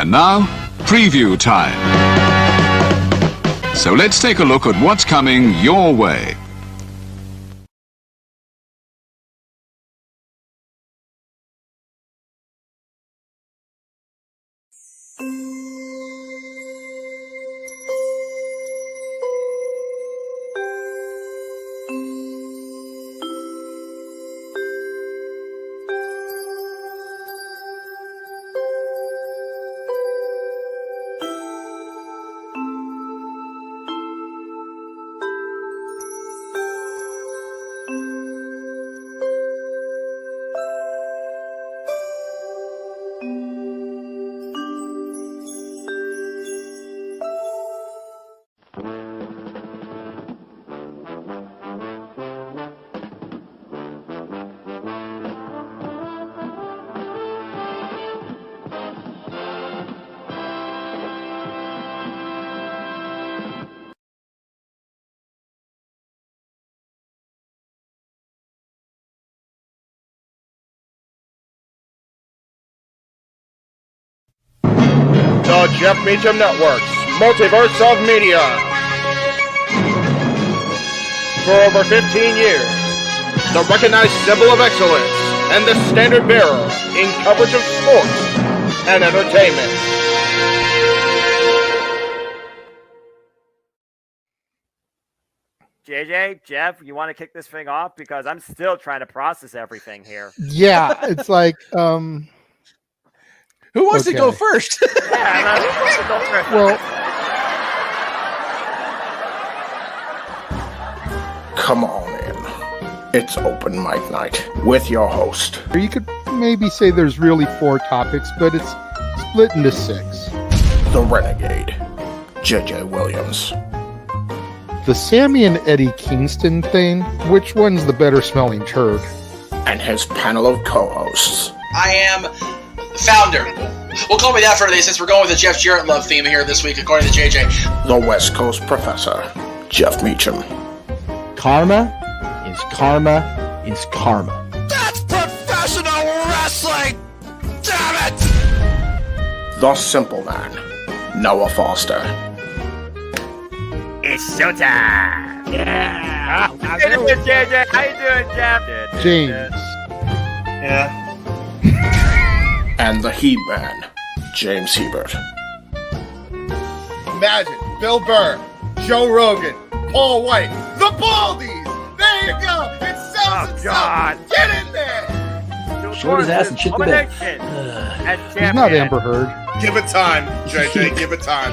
And now, preview time. So let's take a look at what's coming your way. The Jeff Meacham Network's Multiverse of Media. For over 15 years, the recognized symbol of excellence and the standard bearer in coverage of sports and entertainment. JJ, Jeff, you want to kick this thing off? Because I'm still trying to process everything here. Yeah, it's like, who wants to go first? Yeah, who wants to go first? Well, Come on in. It's open mic night with your host. you could maybe say there's really 4 topics, but it's split into 6. The Renegade, J.J. Williams. The Sammy and Eddie Kingston thing, which one's the better smelling turd? And his panel of co-hosts. I am founder. Well, call me that for today since we're going with the Jeff Jarrett love theme here this week, according to JJ. The West Coast Professor, Jeff Meacham. Karma is karma is karma. That's professional wrestling! Damn it! The Simple Man, Noah Foster. It's showtime! Yeah! How you doing, JJ? How you doing, Jeff? James. Yeah. And the He-Man, James Hebert. Imagine Bill Burr, Joe Rogan, Paul White, the Baldies! There you go! It sells itself! Get in there! Short his ass and shit the bed. He's not Amber Heard. Give it time, JJ, give it time.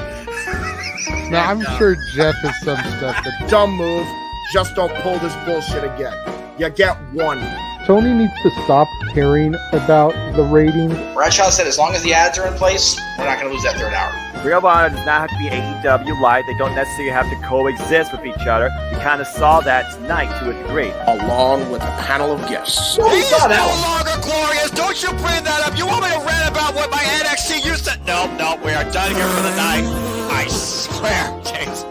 No, I'm sure Jeff has some stuff that Dumb move, just don't pull this bullshit again. You get one. Tony needs to stop caring about the ratings. Bradshaw said as long as the ads are in place, we're not going to lose that third hour. Real Honor does not have to be AEW Live. They don't necessarily have to coexist with each other. We kind of saw that tonight to a degree. Along with a panel of guests. He is no longer glorious. Don't you bring that up. You want me to rant about what my NXT used to... No, we are done here for the night. I swear, James.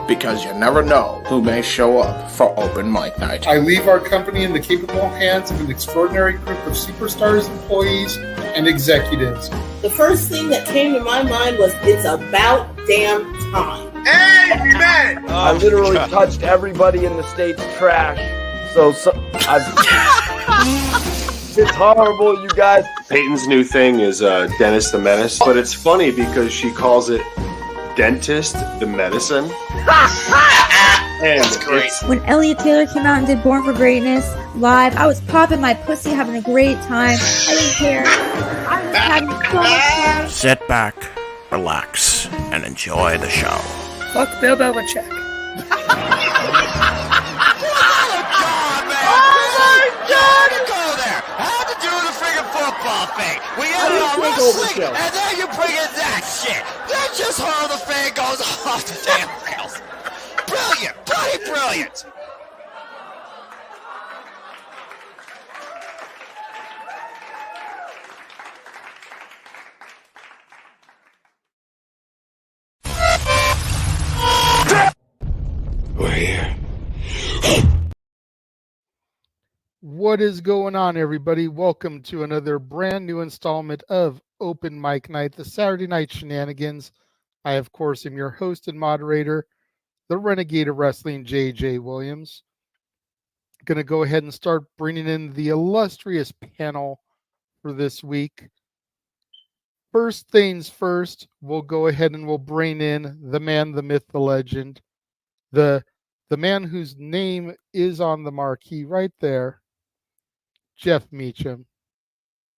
Because you never know who may show up for open mic night. I leave our company in the capable hands of an extraordinary group of superstars, employees, and executives. The first thing that came to my mind was, it's about damn time. Amen! I literally touched everybody in the state's trash. So it's horrible, you guys. Peyton's new thing is Dennis the Menace, but it's funny because she calls it Dentist the Medicine. And that's great. When Elliot Taylor came out and did Born for Greatness live, I was popping my pussy, having a great time. I didn't care. I was having so much fun. Sit back, relax, and enjoy the show. Fuck Bill Belichick. Football thing. We ended on wrestling, and then you bring in that shit. That's just how the fan goes off the damn rails. Brilliant, bloody brilliant. We're here. What is going on, everybody? Welcome to another brand new installment of Open Mic Night, the Saturday Night Shenanigans. I, of course, am your host and moderator, the Renegade of Wrestling, JJ Williams. Going to go ahead and start bringing in the illustrious panel for this week. First things first, we'll go ahead and we'll bring in the man, the myth, the legend, the man whose name is on the marquee right there, Jeff Meacham.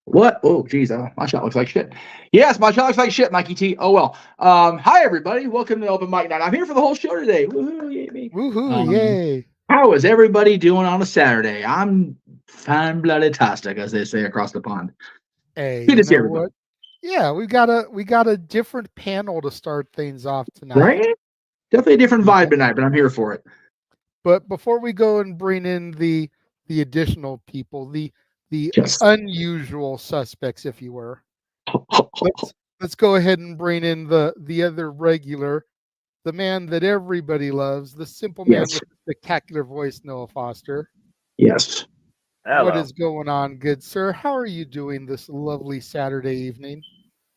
What? Oh, geez, my shot looks like shit. Yes, my shot looks like shit, Mikey T. Oh, well. Hi, everybody. Welcome to Open Mic Night. I'm here for the whole show today. Woohoo, yay me. Woohoo, yay. How is everybody doing on a Saturday? I'm fine-blooded-tastic, as they say across the pond. Hey, good to see know everybody. what? Yeah, we got a different panel to start things off tonight. Right? Definitely a different vibe tonight, but I'm here for it. But before we go and bring in the additional people, the unusual suspects, if you were, let's go ahead and bring in the other regular, the man that everybody loves, the simple man with the spectacular voice, Noah Foster. Yes. Hello. What is going on, good sir? How are you doing this lovely Saturday evening?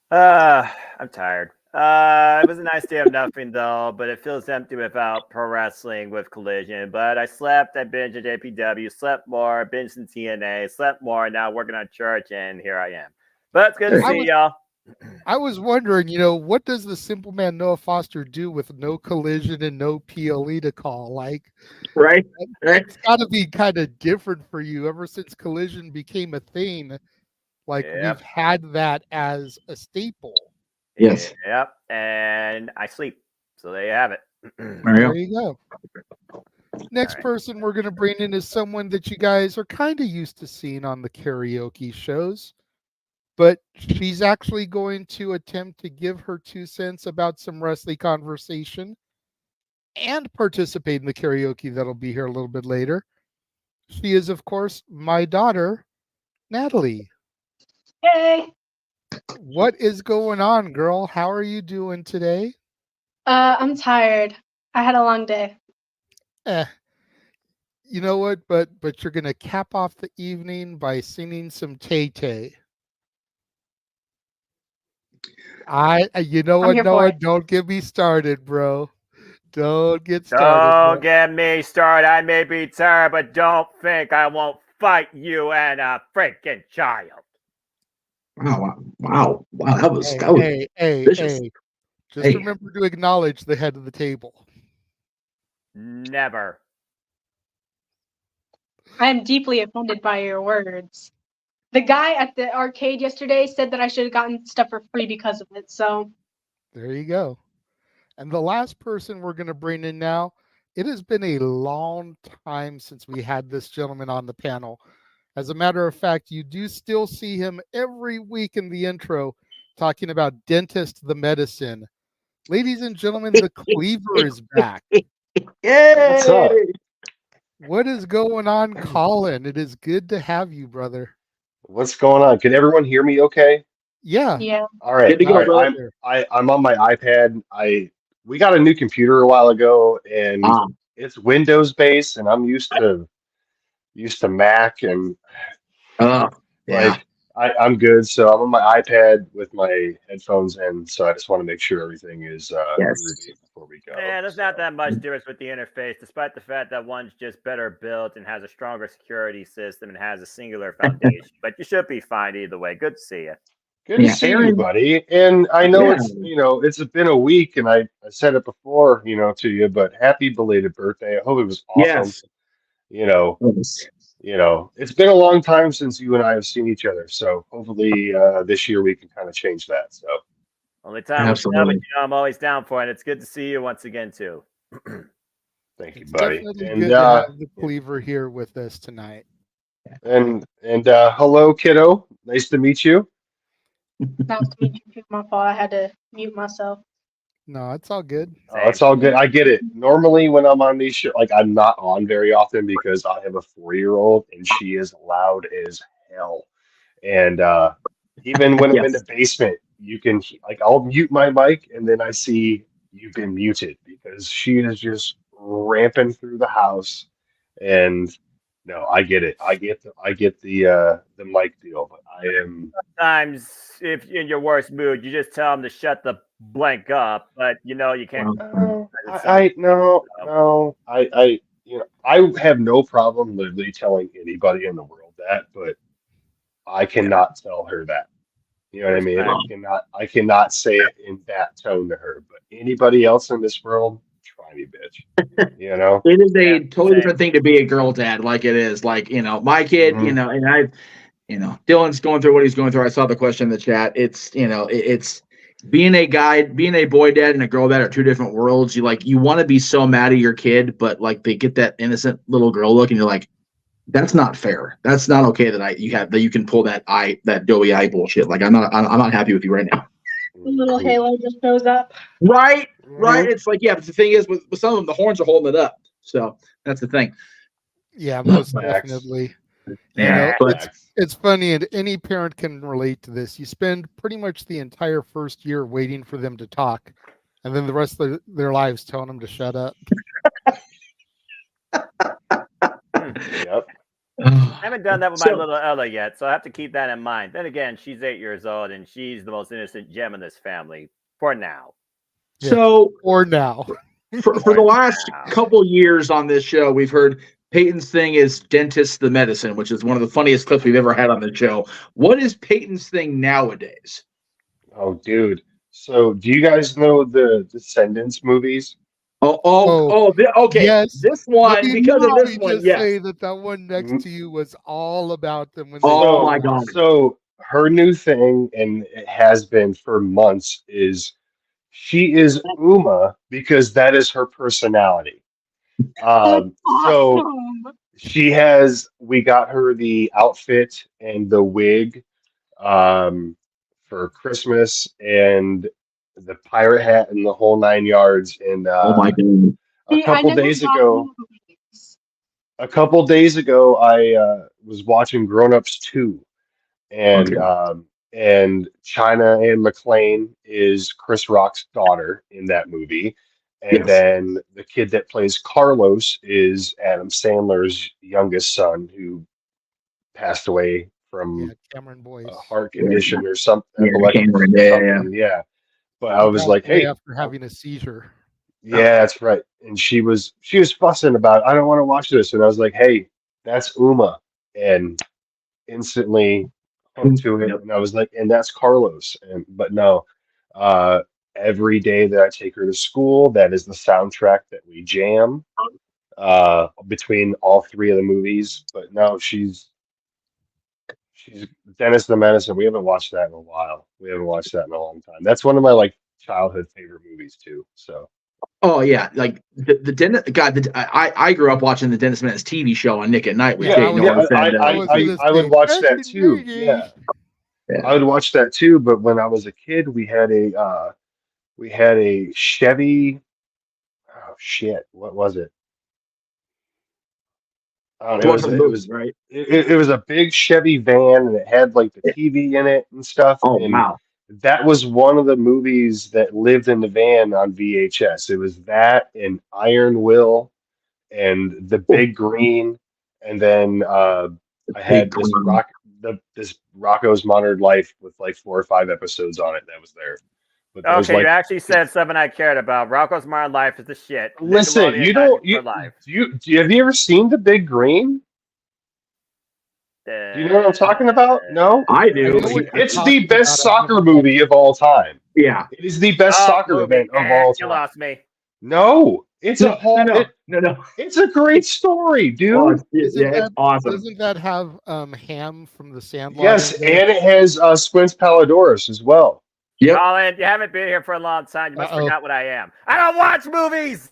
I'm tired. It was a nice day of nothing, though, but it feels empty without pro wrestling with Collision. But I slept, I binged at JPW, slept more, binged in TNA, slept more, now working on church, and here I am. But it's good to see y'all. I was wondering, what does the simple man Noah Foster do with no Collision and no PLE to call? Like, right? It's got to be kind of different for you ever since Collision became a thing. Like, we've had that as a staple. Yes. Yep. And I sleep. So there you have it. There you go. Next person we're going to bring in is someone that you guys are kind of used to seeing on the karaoke shows. But she's actually going to attempt to give her 2 cents about some wrestling conversation and participate in the karaoke that'll be here a little bit later. She is, of course, my daughter, Natalie. Hey. What is going on, girl? How are you doing today? I'm tired. I had a long day. You know what? But you're gonna cap off the evening by singing some Tay-Tay. You know what, Noah? Don't get me started, bro. Don't get started. Don't get me started. I may be tired, but don't think I won't fight you and a freaking child. Wow. That was Hey. Just remember to acknowledge the head of the table. Never. I am deeply offended by your words. The guy at the arcade yesterday said that I should have gotten stuff for free because of it, so. There you go. And the last person we're going to bring in now, it has been a long time since we had this gentleman on the panel. As a matter of fact, you do still see him every week in the intro talking about Dentist the Medicine. Ladies and gentlemen, the Cleaver is back. Yay! What's up? What is going on, Colin? It is good to have you, brother. What's going on? Can everyone hear me okay? Yeah. All right. I'm on my iPad. We got a new computer a while ago, and it's Windows based, and I'm used to Mac, and I'm good. So I'm on my iPad with my headphones in, so I just want to make sure everything is groovy before we go. Yeah, there's not that much difference with the interface, despite the fact that one's just better built and has a stronger security system and has a singular foundation. But you should be fine either way. Good to see you. Good to see you, buddy. And I know it's been a week, and I said it before, to you, but happy belated birthday. I hope it was awesome. It's been a long time since you and I have seen each other, so hopefully this year we can kind of change that. So only time we know, but I'm always down for it. It's good to see you once again too. Thank you, buddy. Definitely good to have the Cleaver here with us tonight. And hello, kiddo. Nice to meet you. Nice to meet you. My fault. I had to mute myself. No, it's all good. Oh, it's all good. I get it. Normally, when I'm on these shows, I'm not on very often because I have a 4-year-old and she is loud as hell. And even when I'm in the basement, you can I'll mute my mic and then I see you've been muted because she is just ramping through the house and no, I get it. I get the mic deal, but I am sometimes if in your worst mood, you just tell them to shut the blank up, but you can't. I have no problem literally telling anybody in the world that, but I cannot tell her that. You know what I mean? I cannot say it in that tone to her, but anybody else in this world, try me, bitch. You know? It is a totally different thing to be a girl dad, like it is. Like, my kid, and Dylan's going through what he's going through. I saw the question in the chat. It's, it's being a guy, being a boy dad and a girl dad are two different worlds. You want to be so mad at your kid, but like they get that innocent little girl look and you're like, that's not fair. That's not okay that you can pull that doughy eye bullshit. Like I'm not happy with you right now. The little halo just shows up. Right. It's like, but the thing is with some of them, the horns are holding it up. So that's the thing. Yeah, most definitely. Yeah, it's funny, and any parent can relate to this. You spend pretty much the entire first year waiting for them to talk, and then the rest of their lives telling them to shut up. Yep. I haven't done that with my little Ella yet, so I have to keep that in mind. Then again, she's 8 years old, and she's the most innocent gem in this family for now. So, or now. For the last couple years on this show, we've heard Peyton's thing is dentist the medicine, which is one of the funniest clips we've ever had on the show. What is Peyton's thing nowadays? Oh, dude. So, do you guys know the Descendants movies? Okay. Yes. This one, because of this one, yes. Say that one next to you was all about them. When my God. So, her new thing, and it has been for months, is she is Uma because that is her personality. So we got her the outfit and the wig for Christmas and the pirate hat and the whole 9 yards. And my God. a couple days ago, I was watching Grown Ups 2, and China Anne McClain is Chris Rock's daughter in that movie. And then the kid that plays Carlos is Adam Sandler's youngest son, who passed away from a heart condition or something. Yeah. But I was like, hey, after having a seizure. Yeah, that's right. And she was fussing about, I don't want to watch this. And I was like, hey, that's Uma. And instantly hooked to it. And I was like, and that's Carlos. But no, every day that I take her to school, that is the soundtrack that we jam between all three of the movies. But no, she's Dennis the Menace, and we haven't watched that in a while. We haven't watched that in a long time. That's one of my childhood favorite movies too. So. Oh yeah, like the Dennis. God, I grew up watching the Dennis Menace TV show on Nick at Night. I would watch that too. Yeah. I would watch that too. But when I was a kid, we had a Chevy. Oh shit! What was it? I don't know. It was a big Chevy van, and it had the TV in it and stuff. Oh wow! That was one of the movies that lived in the van on VHS. It was that and Iron Will and The Big Green, and then I had this Rocco's Modern Life with 4 or 5 episodes on it that was there. But okay, you actually said something I cared about. Rocco's Modern Life is the shit. Listen, have you ever seen The Big Green? Do you know what I'm talking about? No? I do. It's the best soccer movie of all time. Yeah. It is the best soccer event of all time. You lost me. No. It's No. It's a great story, dude. Oh, it's awesome. Doesn't that have Ham from the Sandlot? Yes, and it has Squints Palladorus as well. Yep. Colin, you haven't been here for a long time. You must forgot what I am. I don't watch movies.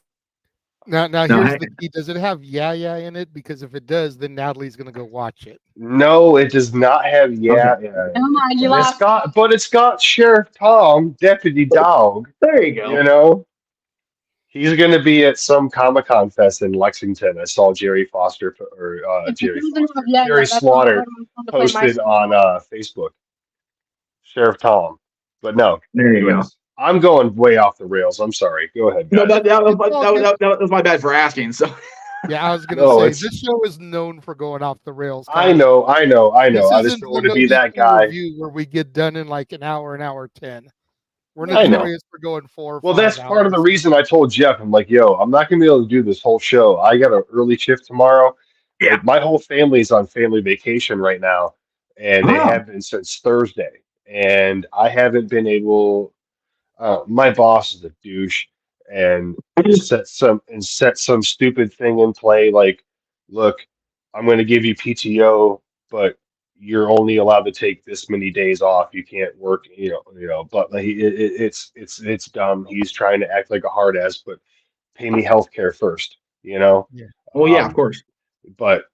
Now here's the key. Does it have Yeah in it? Because if it does, then Natalie's gonna go watch it. No, it does not have Yeah. Never mind, you lost. It's got Sheriff Tom, Deputy Dog. There you go. You know, he's gonna be at some Comic-Con fest in Lexington. I saw Jerry Slaughter posted on Facebook. Sheriff Tom, but no. There you go. I'm going way off the rails. I'm sorry. Go ahead, guys. No, that was my bad for asking. So Yeah, I was gonna No, say it's. this show is known for going off the rails. I know. This I just isn't don't the want to be nosy that cool guy. review where we get done in like an hour 10. We're I know. notorious for going 4 or Well, 5 that's hours. part of the reason I told Jeff. I'm like, yo, I'm not gonna be able to do this whole show. I got an early shift tomorrow. Yeah. Like my whole family's on family vacation right now, and they have been since Thursday. And I haven't been able. My boss is a douche, and set some stupid thing in play. Like, look, I'm going to give you PTO, but you're only allowed to take this many days off. You can't work, But like, it's dumb. He's trying to act like a hard ass, but pay me health care first, Yeah. Well, yeah, of course. But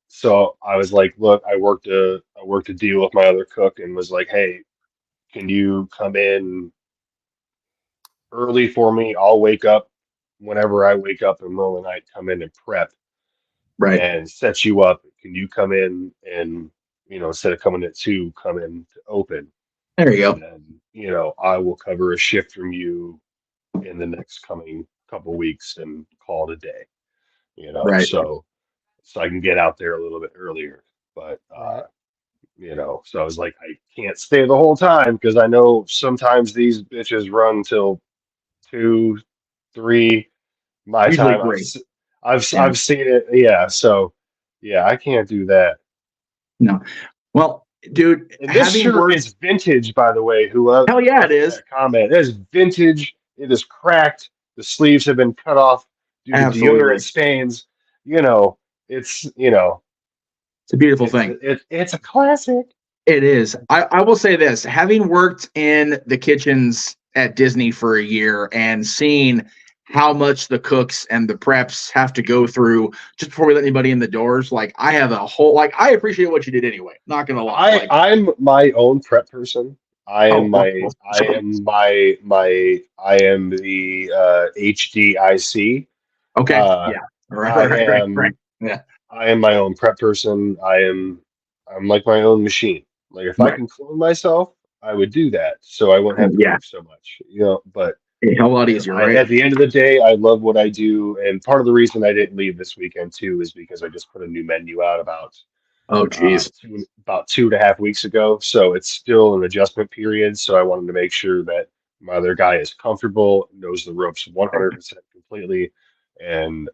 so I was like, look, I worked a deal with my other cook and was like, hey, can you come in early for me? I'll wake up whenever I wake up in the middle of the night, come in and prep and set you up. Can you come in and, instead of coming at 2, come in to open? There you go. And then, I will cover a shift from you in the next coming couple weeks and call it a day, so I can get out there a little bit earlier. But, so I was like, I can't stay the whole time because I know sometimes these bitches run till 2, 3 my Usually time. great. I've seen it. Yeah. So yeah, I can't do that. No. Well, dude, and this shirt is vintage, by the way. Hell yeah, it is. Comment. It is vintage. It is cracked. The sleeves have been cut off due to deodorant stains. It's it's a beautiful thing. It's a classic. It is. I will say this: having worked in the kitchens at Disney for a year and seeing how much the cooks and the preps have to go through just before we let anybody in the doors, like I have a whole I appreciate what you did anyway. Not gonna lie. I'm my own prep person. I am the HDIC. Okay. Yeah. Right. Yeah. I am my own prep person. I'm like my own machine. Like if I can clone myself, I would do that. So I won't have to move so much. But a lot easier, right? At the end of the day, I love what I do. And part of the reason I didn't leave this weekend too is because I just put a new menu out about 2.5 weeks ago. So it's still an adjustment period. So I wanted to make sure that my other guy is comfortable, knows the ropes 100% completely, and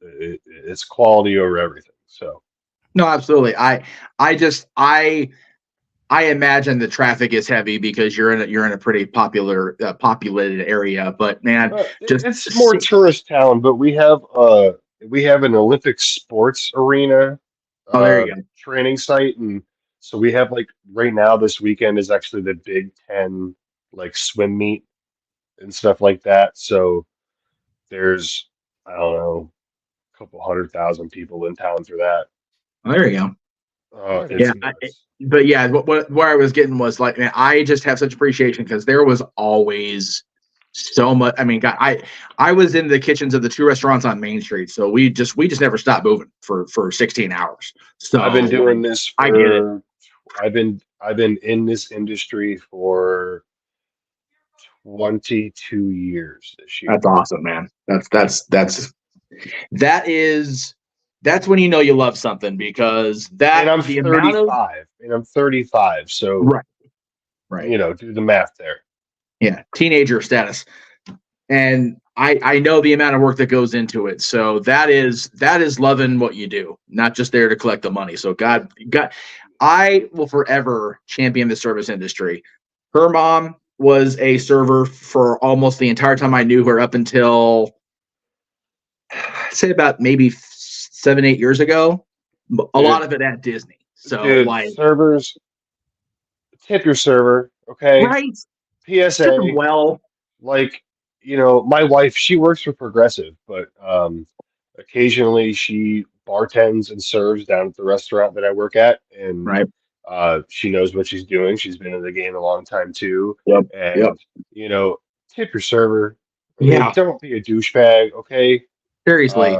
it's quality over everything. So no, absolutely. I imagine the traffic is heavy because you're in a pretty populated area, but man, it's more tourist town. But we have an Olympic sports arena, there you go. training site, and so we have right now this weekend is actually the Big Ten swim meet and stuff like that. So there's I don't know a couple 100,000 people in town for that. There you go. But yeah, where I was getting was man, I just have such appreciation because there was always so much. I mean, God, I was in the kitchens of the 2 restaurants on Main Street, so we just never stopped moving for 16 hours. So I've been doing this. I get it. I've been in this industry for 22 years this year. That's awesome, man. That's when you know you love something because and I'm 35, so right. Do the math there. Yeah, teenager status, and I know the amount of work that goes into it. So that is loving what you do, not just there to collect the money. So God, I will forever champion the service industry. Her mom was a server for almost the entire time I knew her, up until I'd say about maybe 7-8 years ago. A lot of it at Disney. So servers, tip your server, okay? Right. PSA. Well, my wife, she works for Progressive, but occasionally she bartends and serves down at the restaurant that I work at, and she knows what she's doing. She's been in the game a long time too. And tip your server. Don't be a douchebag, okay? Seriously.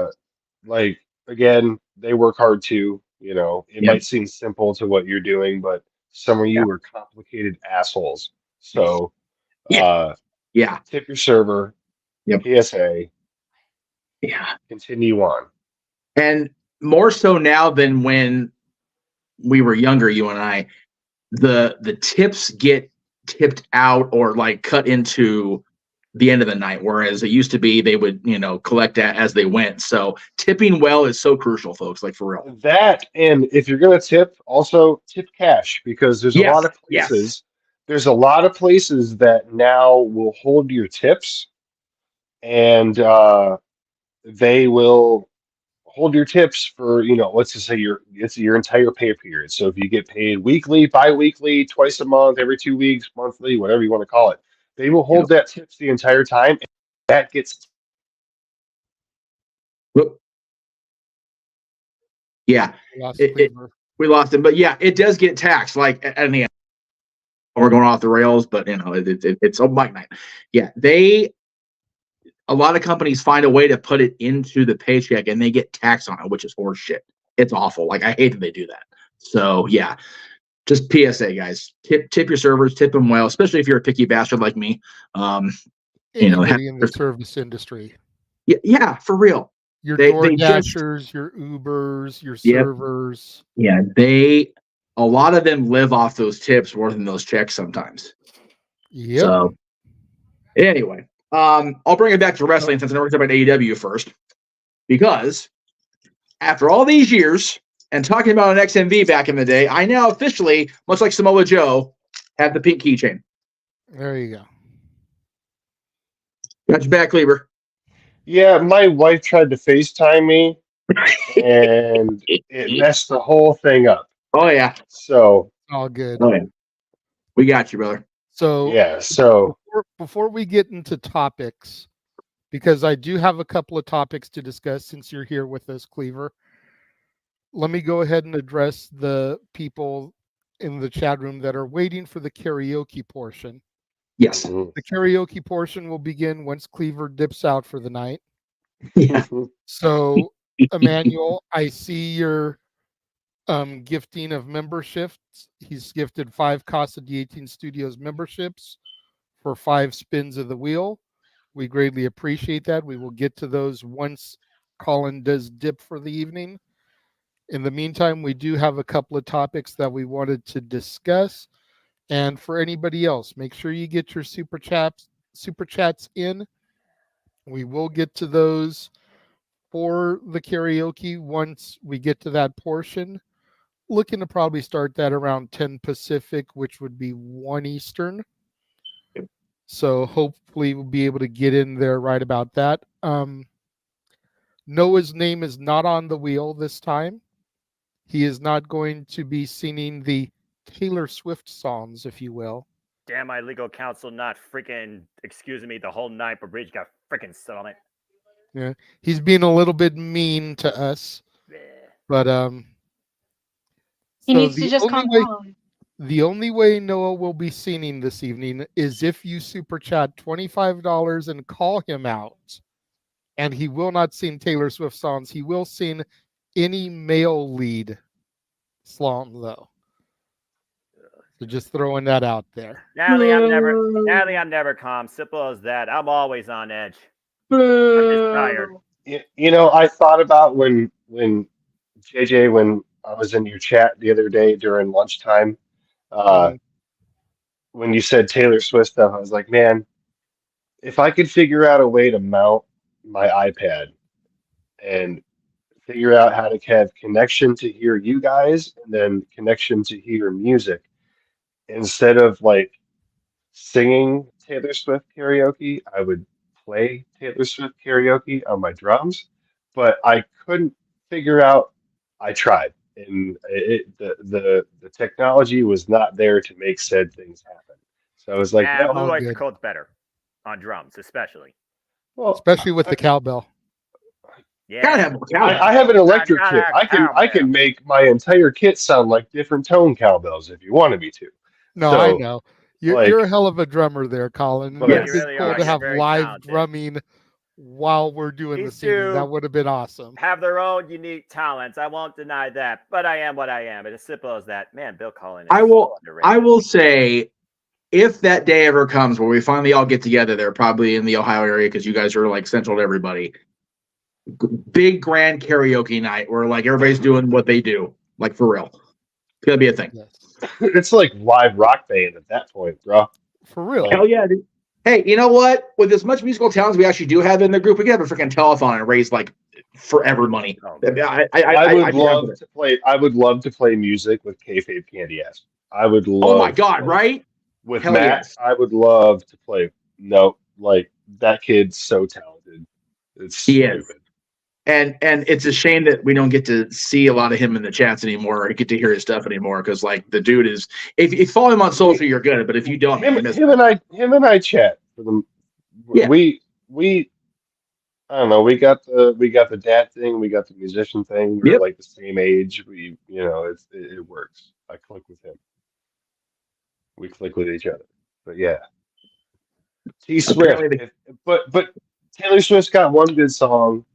Again, they work hard too. It might seem simple to what you're doing, but some of you are complicated assholes. So, tip your server. PSA. continue on. And more so now than when we were younger, you and I, the tips get tipped out or like cut into the end of the night, whereas it used to be they would, collect that as they went. So tipping well is so crucial, folks, like for real. That, and if you're going to tip, also tip cash, because there's a lot of places. There's a lot of places that now will hold your tips, and they will hold your tips for, let's just say it's your entire pay period. So if you get paid weekly, bi-weekly, twice a month, every 2 weeks, monthly, whatever you want to call it, they will hold that tips the entire time. And that gets. Yeah, we lost him, but yeah, it does get taxed. Like at the end, we're going off the rails, but it's a Mike night. Yeah, a lot of companies find a way to put it into the paycheck, and they get taxed on it, which is horse shit. It's awful. Like I hate that they do that. So yeah, just PSA, guys. Tip your servers, tip them well, especially if you're a picky bastard like me. Anybody in the service industry. Yeah, for real. Your DoorDashers, your Ubers, your servers. Yeah, a lot of them live off those tips more than those checks sometimes. Yeah. So anyway, I'll bring it back to wrestling since I know we're talking about AEW first, because after all these years and talking about an XMV back in the day, I now officially, much like Samoa Joe, have the pink keychain. There you go. Got your back, Cleaver. Yeah, my wife tried to FaceTime me, and it messed the whole thing up. Oh, yeah. So. All good. Oh, yeah. We got you, brother. So. Yeah, so. Before we get into topics, because I do have a couple of topics to discuss since you're here with us, Cleaver, let me go ahead and address the people in the chat room that are waiting for the karaoke portion. Yes. The karaoke portion will begin once Cleaver dips out for the night. Yeah. So, Emmanuel, I see your gifting of memberships. He's gifted 5 Casa D18 Studios memberships for 5 spins of the wheel. We greatly appreciate that. We will get to those once Colin does dip for the evening. In the meantime, we do have a couple of topics that we wanted to discuss. And for anybody else, make sure you get your super chats in. We will get to those for the karaoke once we get to that portion. Looking to probably start that around 10 Pacific, which would be 1 Eastern. So hopefully we'll be able to get in there right about that. Noah's name is not on the wheel this time. He is not going to be singing the Taylor Swift songs, if you will. Damn, my legal counsel not freaking excusing me the whole night, but Bridge got freaking sit on it. Yeah, he's being a little bit mean to us, but he needs to just calm down. The only way Noah will be singing this evening is if you super chat $25 and call him out, and he will not sing Taylor Swift songs. He will sing any male lead song though. So just throwing that out there. Natalie, I'm never calm. Simple as that. I'm always on edge. I'm just tired. I thought about when JJ, when I was in your chat the other day during lunchtime, when you said Taylor Swift stuff, I was like, man, if I could figure out a way to mount my iPad and figure out how to have connection to hear you guys and then connection to hear music, instead of like singing Taylor Swift karaoke, I would play Taylor Swift karaoke on my drums, but I couldn't figure out. I tried, and the technology was not there to make said things happen. So I was like, who likes the codes better on drums, especially? Well, especially with the cowbell. Yeah, I have an electric kit. I can make my entire kit sound like different tone cowbells if you wanted me to. No, so, I know. You're a hell of a drummer there, Colin. Yes. It's really cool to have live drumming while we're doing the singing. That would have been awesome. Have their own unique talents. I won't deny that. But I am what I am. It's as simple as that. Man, Bill Collins. I will say, if that day ever comes where we finally all get together there, probably in the Ohio area, because you guys are like central to everybody, big grand karaoke night where like everybody's doing what they do, like for real. It's gonna be a thing. It's like live rock band at that point, bro. For real. Hell yeah, dude. Hey, you know what? With as much musical talent as we actually do have in the group, we could have a freaking telethon and raise like forever money. I would love to play music with Kayfabe Candy Ass. I would love. Oh my god, right? With Hell Matt, yes. I would love to play. No, like that kid's so talented. It's he is. And it's a shame that we don't get to see a lot of him in the chats anymore or get to hear his stuff anymore because like the dude is if you follow him on social you're good, but if you don't him and I chat for them. Yeah. We I don't know, we got the dad thing, we got the musician thing, we're like the same age. It works. I click with him. We click with each other. But yeah. T Swift. But Taylor Swift's got one good song.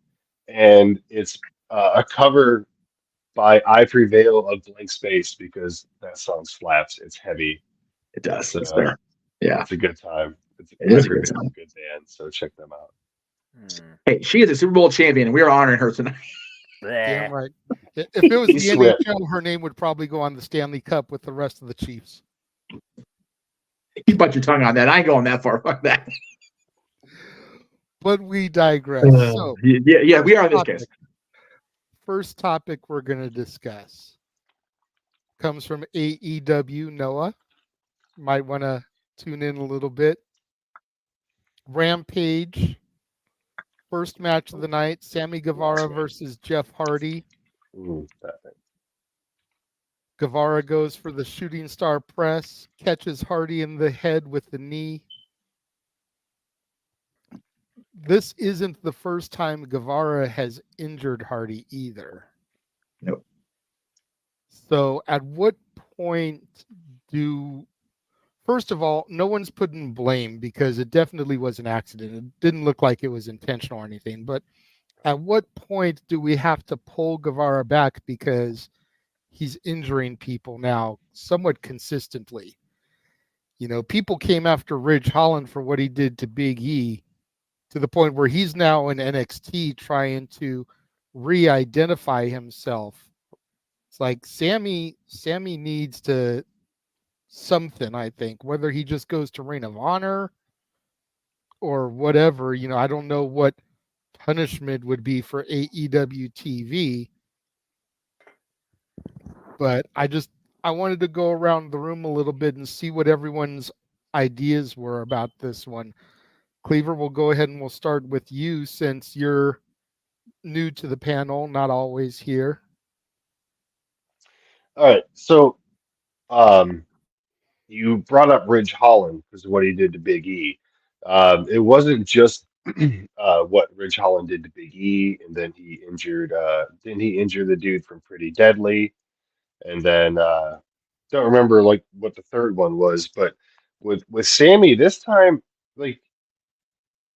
And it's a cover by I Prevail of Blank Space because that song slaps. It's heavy. It does. It's there. Yeah. It's a good time. It's a good time. Good band, so check them out. Hey, she is a Super Bowl champion, and we are honoring her tonight. Damn right. If it was the NHL, her name would probably go on the Stanley Cup with the rest of the Chiefs. You bite your tongue on that. I ain't going that far. Fuck that. But we digress. So, yeah, we are in this case. First topic we're going to discuss comes from AEW. Noah might want to tune in a little bit. Rampage. First match of the night. Sammy Guevara versus Jeff Hardy. Guevara goes for the shooting star press. Catches Hardy in the head with the knee. This isn't the first time Guevara has injured Hardy either. Nope. So at what point first of all, no one's putting blame because it definitely was an accident. It didn't look like it was intentional or anything. But at what point do we have to pull Guevara back because he's injuring people now somewhat consistently? You know, people came after Ridge Holland for what he did to Big E, to the point where he's now in NXT trying to re-identify himself. It's like Sammy needs to something, I think, whether he just goes to Ring of Honor or whatever. You know, I don't know what punishment would be for AEW TV, but I wanted to go around the room a little bit and see what everyone's ideas were about this one. Cleaver, we'll go ahead and we'll start with you since you're new to the panel, not always here. All right. So you brought up Ridge Holland because of what he did to Big E. It wasn't just what Ridge Holland did to Big E, and then he injured the dude from Pretty Deadly, and then don't remember like what the third one was, but with Sammy this time, like,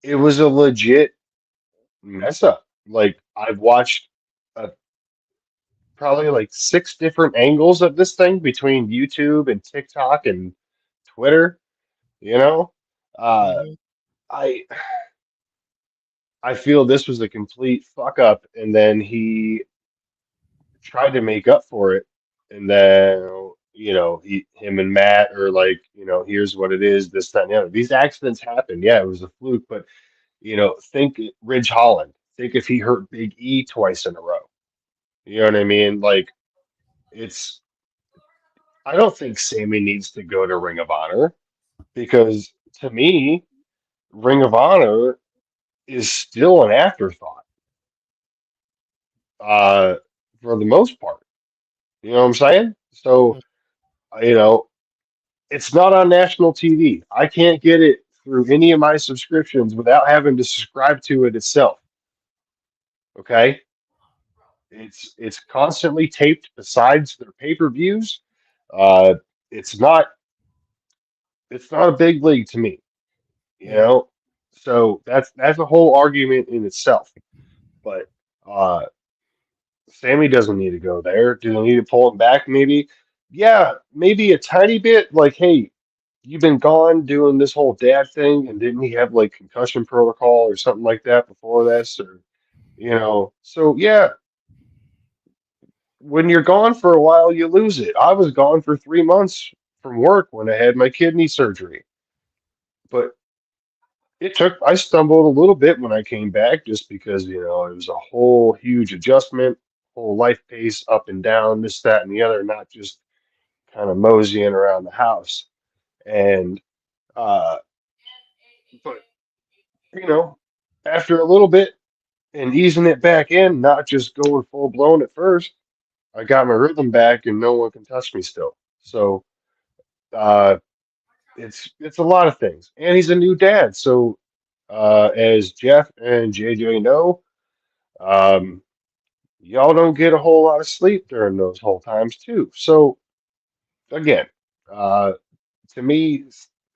it was a legit mess up. Like, I've watched probably like 6 different angles of this thing between YouTube and TikTok and Twitter. You know, I feel this was a complete fuck up, and then he tried to make up for it, and then him and Matt are like, here's what it is, this, that, and the other. These accidents happen. Yeah, it was a fluke, but think Ridge Holland. Think if he hurt Big E twice in a row. You know what I mean? Like, I don't think Sammy needs to go to Ring of Honor, because to me, Ring of Honor is still an afterthought. For the most part. You know what I'm saying? So, it's not on national TV. I can't get it through any of my subscriptions without having to subscribe to it itself. Okay? It's constantly taped besides their pay-per-views. It's not a big league to me. So that's a whole argument in itself. But Sammy doesn't need to go there. Do they need to pull him back? Maybe. Yeah, maybe a tiny bit. Like, hey, you've been gone doing this whole dad thing, and didn't he have like concussion protocol or something like that before this? Or So yeah, when you're gone for a while, you lose it. I was gone for 3 months from work when I had my kidney surgery, but I stumbled a little bit when I came back just because, it was a whole huge adjustment, whole life pace up and down, this, that, and the other, not just kind of moseying around the house. And, uh, but, after a little bit and easing it back in, not just going full blown at first, I got my rhythm back and no one can touch me still. So, uh, it's a lot of things. And he's a new dad. So, as Jeff and JJ know, um, y'all don't get a whole lot of sleep during those whole times too. So again, uh, to me,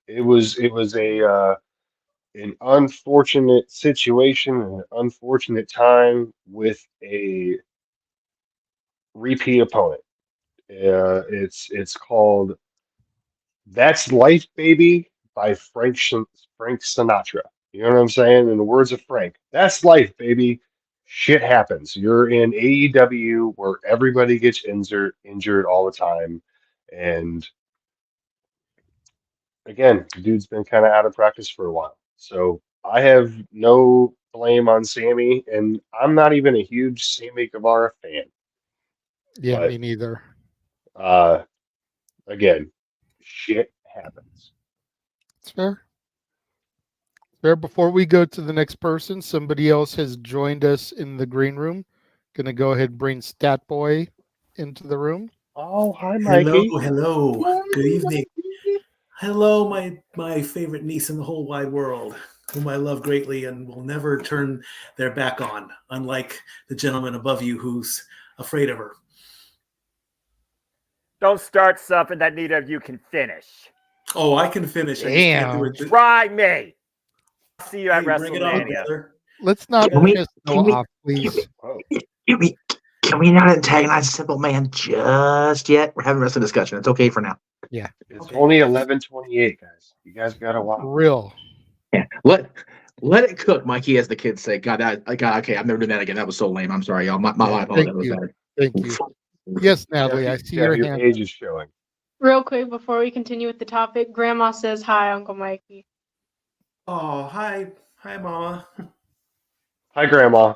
it was an unfortunate situation, an unfortunate time with a repeat opponent. It's called "That's Life, Baby" by Frank Sinatra. You know what I'm saying? In the words of Frank, "That's life, baby. Shit happens. You're in AEW where everybody gets injured all the time, and again, the dude's been kind of out of practice for a while. So I have no blame on Sammy, and I'm not even a huge Sammy Guevara fan. Yeah, But me neither. Again, shit happens. It's fair. Fair. Before we go to the next person, somebody else has joined us in the green room. Gonna go ahead and bring Stat Boy into the room. Oh, hi, Mikey. Hello. Good evening. Hello, my favorite niece in the whole wide world, whom I love greatly and will never turn their back on, unlike the gentleman above you who's afraid of her. Don't start something that neither of you can finish. Oh, I can finish. I just can't do it. Try me. I'll see you at Bring it on, WrestleMania. brother. Let's not Can we- piss can Noah we- off, please. Can we not antagonize Simple Man just yet? We're having a rest of the discussion. It's okay for now. Yeah. It's only 11:28, guys. You guys got a while. Real. Yeah. Let it cook, Mikey, as the kids say. God, okay. I'm never doing that again. That was so lame. I'm sorry, y'all. My apologies. Thank you. Thank you. Yes, Natalie, I see your hand. age is showing. Real quick before we continue with the topic, Grandma says hi, Uncle Mikey. Oh, hi, Mama. Hi, Grandma.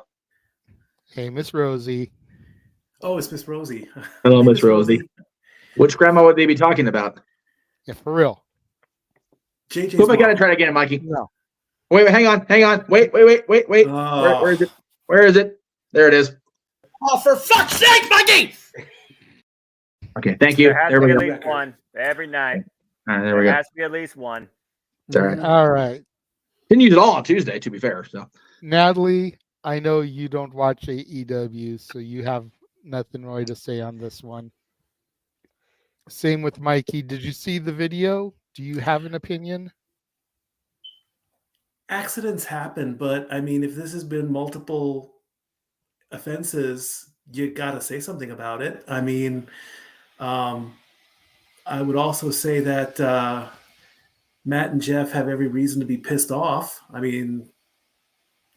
Hey, Miss Rosie. Oh, it's Miss Rosie. Hello, Miss Rosie. Which grandma would they be talking about? Yeah, for real. JJ's Who am I mom. gonna try again, Mikey? No. Wait, hang on. Wait. Oh. Where is it? Where is it? There it is. Oh, for fuck's sake, Mikey! Okay, thank you. There has There to we be go. at least one every night. All right, there we There go. has to be at least one. It's all right. All right. Didn't use it all on Tuesday, to be fair. So Natalie, I know you don't watch AEW, so you have nothing really to say on this one. Same with Mikey. Did you see the video? Do you have an opinion? Accidents happen, but I mean, if this has been multiple offenses, you got to say something about it. I mean, I would also say that Matt and Jeff have every reason to be pissed off. I mean,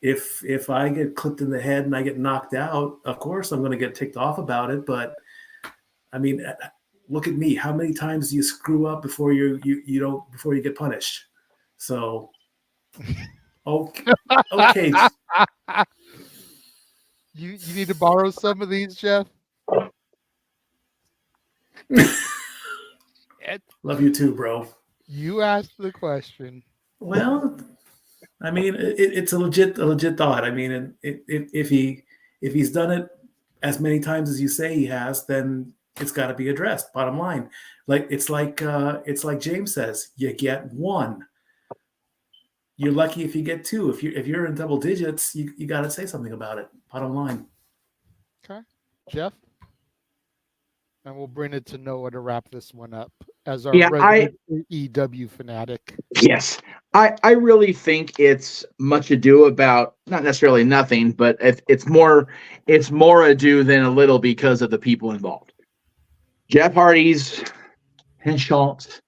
if I get clipped in the head and I get knocked out, of course I'm going to get ticked off about it. But I mean, look at me. How many times do you screw up before you get punished? So, okay. You need to borrow some of these, Jeff? Love you too, bro. You asked the question. Well, I mean, it's a legit thought. I mean, if he's done it as many times as you say he has, then it's got to be addressed. Bottom line, it's like James says, you get one. You're lucky if you get two. If you're in double digits, you got to say something about it. Bottom line. Okay, Jeff, and we'll bring it to Noah to wrap this one up as our resident EW fanatic. Yes, I really think it's much ado about not necessarily nothing, but it's more ado than a little because of the people involved. Jeff Hardy's penchant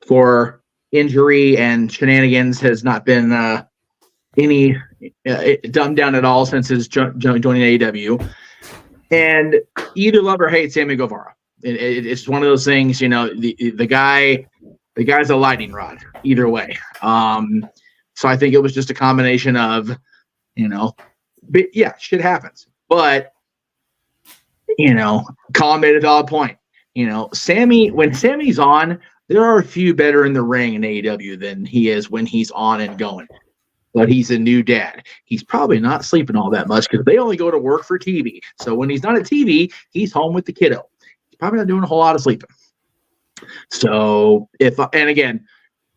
for injury and shenanigans has not been dumbed down at all since his joining AEW. And either love or hate Sammy Guevara. It's one of those things, the guy's a lightning rod either way. So I think it was just a combination of, shit happens. But, Colin made a valid point. Sammy, when Sammy's on, there are a few better in the ring in AEW than he is when he's on and going. But he's a new dad. He's probably not sleeping all that much because they only go to work for TV. So when he's not at TV, he's home with the kiddo. He's probably not doing a whole lot of sleeping. So and again,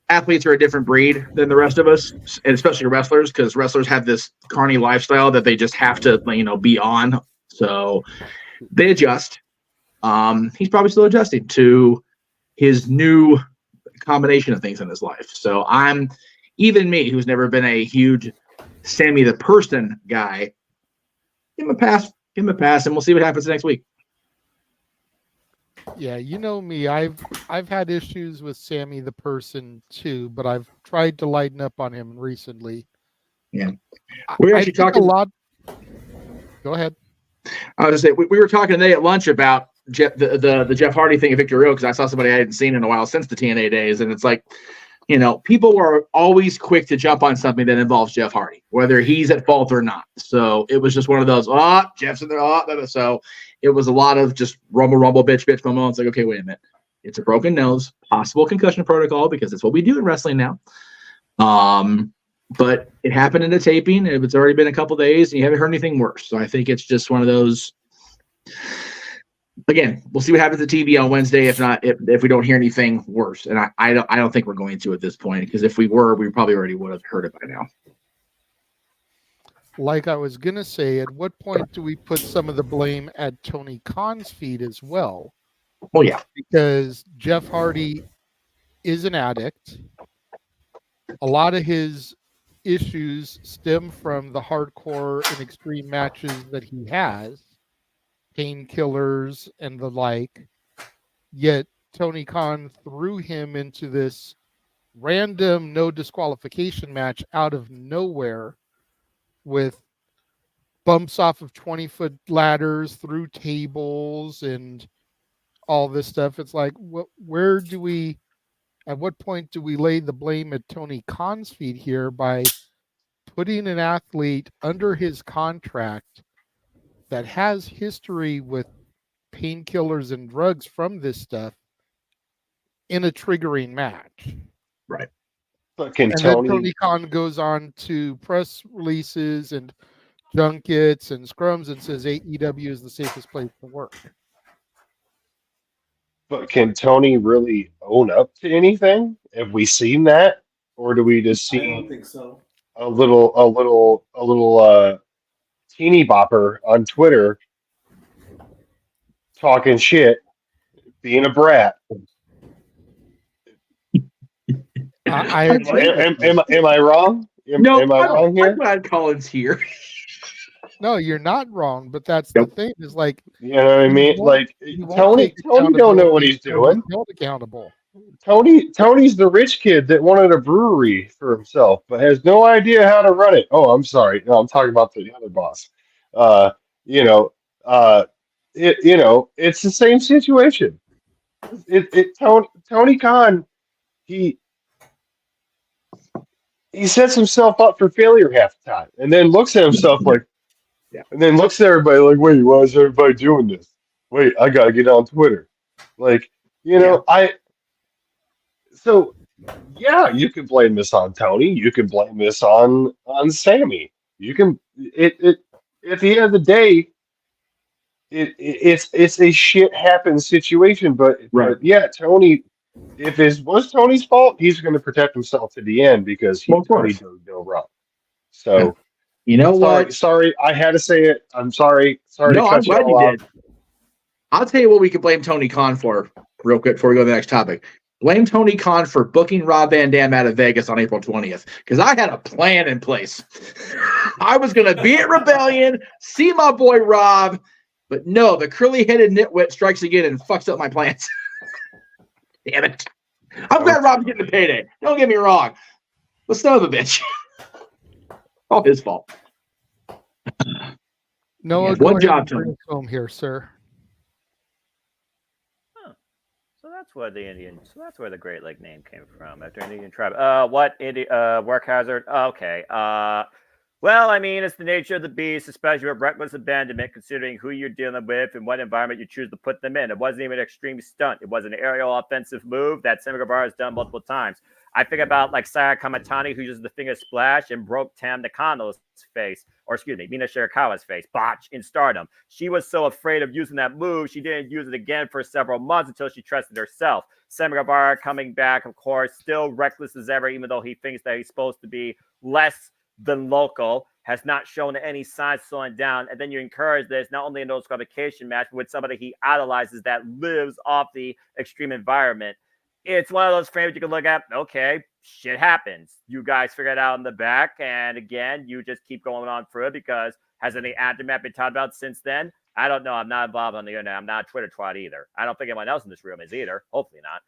athletes are a different breed than the rest of us, and especially wrestlers, because wrestlers have this carny lifestyle that they just have to, be on. So they adjust. He's probably still adjusting to his new combination of things in his life. So even me, who's never been a huge Sammy the person guy, give him a pass, and we'll see what happens next week. Yeah, me, I've had issues with Sammy the person too, but I've tried to lighten up on him recently. Yeah, we're actually talking a lot. Go ahead. I was just saying we were talking today at lunch about the Jeff Hardy thing at Victory Road, because I saw somebody I hadn't seen in a while since the TNA days, and it's like, people are always quick to jump on something that involves Jeff Hardy, whether he's at fault or not. So it was just one of those, Jeff's in there, so it was a lot of just rumble, bitch moments. Like, okay, wait a minute. It's a broken nose, possible concussion protocol, because that's what we do in wrestling now. But it happened in a taping. It's already been a couple days, and you haven't heard anything worse. So I think it's just one of those. Again, we'll see what happens at TV on Wednesday. If not, if we don't hear anything worse, and I don't think we're going to at this point, because if we were, we probably already would have heard it by now. Like I was gonna say, at what point do we put some of the blame at Tony Khan's feet as well? Well, yeah, because Jeff Hardy is an addict. A lot of his issues stem from the hardcore and extreme matches that he has, painkillers and the like. Yet Tony Khan threw him into this random no disqualification match out of nowhere with bumps off of 20-foot ladders, through tables, and all this stuff. It's like, at what point do we lay the blame at Tony Khan's feet here by putting an athlete under his contract that has history with painkillers and drugs from this stuff in a triggering match? Right. But then Tony Khan goes on to press releases and junkets and scrums and says AEW is the safest place to work. But can Tony really own up to anything? Have we seen that, or do we just see? I don't think so. A little teeny bopper on Twitter talking shit, being a brat. Am I wrong? Am I wrong here? I'm glad Colin's here. No, you're not wrong, but that's the thing. Is like, you know what I mean? Like Tony don't know what he's doing. Held accountable. Tony's the rich kid that wanted a brewery for himself, but has no idea how to run it. Oh, I'm sorry. No, I'm talking about the other boss. It's the same situation. Tony Khan, he sets himself up for failure half the time, and then looks at himself like, and then looks at everybody like, wait, why is everybody doing this? Wait, I gotta get on Twitter. Like, So, you can blame this on Tony. You can blame this on Sammy. You can at the end of the day, it's a shit happens situation. But yeah, Tony, if it was Tony's fault, he's going to protect himself to the end because Tony does no wrong. So, what? Sorry, I had to say it. I'm sorry. Sorry to cut I'm glad you you off. did. I'll tell you what we could blame Tony Khan for real quick before we go to the next topic. Blame Tony Khan for booking Rob Van Dam out of Vegas on April 20th, because I had a plan in place. I was going to be at Rebellion, see my boy Rob, but no, the curly-headed nitwit strikes again and fucks up my plans. Damn it. I'm glad Rob's getting the payday. Don't get me wrong. But son of a bitch. All his fault. Noah, Yeah, go one ahead job, and bring Tony. us home here, sir. So that's where the Great Lake name came from. After an Indian tribe. Work hazard? Okay. Well, I mean, it's the nature of the beast, especially with reckless abandonment, considering who you're dealing with and what environment you choose to put them in. It wasn't even an extreme stunt. It was an aerial offensive move that Sammy Guevara has done multiple times. I think about like Saya Kamatani, who used the finger splash and broke Tam Nakano's face, or excuse me, Mina Shirakawa's face, botch in Stardom. She was so afraid of using that move, she didn't use it again for several months until she trusted herself. Sammy Guevara coming back, of course, still reckless as ever, even though he thinks that he's supposed to be less than local, has not shown any signs of slowing down. And then you encourage this not only in those qualification match, but with somebody he idolizes that lives off the extreme environment. It's one of those frames you can look at. Okay, shit happens. You guys figure it out in the back. And again, you just keep going on through it because has any aftermath been talked about since then? I don't know. I'm not involved on the internet. I'm not a Twitter twat either. I don't think anyone else in this room is either. Hopefully not.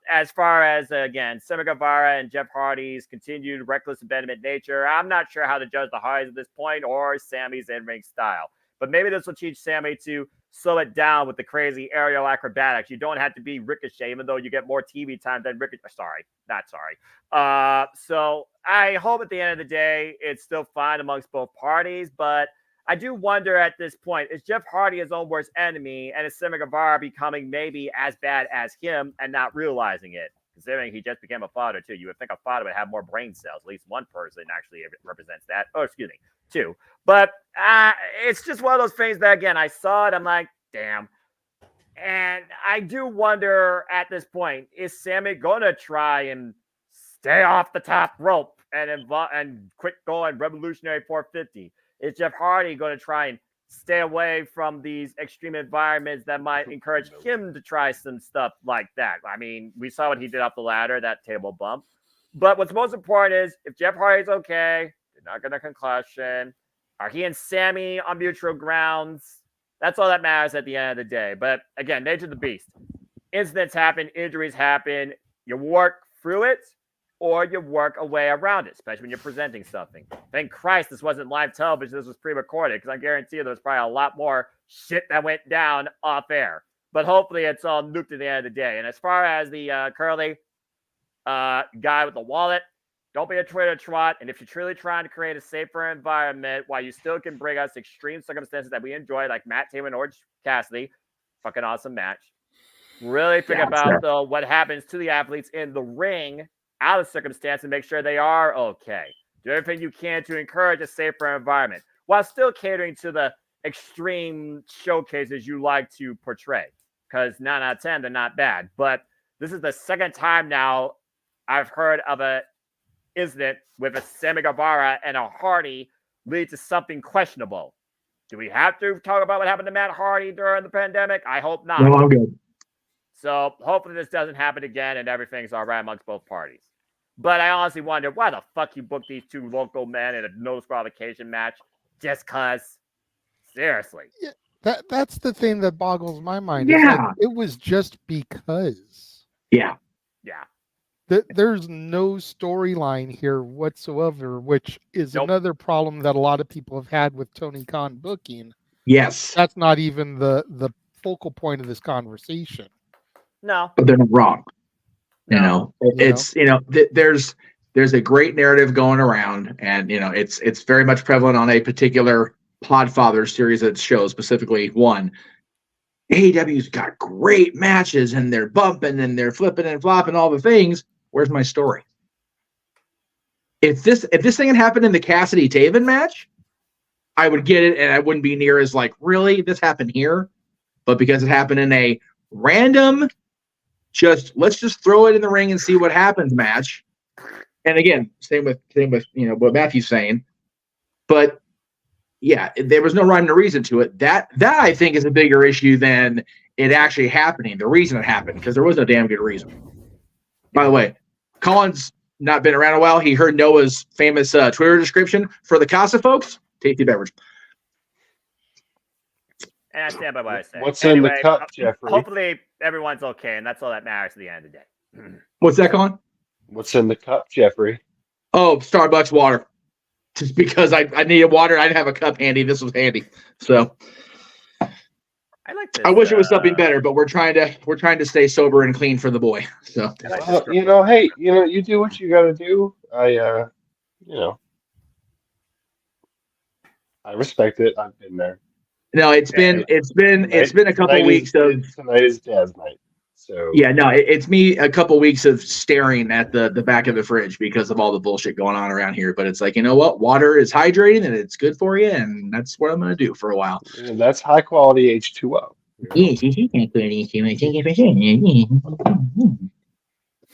As far as, again, Sammy Guevara and Jeff Hardy's continued reckless abandonment nature, I'm not sure how to judge the Hardys at this point or Sammy's in-ring style. But maybe this will teach Sammy to slow it down with the crazy aerial acrobatics. You don't have to be Ricochet, even though you get more TV time than Ricochet. So I hope at the end of the day, it's still fine amongst both parties, but I do wonder at this point, is Jeff Hardy his own worst enemy, and is Sammy Guevara becoming maybe as bad as him and not realizing it? Considering he just became a father, too. You would think a father would have more brain cells. At least one person actually represents that. Oh, excuse me, two. But it's just one of those things that, again, I saw it. I'm like, damn. And I do wonder at this point, is Sammy going to try and stay off the top rope and quit going revolutionary 450? Is Jeff Hardy going to try and stay away from these extreme environments that might encourage him to try some stuff like that? I mean, we saw what he did off the ladder, that table bump. But what's most important is if Jeff Hardy's okay, they're not going to concussion. Are he and Sammy on mutual grounds? That's all that matters at the end of the day. But again, nature of the beast. Incidents happen, injuries happen. You work through it, or you work a way around it, especially when you're presenting something. Thank Christ this wasn't live television. This was pre-recorded, because I guarantee you there was probably a lot more shit that went down off air. But hopefully it's all nuked at the end of the day. And as far as the curly guy with the wallet, don't be a Twitter twat. And if you're truly trying to create a safer environment while you still can bring us extreme circumstances that we enjoy, like Matt Taylor and Orange Cassidy, fucking awesome match. Really think about what happens to the athletes in the ring out of circumstance and make sure they are okay. Do everything you can to encourage a safer environment while still catering to the extreme showcases you like to portray. Because 9 out of 10, they're not bad. But this is the second time now I've heard of an incident with a Sammy Guevara and a Hardy lead to something questionable. Do we have to talk about what happened to Matt Hardy during the pandemic? I hope not. No, I'm good. So hopefully this doesn't happen again and everything's all right amongst both parties. But I honestly wonder why the fuck you booked these two local men in a no disqualification match just cause. Seriously. Yeah, that's the thing that boggles my mind. Yeah. Like, it was just because. Yeah. Yeah. There's no storyline here whatsoever, which is another problem that a lot of people have had with Tony Khan booking. Yes. That's not even the focal point of this conversation. No. But they're not wrong. There's a great narrative going around, and it's very much prevalent on a particular Podfather series that shows, specifically one. AEW's got great matches and they're bumping and they're flipping and flopping all the things. Where's my story? If this thing had happened in the Cassidy Taven match, I would get it and I wouldn't be near as like, really, this happened here. But because it happened in a random let's just throw it in the ring and see what happens match. And again, same with what Matthew's saying. But yeah, there was no rhyme or reason to it. That I think is a bigger issue than it actually happening. The reason it happened, because there was no damn good reason. By the way, Colin's not been around a while. He heard Noah's famous Twitter description for the Casa folks. Tasty beverage. And I stand by what I say. What's in the cup, Jeffrey? Hopefully everyone's okay, and that's all that matters at the end of the day. What's that, Colin? What's in the cup, Jeffrey? Oh, Starbucks water. just because I needed water. I didn't have a cup handy. This was handy. So I like this. I wish it was something better, but we're trying to stay sober and clean for the boy. So hey, you do what you got to do. I respect it. I've been there. No, it's been a couple weeks of tonight is Dad's night. So yeah, no, it's me a couple weeks of staring at the back of the fridge because of all the bullshit going on around here. But it's like, you know what? Water is hydrating and it's good for you, and that's what I'm going to do for a while. And that's high quality H2O.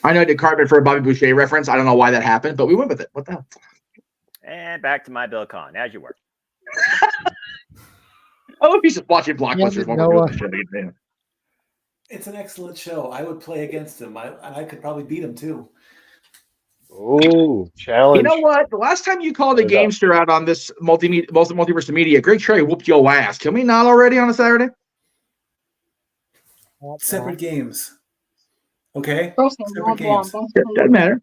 I know I did Cartman for a Bobby Boucher reference. I don't know why that happened, but we went with it. What the hell? And back to my Bill Con, as you were. I love he's just watching Blockbusters while we're doing the show. It's an excellent show. I would play against him. I could probably beat him too. Oh, challenge! You know what? The last time you called a gamester out on this multiverse of media, Greg Trey whooped your ass. Can we not already on a Saturday? Separate games. Okay. Separate games. Doesn't matter.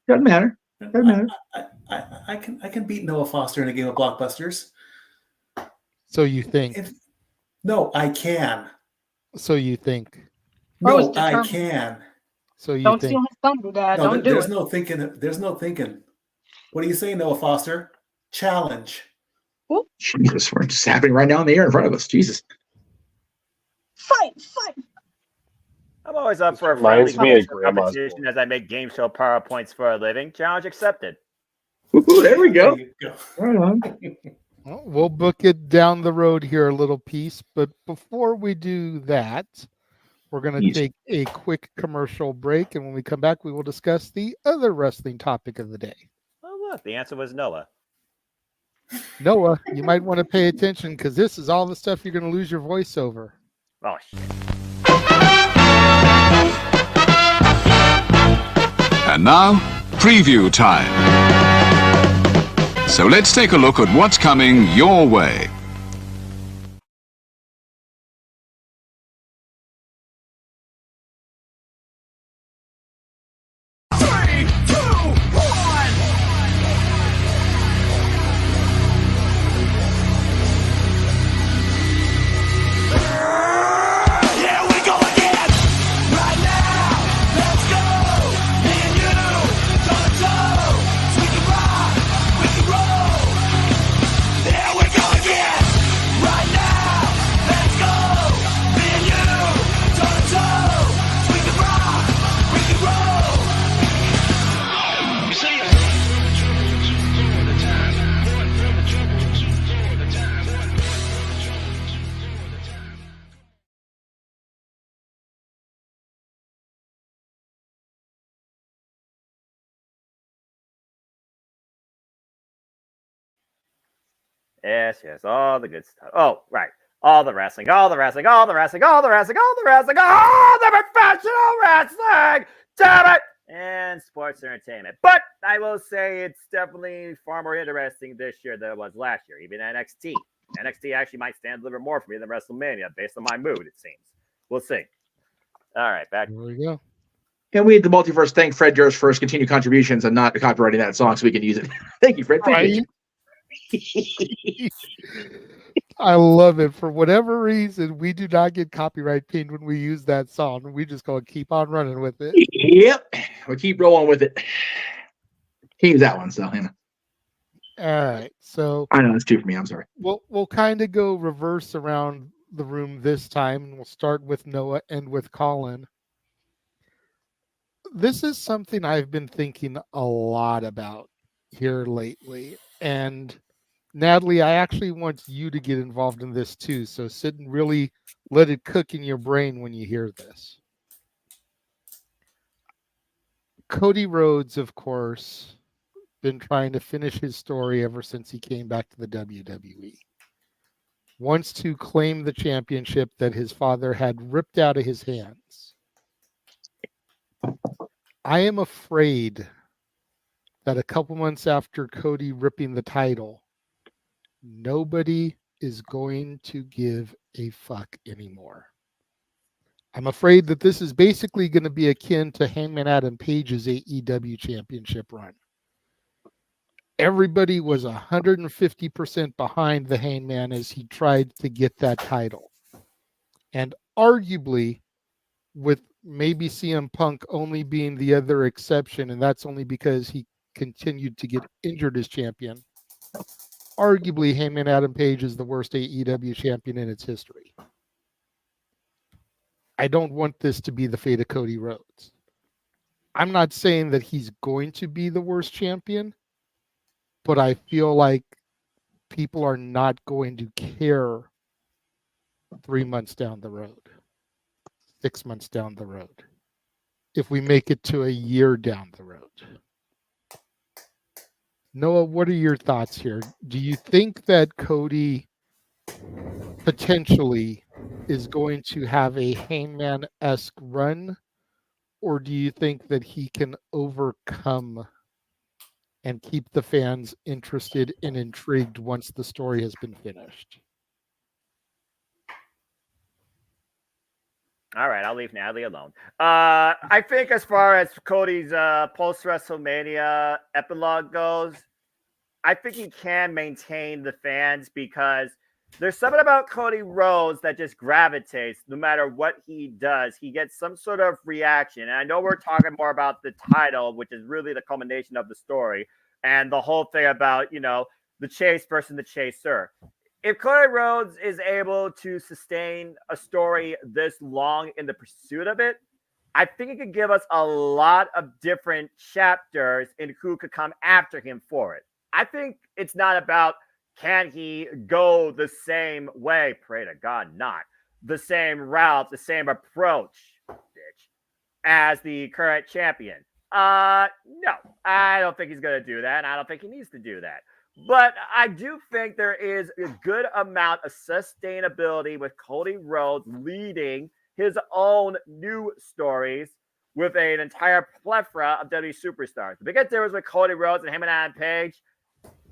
I can beat Noah Foster in a game of Blockbusters. So you think? No, I can. So you think? No, I can. So you don't think? steal his thunder, Dad. No, don't do there's it. no thinking. There's no thinking. What do you say, Noah Foster? Challenge. Ooh. Jesus, we're just happening right now in the air in front of us. Jesus. Fight. I'm always up for a Reminds friendly me of Grandma's competition as I make game show PowerPoints for a living. Challenge accepted. Ooh, there we go. Right on. Well, we'll book it down the road here a little piece, but before we do that, we're going to take a quick commercial break, and when we come back, we will discuss the other wrestling topic of the day. Oh, look, the answer was Noah. Noah, you might want to pay attention because this is all the stuff you're going to lose your voice over. Oh, shit. And now, preview time. So let's take a look at what's coming your way. Yes, all the good stuff. Oh, right. All the wrestling, all the professional wrestling, damn it, and sports entertainment. But I will say it's definitely far more interesting this year than it was last year, even NXT. NXT actually might stand a little bit more for me than WrestleMania based on my mood, it seems. We'll see. All right, back. There we go. And we at the Multiverse thank Fred Durst for his continued contributions and not copyrighting that song so we can use it. Thank you, Fred. Right? I love it. For whatever reason, we do not get copyright pinged when we use that song. We just go keep on running with it. Yep. We'll keep rolling with it. He used that one, so you know. All right. So I know it's two for me. I'm sorry. We'll kind of go reverse around the room this time, and we'll start with Noah and with Colin. This is something I've been thinking a lot about here lately. And Natalie, I actually want you to get involved in this too. So sit and really let it cook in your brain when you hear this. Cody Rhodes, of course, been trying to finish his story ever since he came back to the WWE. Wants to claim the championship that his father had ripped out of his hands. I am afraid that a couple months after Cody ripping the title, nobody is going to give a fuck anymore. I'm afraid that this is basically going to be akin to Hangman Adam Page's AEW championship run. everybody was 150% behind the Hangman as he tried to get that title. And arguably, with maybe CM Punk only being the other exception, and that's only because he continued to get injured as champion, arguably Hangman Adam Page is the worst AEW champion in its history. I don't want this to be the fate of Cody Rhodes. I'm not saying that he's going to be the worst champion, but I feel like people are not going to care 3 months down the road, 6 months down the road, if we make it to a year down the road. Noah, what are your thoughts here? Do you think that Cody potentially is going to have a Hangman-esque run, or do you think that he can overcome and keep the fans interested and intrigued once the story has been finished? All right, I'll leave Natalie alone. I think as far as Cody's post-WrestleMania epilogue goes, I think he can maintain the fans because there's something about Cody Rhodes that just gravitates no matter what he does. He gets some sort of reaction. And I know we're talking more about the title, which is really the culmination of the story, and the whole thing about, the chase versus the chaser. If Cody Rhodes is able to sustain a story this long in the pursuit of it, I think it could give us a lot of different chapters in who could come after him for it. I think it's not about can he go the same way, pray to God not, the same route, the same approach, bitch, as the current champion. No, I don't think he's going to do that, and I don't think he needs to do that. But I do think there is a good amount of sustainability with Cody Rhodes leading his own new stories with an entire plethora of WWE superstars. The biggest difference with Cody Rhodes and him and Adam Page,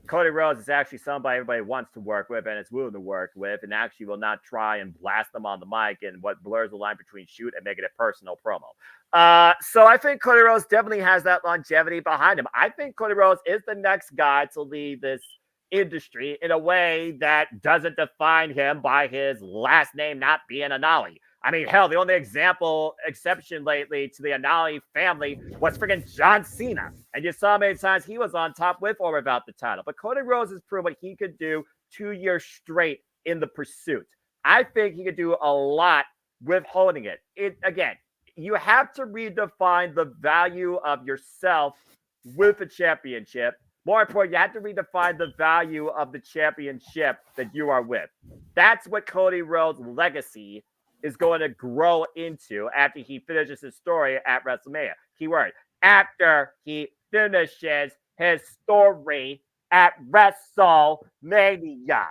Cody Rhodes is actually somebody everybody wants to work with and is willing to work with, and actually will not try and blast them on the mic and what blurs the line between shoot and making it personal promo. So I think Cody Rhodes definitely has that longevity behind him. I think Cody Rhodes is the next guy to lead this industry in a way that doesn't define him by his last name not being Anali. I mean, hell, the only exception lately to the Anali family was freaking John Cena. And you saw many times he was on top with or without the title. But Cody Rhodes has proven what he could do 2 years straight in the pursuit. I think he could do a lot with holding it. Again, you have to redefine the value of yourself with a championship. More important, you have to redefine the value of the championship that you are with. That's what Cody Rhodes' legacy is going to grow into after he finishes his story at WrestleMania. Keyword, after he finishes his story at WrestleMania.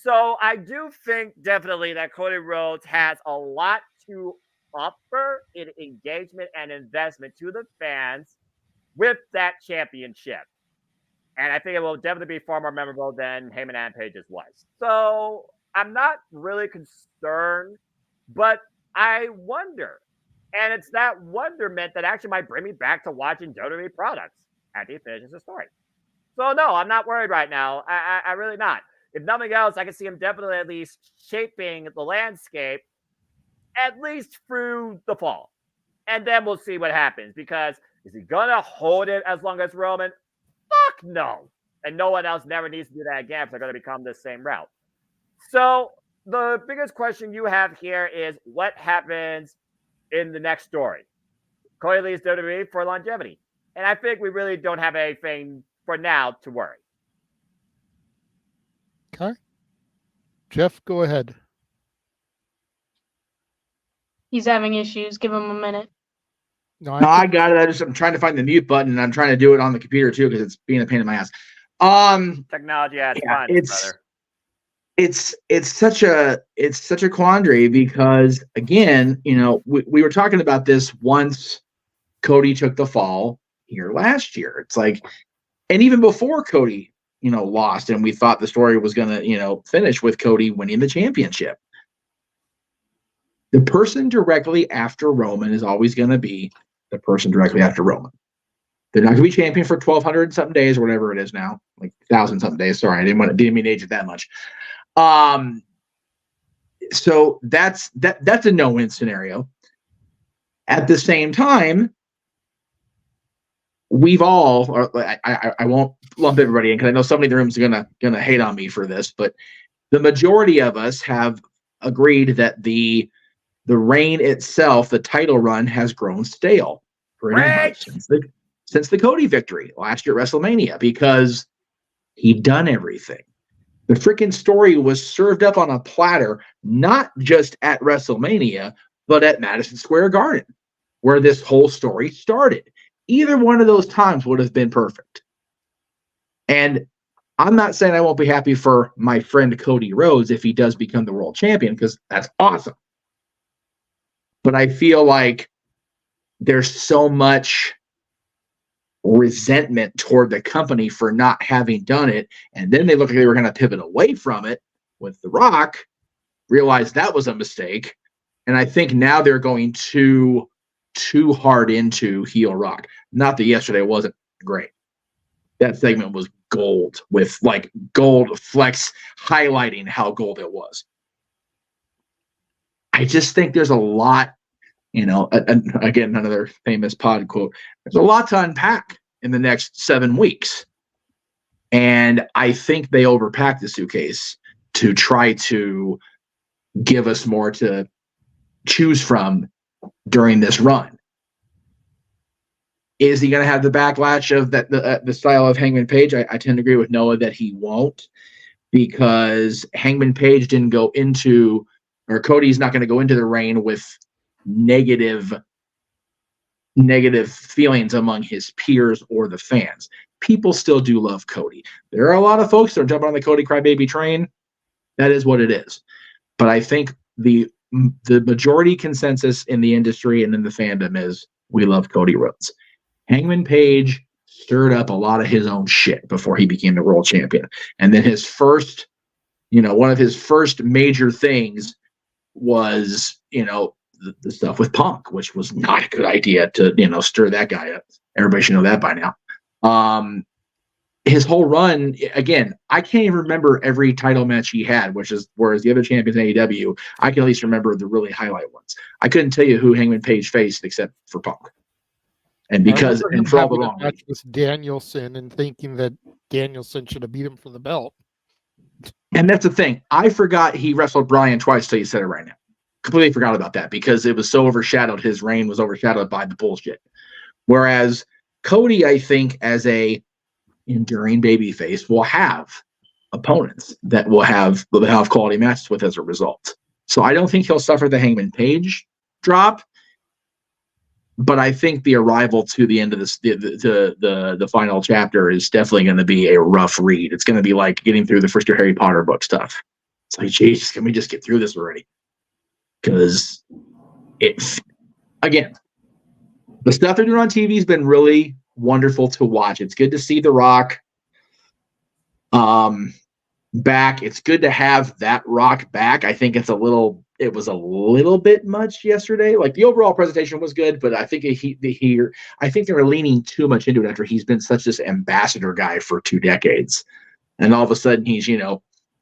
So I do think definitely that Cody Rhodes has a lot to offer in engagement and investment to the fans with that championship. And I think it will definitely be far more memorable than Heyman and Page's was. So I'm not really concerned, but I wonder. And it's that wonderment that actually might bring me back to watching WWE products after he finishes the story. So no, I'm not worried right now. I really not. If nothing else, I can see him definitely at least shaping the landscape at least through the fall. And then we'll see what happens. Because is he going to hold it as long as Roman? Fuck no. And no one else never needs to do that again if they're going to become the same route. So the biggest question you have here is what happens in the next story? Cody leaves WWE for longevity. And I think we really don't have anything for now to worry. Okay. Jeff, go ahead. He's having issues. Give him a minute. No, I got it. I'm trying to find the mute button, and I'm trying to do it on the computer too because it's being a pain in my ass. Technology adds fun, brother. It's such a quandary because again, we were talking about this once Cody took the fall here last year. It's like, and even before Cody, lost, and we thought the story was going to, finish with Cody winning the championship. The person directly after Roman is always going to be the person directly after Roman. They're not going to be champion for 1,200 something days or whatever it is now, like 1,000 something days. Sorry, I didn't mean to age it that much. So that's a no-win scenario. At the same time, we've all, or I won't lump everybody in because I know somebody in the room is gonna hate on me for this, but the majority of us have agreed that the reign itself, the title run, has grown stale pretty much since the Cody victory last year at WrestleMania, because he'd done everything. The freaking story was served up on a platter, not just at WrestleMania, but at Madison Square Garden, where this whole story started. Either one of those times would have been perfect. And I'm not saying I won't be happy for my friend Cody Rhodes if he does become the world champion, because that's awesome. But I feel like there's so much resentment toward the company for not having done it, and then they looked like they were going to pivot away from it with The Rock, realized that was a mistake, and I think now they're going too hard into heel Rock. Not that yesterday wasn't great. That segment was gold, with like gold flex highlighting how gold it was. I just think there's a lot, and again, another famous pod quote, there's a lot to unpack in the next 7 weeks. And I think they overpacked the suitcase to try to give us more to choose from during this run. Is he going to have the backlash of that the style of Hangman Page? I tend to agree with Noah that he won't, because Hangman Page didn't go into, or Cody's not going to go into the reign with negative feelings among his peers or the fans. People still do love Cody. There are a lot of folks that are jumping on the Cody crybaby train. That is what it is. But I think the majority consensus in the industry and in the fandom is we love Cody Rhodes. Hangman Page stirred up a lot of his own shit before he became the world champion. And then his first, one of his first major things was, the stuff with Punk, which was not a good idea to, stir that guy up. Everybody should know that by now. His whole run, again, I can't even remember every title match he had, whereas the other champions in AEW, I can at least remember the really highlight ones. I couldn't tell you who Hangman Page faced except for Punk. And because, and for all the wrong match with Danielson and thinking that Danielson should have beat him for the belt. And that's the thing. I forgot he wrestled Bryan twice till you said it right now. Completely forgot about that because it was so overshadowed. His reign was overshadowed by the bullshit. Whereas Cody, I think, as a enduring babyface, will have opponents that will have quality matches with as a result. So I don't think he'll suffer the Hangman Page drop. But I think the arrival to the end of this, the final chapter is definitely going to be a rough read. It's going to be like getting through the first year Harry Potter book stuff. It's like, geez, can we just get through this already? Because again, the stuff they're doing on TV has been really wonderful to watch. It's good to see The Rock back. It's good to have that Rock back. I think it was a little bit much yesterday. Like the overall presentation was good, but I think I think they were leaning too much into it after he's been such this ambassador guy for 2 decades, and all of a sudden he's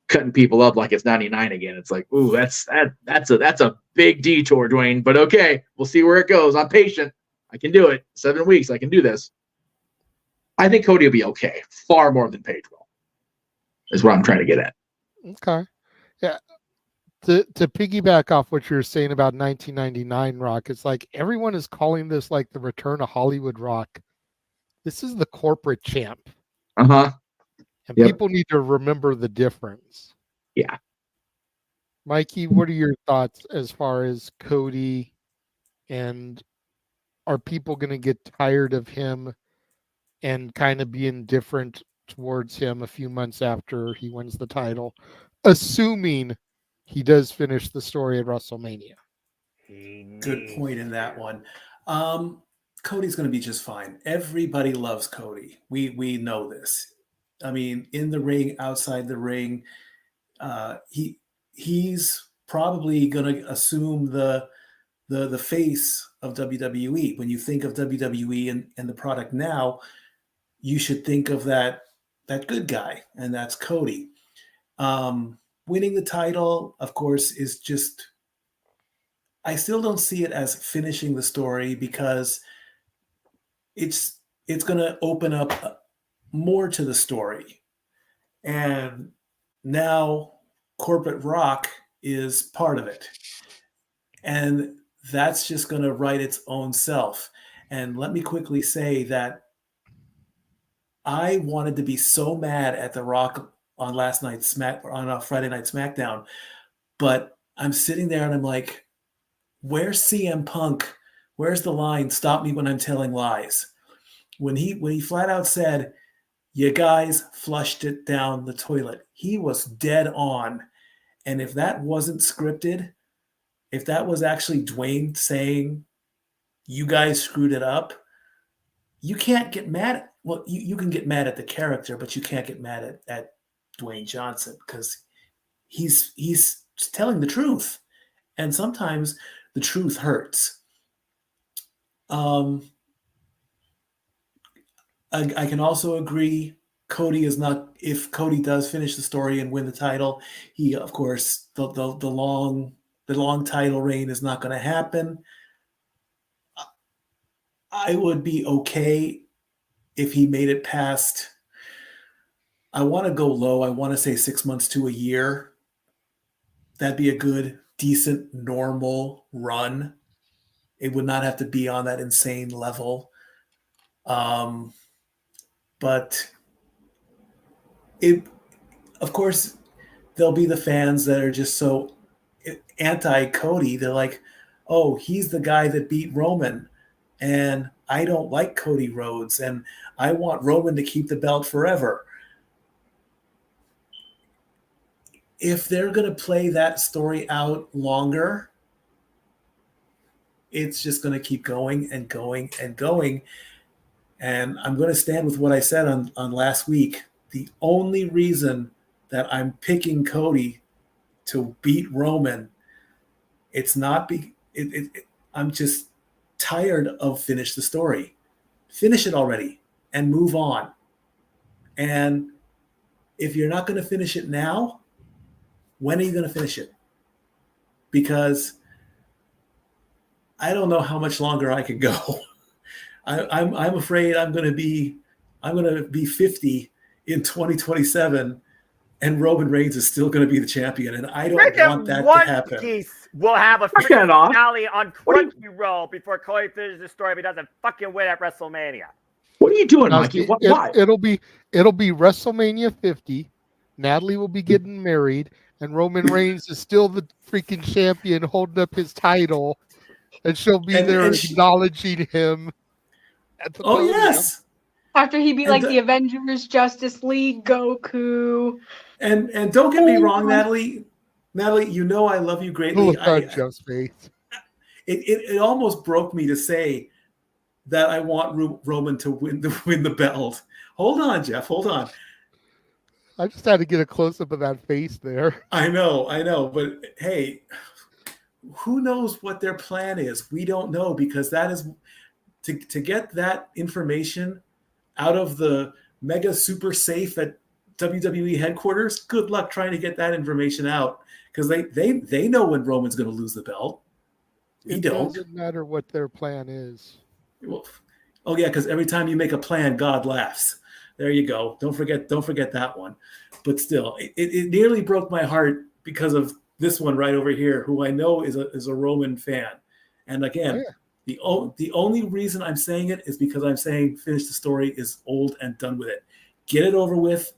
cutting people up like it's 99 again. It's like, ooh, that's a big detour, Dwayne. But okay, we'll see where it goes. I'm patient. I can do it. 7 weeks, I can do this. I think Cody will be okay, far more than Page will. Is what I'm trying to get at. Okay, yeah. To piggyback off what you're saying about 1999 Rock, it's like everyone is calling this like the return of Hollywood Rock. This is the corporate champ. Uh-huh. And people need to remember the difference. Yeah. Mikey, what are your thoughts as far as Cody, and are people going to get tired of him and kind of be indifferent towards him a few months after he wins the title, assuming he does finish the story at WrestleMania? Good point in that one. Cody's going to be just fine. Everybody loves Cody. We know this. I mean, in the ring, outside the ring, he's probably going to assume the the face of WWE. When you think of WWE and the product now, you should think of that good guy, and that's Cody. Winning the title, of course, is just, I still don't see it as finishing the story, because it's going to open up more to the story. And now corporate rock is part of it. And that's just going to write its own self. And let me quickly say that I wanted to be so mad at The Rock on last night's on a Friday Night SmackDown, but I'm sitting there and I'm like, where's CM Punk? Where's the line, "Stop me when I'm telling lies"? When he flat out said, "You guys flushed it down the toilet," he was dead on. And if that wasn't scripted, if that was actually Dwayne saying, "You guys screwed it up," you can't get mad. Well, you can get mad at the character, but you can't get mad at Dwayne Johnson, because he's telling the truth. And sometimes the truth hurts. I can also agree, Cody is not, if Cody does finish the story and win the title, he, of course, the long title reign is not going to happen. I would be okay if he made it past, I want to go low, I want to say 6 months to a year. That'd be a good, decent, normal run. It would not have to be on that insane level. But of course, there'll be the fans that are just so anti-Cody. They're like, oh, he's the guy that beat Roman, and I don't like Cody Rhodes, and I want Roman to keep the belt forever. If they're going to play that story out longer, it's just going to keep going and going and going. And I'm going to stand with what I said on last week. The only reason that I'm picking Cody to beat Roman, it's not I'm just tired of finish the story. Finish it already and move on. And if you're not going to finish it now, when are you going to finish it? Because I don't know how much longer I could go. I'm afraid I'm going to be 50 in 2027, and Roman Reigns is still going to be the champion, and I don't want that to happen. We'll have a freaking finale on Crunchyroll before Cody finishes the story if he doesn't fucking win at WrestleMania. What are you doing, Mikey? Why? It'll be WrestleMania 50. Natalie will be getting married, and Roman Reigns is still the freaking champion, holding up his title, and she'll be there acknowledging him. Oh, yes. After he beat the Avengers, Justice League, Goku. And don't get me wrong, Natalie. Natalie, you know I love you greatly. It almost broke me to say that I want Roman to win the belt. Hold on, Jeff. Hold on. I just had to get a close-up of that face there. I know. But, hey, who knows what their plan is? We don't know, because that is to get that information out of the mega super safe at WWE headquarters. Good luck trying to get that information out, because they know when Roman's going to lose the belt. It doesn't matter what their plan is. Well, oh yeah, because every time you make a plan, God laughs. There you go. Don't forget that one. But still, it nearly broke my heart because of this one right over here, who I know is a Roman fan. And again, the only reason I'm saying it is because I'm saying finish the story is old and done with it. Get it over with,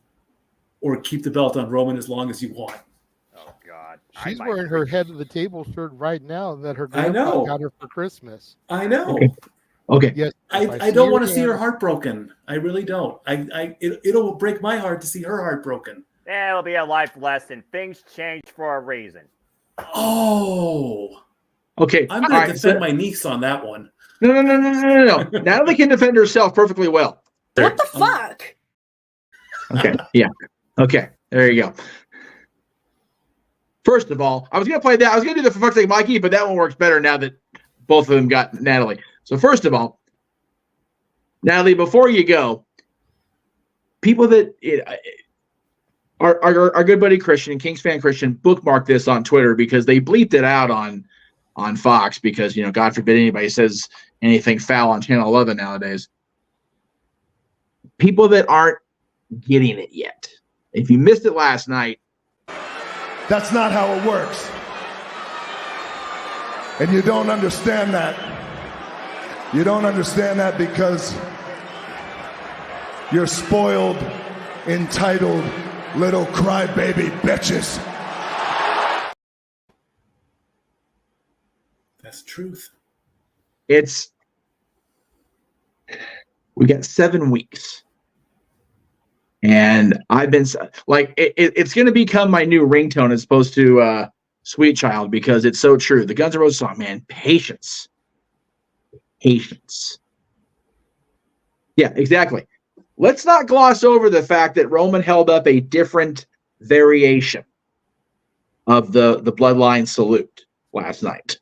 or keep the belt on Roman as long as you want. Oh God, she's wearing her head of the table shirt right now that her grandpa got her for Christmas. I know. Okay. Yes, I don't want to see her heartbroken. I really don't. It'll break my heart to see her heartbroken. It'll be a life lesson. Things change for a reason. Oh. Okay. I'm going to defend my niece on that one. No. Natalie can defend herself perfectly well. What the fuck? Okay. Yeah. Okay. There you go. First of all, I was going to play that. I was going to do the for fuck's sake, Mikey, but that one works better now that both of them got Natalie. So first of all, Natalie, before you go, people that our good buddy Christian, Kings fan Christian, bookmarked this on Twitter because they bleeped it out on Fox because, God forbid anybody says anything foul on Channel 11 nowadays. People that aren't getting it yet. If you missed it last night. That's not how it works. And you don't understand that. You don't understand that because you're spoiled, entitled, little crybaby bitches. That's truth. We got 7 weeks. And I've been like, it's going to become my new ringtone as opposed to Sweet Child because it's so true. The Guns N' Roses song, man, patience. Patience. Yeah, exactly. Let's not gloss over the fact that Roman held up a different variation of the Bloodline salute last night.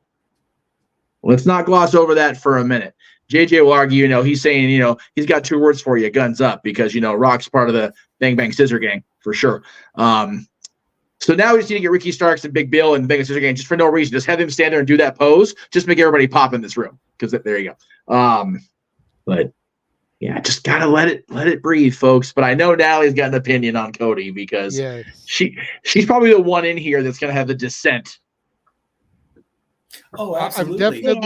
Let's not gloss over that for a minute. JJ will argue, he's saying, he's got 2 words for you, guns up, because, Rock's part of the Bang Bang Scissor Gang for sure. So now we just need to get Ricky Starks and Big Bill and Bang Bang Scissor Gang just for no reason. Just have them stand there and do that pose. Just make everybody pop in this room because there you go. But yeah, just gotta let it breathe, folks. But I know Natalie's got an opinion on Cody because she's probably the one in here that's gonna have the dissent. Oh, absolutely.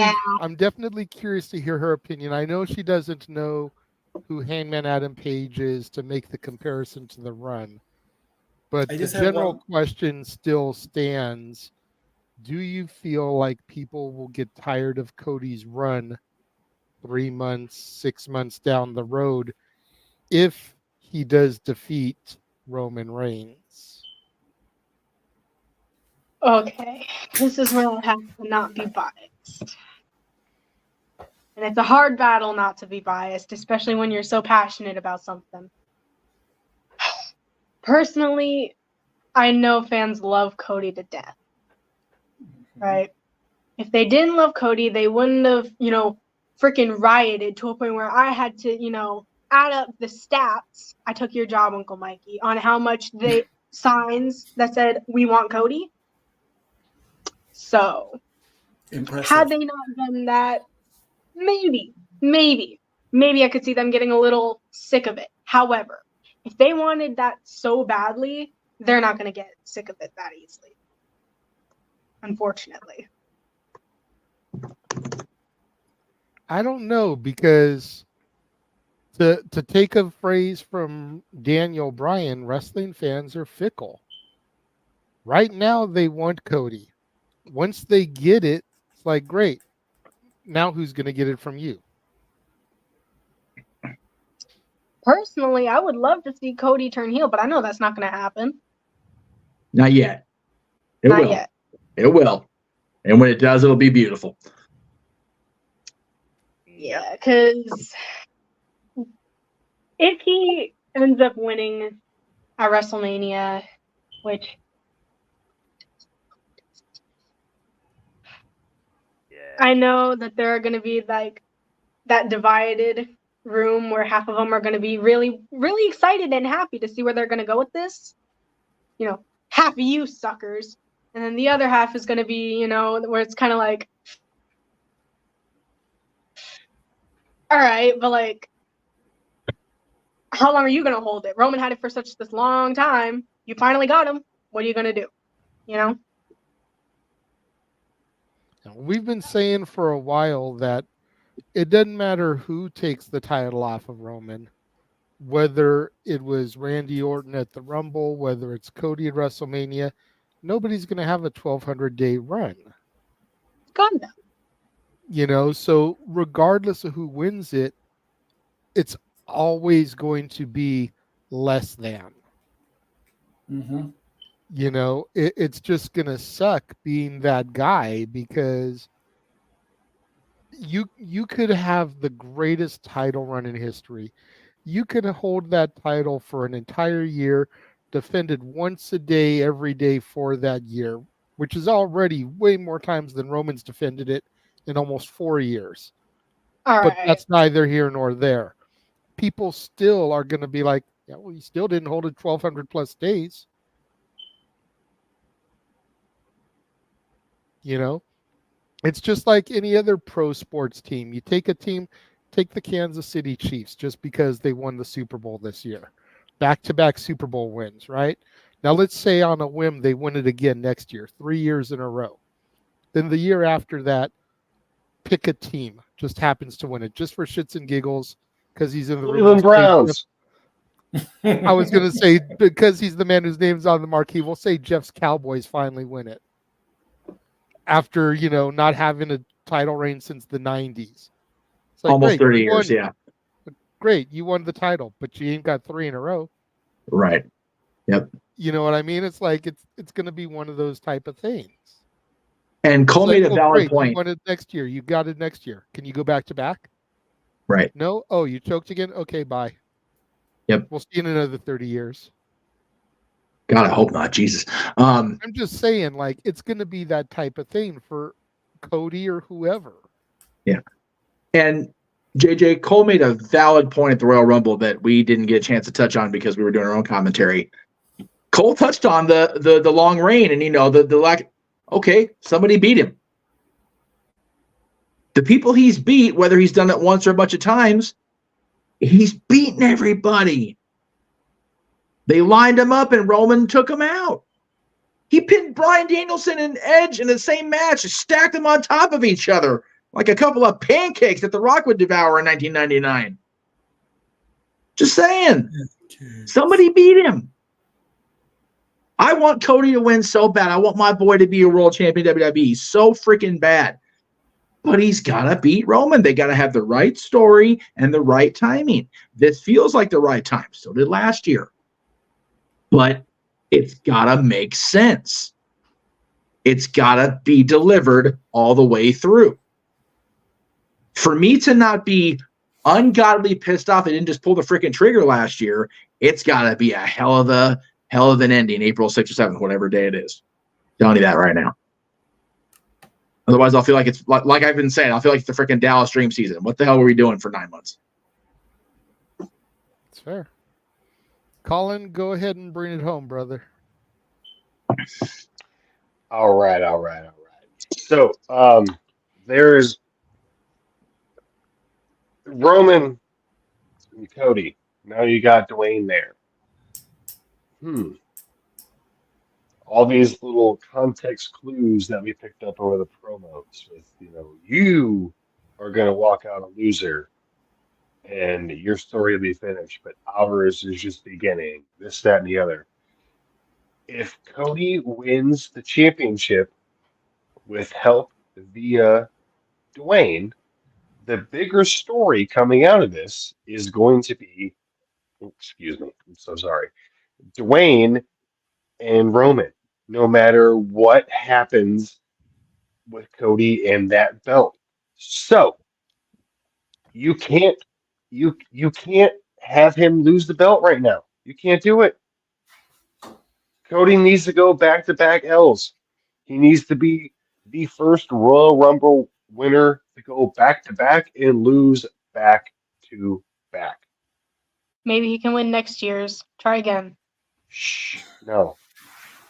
I'm definitely curious to hear her opinion. I know she doesn't know who Hangman Adam Page is to make the comparison to the Run, but the general question still stands. Do you feel like people will get tired of Cody's run 3 months, 6 months down the road if he does defeat Roman Reigns? Okay, this is where I have to not be biased. And it's a hard battle not to be biased, especially when you're so passionate about something. Personally, I know fans love Cody to death, right? If they didn't love Cody, they wouldn't have, freaking rioted to a point where I had to, add up the stats. I took your job, Uncle Mikey, on how much they signs that said, "We want Cody." So, impressive. Had they not done that, maybe I could see them getting a little sick of it. However, if they wanted that so badly, they're not going to get sick of it that easily. Unfortunately. I don't know, because to take a phrase from Daniel Bryan, wrestling fans are fickle. Right now, they want Cody. Once they get it, it's like, great. Now who's going to get it from you? Personally, I would love to see Cody turn heel, but I know that's not going to happen. Not yet. It will. And when it does, it'll be beautiful. Yeah, because if he ends up winning at WrestleMania, which I know that there are going to be like that divided room where half of them are going to be really, really excited and happy to see where they're going to go with this. Half of you suckers. And then the other half is going to be, where it's kind of like, all right, but like, how long are you going to hold it? Roman had it for this long time. You finally got him. What are you going to do? We've been saying for a while that it doesn't matter who takes the title off of Roman, whether it was Randy Orton at the Rumble, whether it's Cody at WrestleMania, nobody's going to have a 1,200-day run. Gone now. So regardless of who wins it, it's always going to be less than. Mm-hmm. It's just going to suck being that guy, because you could have the greatest title run in history. You could hold that title for an entire year, defended once a day, every day for that year, which is already way more times than Roman's defended it in almost 4 years. All But right. that's neither here nor there. People still are going to be like, yeah, well, you still didn't hold it 1,200 plus days. You know, it's just like any other pro sports team. You take a team, take the Kansas City Chiefs just because they won the Super Bowl this year. Back-to-back Super Bowl wins, right? Now let's say on a whim they win it again next year, 3 years in a row. Then the year after that, pick a team just happens to win it just for shits and giggles because he's in the Cleveland Browns. I was going to say because he's the man whose name's on the marquee. We'll say Jeff's Cowboys finally win it after not having a title reign since the 90s. It's like, almost great, 30 years. Yeah. Great, you won the title, but you ain't got 3 in a row. Right. Yep. You know what I mean? It's like it's going to be one of those type of things. And Cole made a valid great, point. You won it next year. You got it next year. Can you go back to back? Right. No? Oh, you choked again? Okay, bye. Yep. We'll see you in another 30 years. God, I hope not. Jesus. I'm just saying, like, it's going to be that type of thing for Cody or whoever. Yeah. And JJ, Cole made a valid point at the Royal Rumble that we didn't get a chance to touch on because we were doing our own commentary. Cole touched on the long reign and, the lack. Okay, somebody beat him. The people he's beat, whether he's done it once or a bunch of times, he's beaten everybody. They lined him up and Roman took him out. He pinned Bryan Danielson and Edge in the same match, stacked them on top of each other like a couple of pancakes that The Rock would devour in 1999. Just saying. Somebody beat him. I want Cody to win so bad. I want my boy to be a world champion WWE so freaking bad. But he's got to beat Roman. They got to have the right story and the right timing. This feels like the right time. So did last year. But it's got to make sense. It's got to be delivered all the way through. For me to not be ungodly pissed off they didn't just pull the freaking trigger last year, it's got to be a hell of an ending, April 6th or 7th, whatever day it is. Telling you that right now. Otherwise, I'll feel like it's like I've been saying, I'll feel like it's the freaking Dallas Dream season. What the hell were we doing for 9 months? It's fair. Colin, go ahead and bring it home, brother. All right. So, there's Roman and Cody. Now you got Dwayne there. All these little context clues that we picked up over the promos with, you are going to walk out a loser and your story will be finished, but ours is just beginning, this, that, and the other. If Cody wins the championship with help via Dwayne, the bigger story coming out of this is going to be, excuse me, I'm so sorry, Dwayne and Roman. No matter what happens with Cody and that belt. So you can't have him lose the belt right now. You can't do it. Cody needs to go back-to-back L's. He needs to be the first Royal Rumble winner to go back-to-back and lose back-to-back. Maybe he can win next year's. Try again. Shh, no.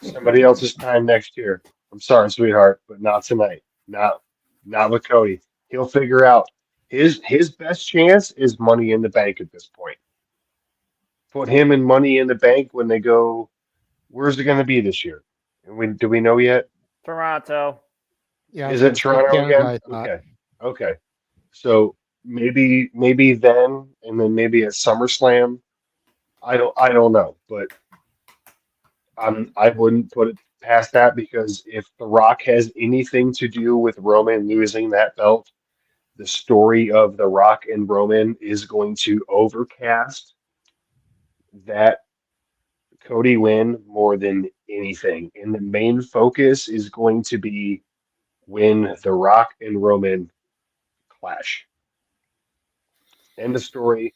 Somebody else's time next year. I'm sorry, sweetheart, but not tonight. Not with Cody. He'll figure out. His best chance is Money in the Bank at this point. Put him in Money in the Bank when they go. Where's it going to be this year? Do we know yet? Toronto. Yeah. Is it Toronto again? Okay. So maybe then, and then maybe at SummerSlam. I don't know, but I wouldn't put it past that, because if The Rock has anything to do with Roman losing that belt, the story of The Rock and Roman is going to overcast that Cody win more than anything. And the main focus is going to be when The Rock and Roman clash. End of story.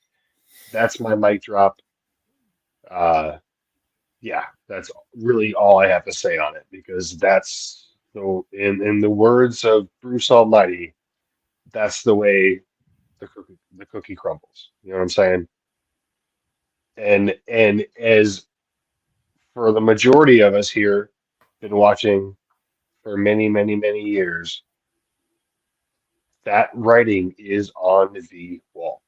That's my mic drop. Yeah, that's really all I have to say on it, because that's, so in the words of Bruce Almighty, that's the way the cookie crumbles. You know what I'm saying? And as for the majority of us here, been watching for many, many, many years, that writing is on the wall.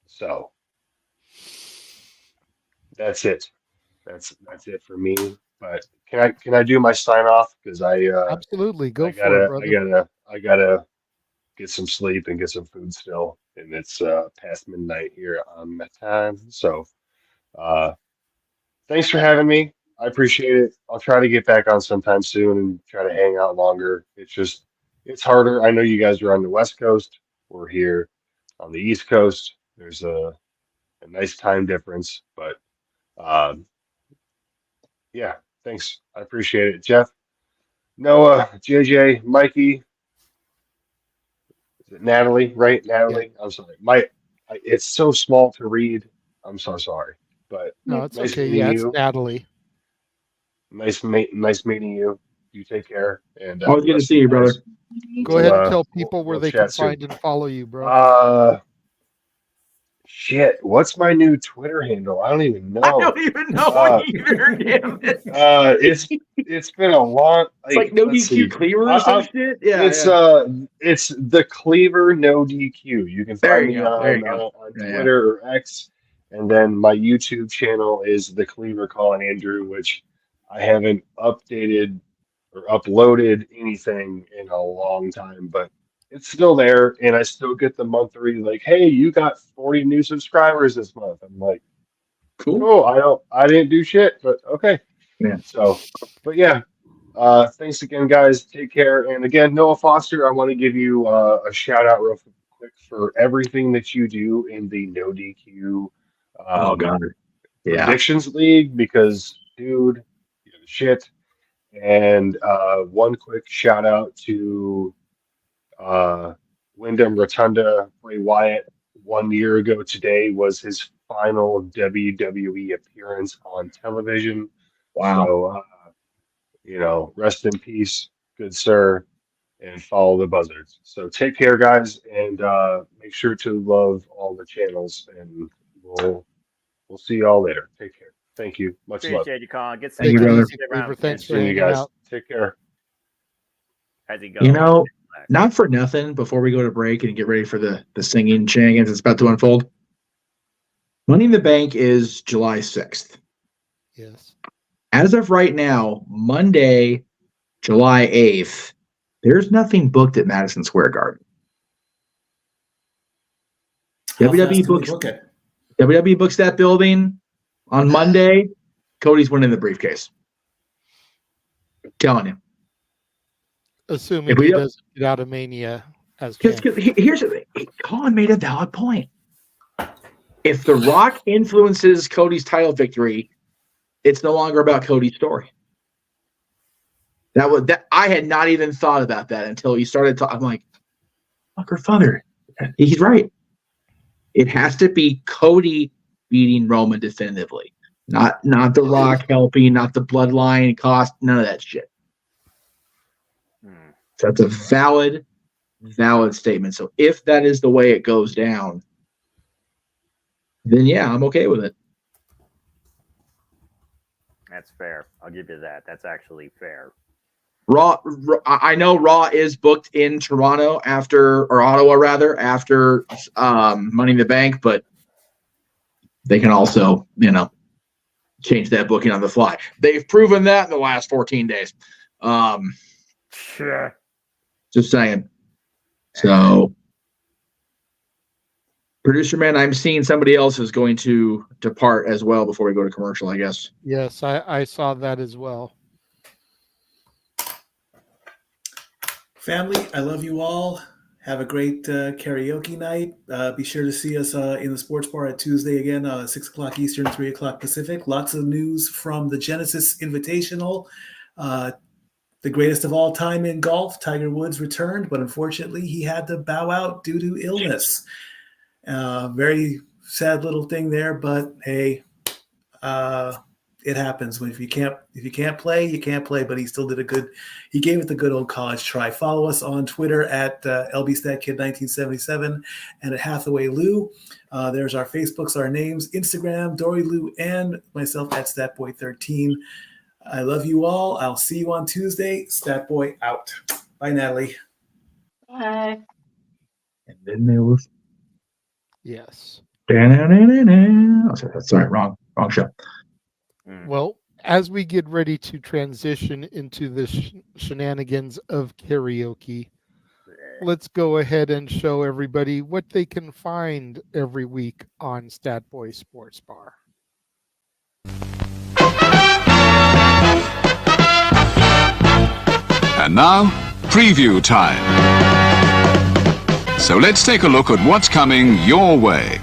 So that's it. That's it for me. But can I do my sign off? Because Absolutely, go I for it, gotta brother. I gotta get some sleep and get some food still, and it's past midnight here on my time. So uh, thanks for having me. I appreciate it. I'll try to get back on sometime soon and try to hang out longer. It's harder. I know you guys are on the West Coast. We're here on the East Coast. There's a nice time difference, but um, yeah, thanks. I appreciate it, Jeff, Noah, JJ, Mikey, is it Natalie, right? Natalie. I'm sorry. It's so small to read. I'm so sorry, but No, it's nice okay. meeting Yeah, it's you. Natalie. Nice meeting you. You take care. And Always good to see you, brother. Go ahead and tell We'll people where we'll they can chat soon. find and follow you, bro. Shit. What's my new Twitter handle? I don't even know. I don't even know either. Damn it. It's been a long. It's like no let's DQ see. Cleaver or some shit. Yeah, It's the Cleaver No DQ. You can There find you me go. There on you go. Twitter or X, and then my YouTube channel is the Cleaver Calling Andrew, which I haven't updated or uploaded anything in a long time, but it's still there, and I still get the monthly like, hey, you got 40 new subscribers this month. I'm like, cool. I didn't do shit, but okay. Yeah. So, but yeah, thanks again, guys. Take care. And again, Noah Foster, I want to give you a shout out real quick for everything that you do in the No DQ Oh god, yeah. predictions league, because dude, you're the shit. And one quick shout out to Wyndham Rotunda. Bray Wyatt 1 year ago today was his final WWE appearance on television. Wow. So, rest in peace, good sir, and follow the buzzards. So take care, guys, and make sure to love all the channels, and we'll see you all later. Take care. Thank you. Much love. Appreciate you, Colin. Get Thank you, brother. Thanks for Seeing you hanging guys. out. Take care. As he goes. You know, not for nothing, before we go to break and get ready for the singing shenanigans that's about to unfold, Money in the Bank is July 6th. Yes. As of right now, Monday, July 8th, there's nothing booked at Madison Square Garden. WWE books that building on Monday. Cody's winning the briefcase. I'm telling you. Assuming he doesn't get out of Mania as champion. Here's the thing. Colin made a valid point. If The Rock influences Cody's title victory, it's no longer about Cody's story. I had not even thought about that until he started talking. I'm like, fucker, father. He's right. It has to be Cody beating Roman definitively. Not The Rock helping, not the bloodline cost, none of that shit. So that's a valid statement. So if that is the way it goes down, then yeah, I'm okay with it. That's fair. I'll give you that. That's actually fair. Raw, I know Raw is booked in Toronto or Ottawa rather, after Money in the Bank, but they can also, change that booking on the fly. They've proven that in the last 14 days. Sure. Just saying. So, producer man, I'm seeing somebody else is going to depart as well before we go to commercial, I guess. Yes, I saw that as well. Family, I love you all. Have a great karaoke night. Be sure to see us in the sports bar at Tuesday again, 6 o'clock Eastern, 3 o'clock Pacific. Lots of news from the Genesis Invitational. The greatest of all time in golf, Tiger Woods returned, but unfortunately he had to bow out due to illness. Very sad little thing there, but hey, it happens. If you can't play, you can't play. But he still did he gave it the good old college try. Follow us on Twitter at LBStatKid1977 and at Hathaway Lou. There's our Facebooks, our names, Instagram, Dory Lou, and myself at Statboy13. I love you all. I'll see you on Tuesday. Statboy out. Bye, Natalie. Bye. And then there was Yes. Oh, sorry, wrong show. Well, as we get ready to transition into the shenanigans of karaoke, let's go ahead and show everybody what they can find every week on Statboy Sports Bar. And now, preview time. So let's take a look at what's coming your way.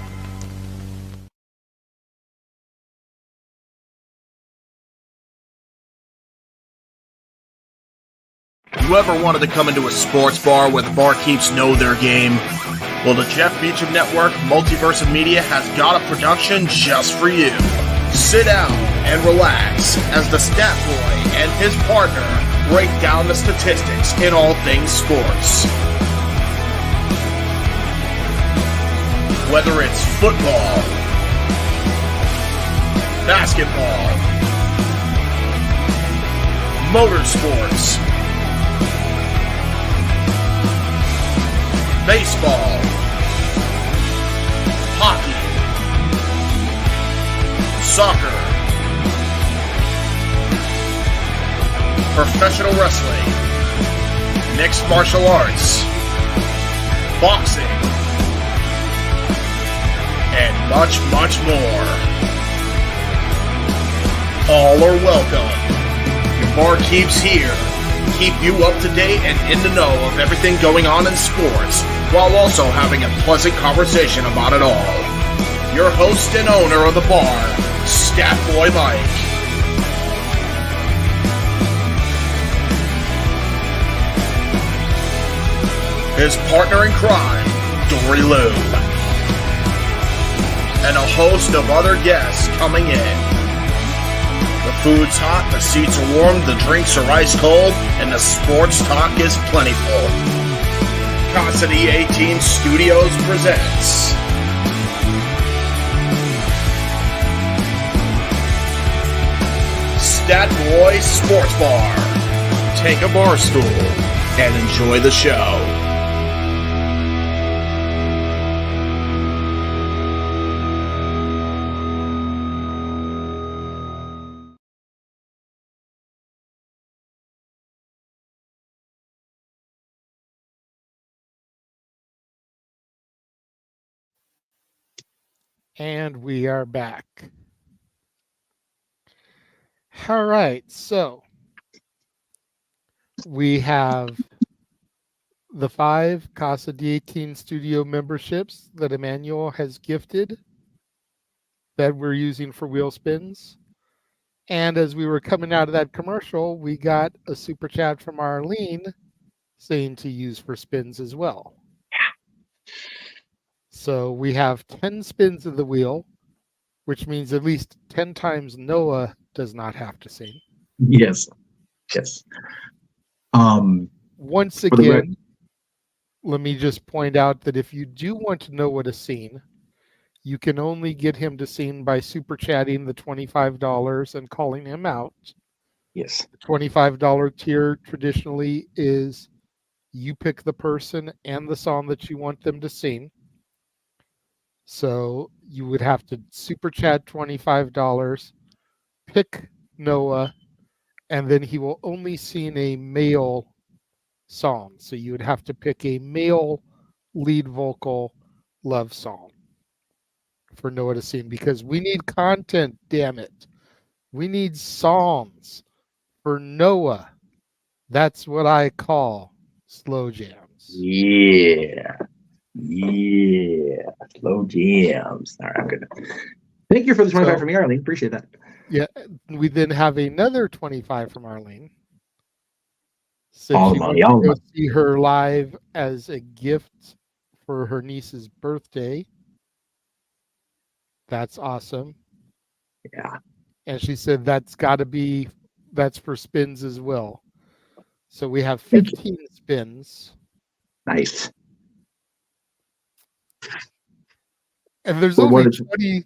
You ever wanted to come into a sports bar where the barkeeps know their game? Well, the Jeff Beecham Network Multiverse of Media has got a production just for you. Sit down and relax as the Stat Boy and his partner break down the statistics in all things sports. Whether it's football, basketball, motorsports, baseball, hockey, soccer, professional wrestling, mixed martial arts, boxing, and much, much more. All are welcome. Your barkeeps here keep you up to date and in the know of everything going on in sports, while also having a pleasant conversation about it all. Your host and owner of the bar, Statboy Mike. His partner in crime, Dory Lou. And a host of other guests coming in. The food's hot, the seats are warm, the drinks are ice cold, and the sports talk is plentiful. City 18 Studios presents Stat Boy Sports Bar. Take a bar stool and enjoy the show. And we are back. All right, so we have the 5 Casa de 18 studio memberships that Emmanuel has gifted that we're using for wheel spins. And as we were coming out of that commercial, we got a super chat from Arlene saying to use for spins as well. So we have 10 spins of the wheel, which means at least 10 times Noah does not have to sing. Yes. Once again, let me just point out that if you do want to know what a scene, you can only get him to sing by super chatting the $25 and calling him out. Yes. The $25 tier traditionally is you pick the person and the song that you want them to sing. So you would have to super chat $25, pick Noah, and then he will only sing a male song. So you would have to pick a male lead vocal love song for Noah to sing, because we need content, damn it. We need songs for Noah. That's what I call slow jams. Yeah. Slow jams. All right, I'm good. Thank you for the 25 from me, Arlene. Appreciate that. Yeah, we then have another 25 from Arlene. So All she money, wants all to go money. see her live as a gift for her niece's birthday. That's awesome. Yeah. And she said that's for spins as well. So we have 15 spins. Nice. And there's only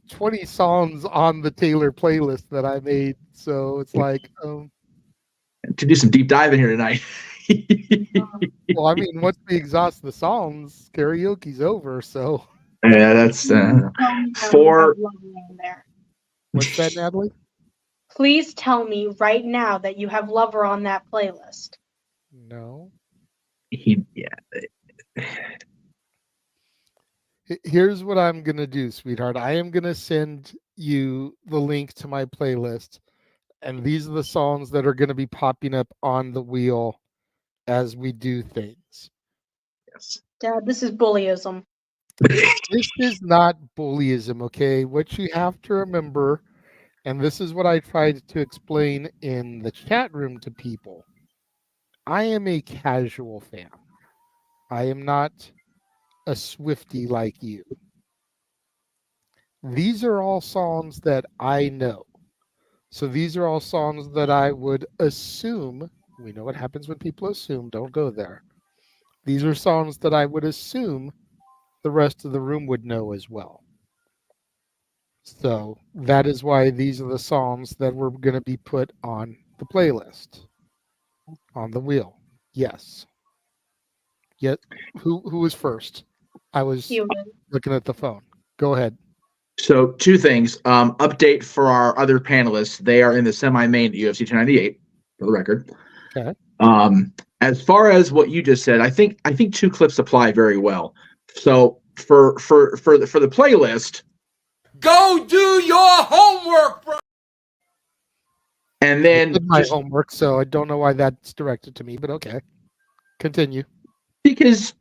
20 songs on the Taylor playlist that I made. So it's like to do some deep diving here tonight. Well, I mean, once we exhaust the songs, karaoke's over. So yeah, that's 4. What's that, Natalie? Please tell me right now that you have Lover on that playlist. No. Yeah. Here's what I'm going to do, sweetheart. I am going to send you the link to my playlist. And these are the songs that are going to be popping up on the wheel as we do things. Yes. Dad, this is bullyism. This is not bullyism, okay? What you have to remember, and this is what I tried to explain in the chat room to people. I am a casual fan. I am not a Swiftie like you. These are all songs that I know. So these are all songs that I would assume, we know what happens when people assume, don't go there. These are songs that I would assume the rest of the room would know as well. So that is why these are the songs that were going to be put on the playlist, on the wheel. Yes. Yet, who was first? I was looking at the phone. Go ahead. So 2 things. Update for our other panelists. They are in the semi-main UFC 298, for the record. Okay. As far as what you just said, I think 2 clips apply very well. So for the playlist, go do your homework, bro. And then I did my homework, so I don't know why that's directed to me, but okay. Continue. Because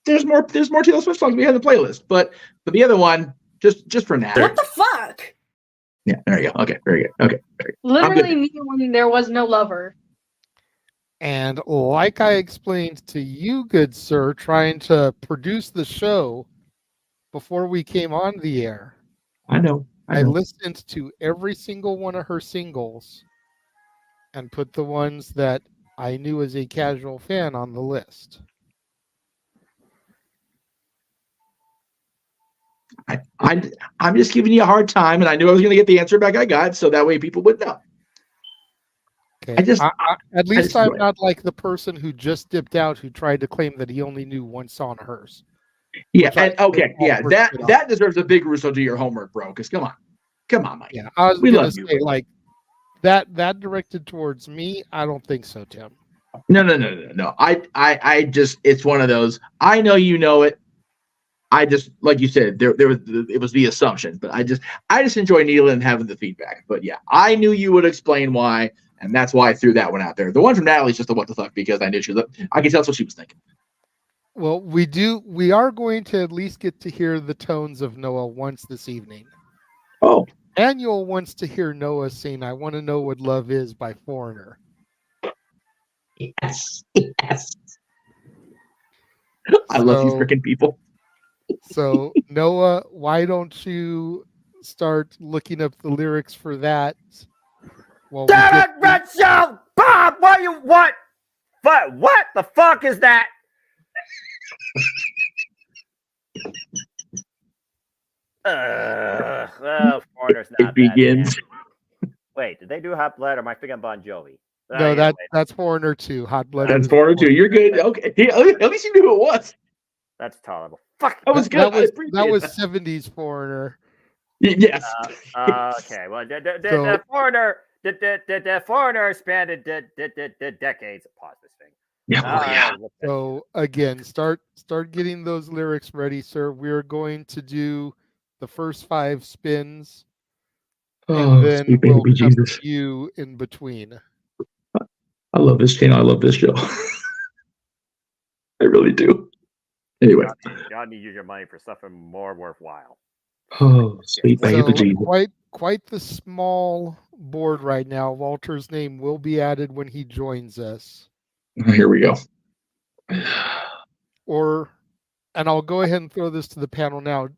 there's more Taylor Swift songs we have in the playlist, but for the other one, just for now. What the fuck? Yeah, there you go. Okay, very good. Okay, very good. Literally me when there was no Lover. And like I explained to you, good sir, trying to produce the show before we came on the air. I know. I listened to every single one of her singles and put the ones that I knew as a casual fan on the list. I'm just giving you a hard time, and I knew I was going to get the answer back I got, so that way people would know. Okay. At least I'm not like the person who just dipped out who tried to claim that he only knew one song of hers. Yeah, and okay, yeah, that deserves a big Russo do your homework, bro. Because come on, Mike. Yeah, I was going to say like that directed towards me. I don't think so, Tim. No. I just it's one of those. I know you know it. I just like you said, it was the assumption, but I just enjoy Neil and having the feedback. But yeah, I knew you would explain why, and that's why I threw that one out there. The one from Natalie's just a what the fuck because I knew I could tell that's what she was thinking. Well, we are going to at least get to hear the tones of Noah once this evening. Oh. Daniel wants to hear Noah sing I Want to Know What Love Is by Foreigner. Yes. I love you freaking people. So, Noah, why don't you start looking up the lyrics for that? Well, Bob, what the fuck is that? Foreigner's not it begins. Wait, did they do Hot Blood or am I thinking Bon Jovi? No, that's Foreigner 2. Hot Blood. That's Foreigner 2. You're good. Okay. At least you knew who it was. That's tolerable. Fuck. That was good. That was 70s Foreigner. Yes. Okay. Well, the Foreigner, the Foreigner spanned decades. Pause this thing. Yeah. So again, start getting those lyrics ready, sir. We're going to do the first 5 spins, and then we'll come to you in between. I love this channel. I love this show. I really do. Anyway, y'all need to use your money for something more worthwhile. Oh, sweet baby Jesus! Quite the small board right now. Walter's name will be added when he joins us. Here we go. And I'll go ahead and throw this to the panel now.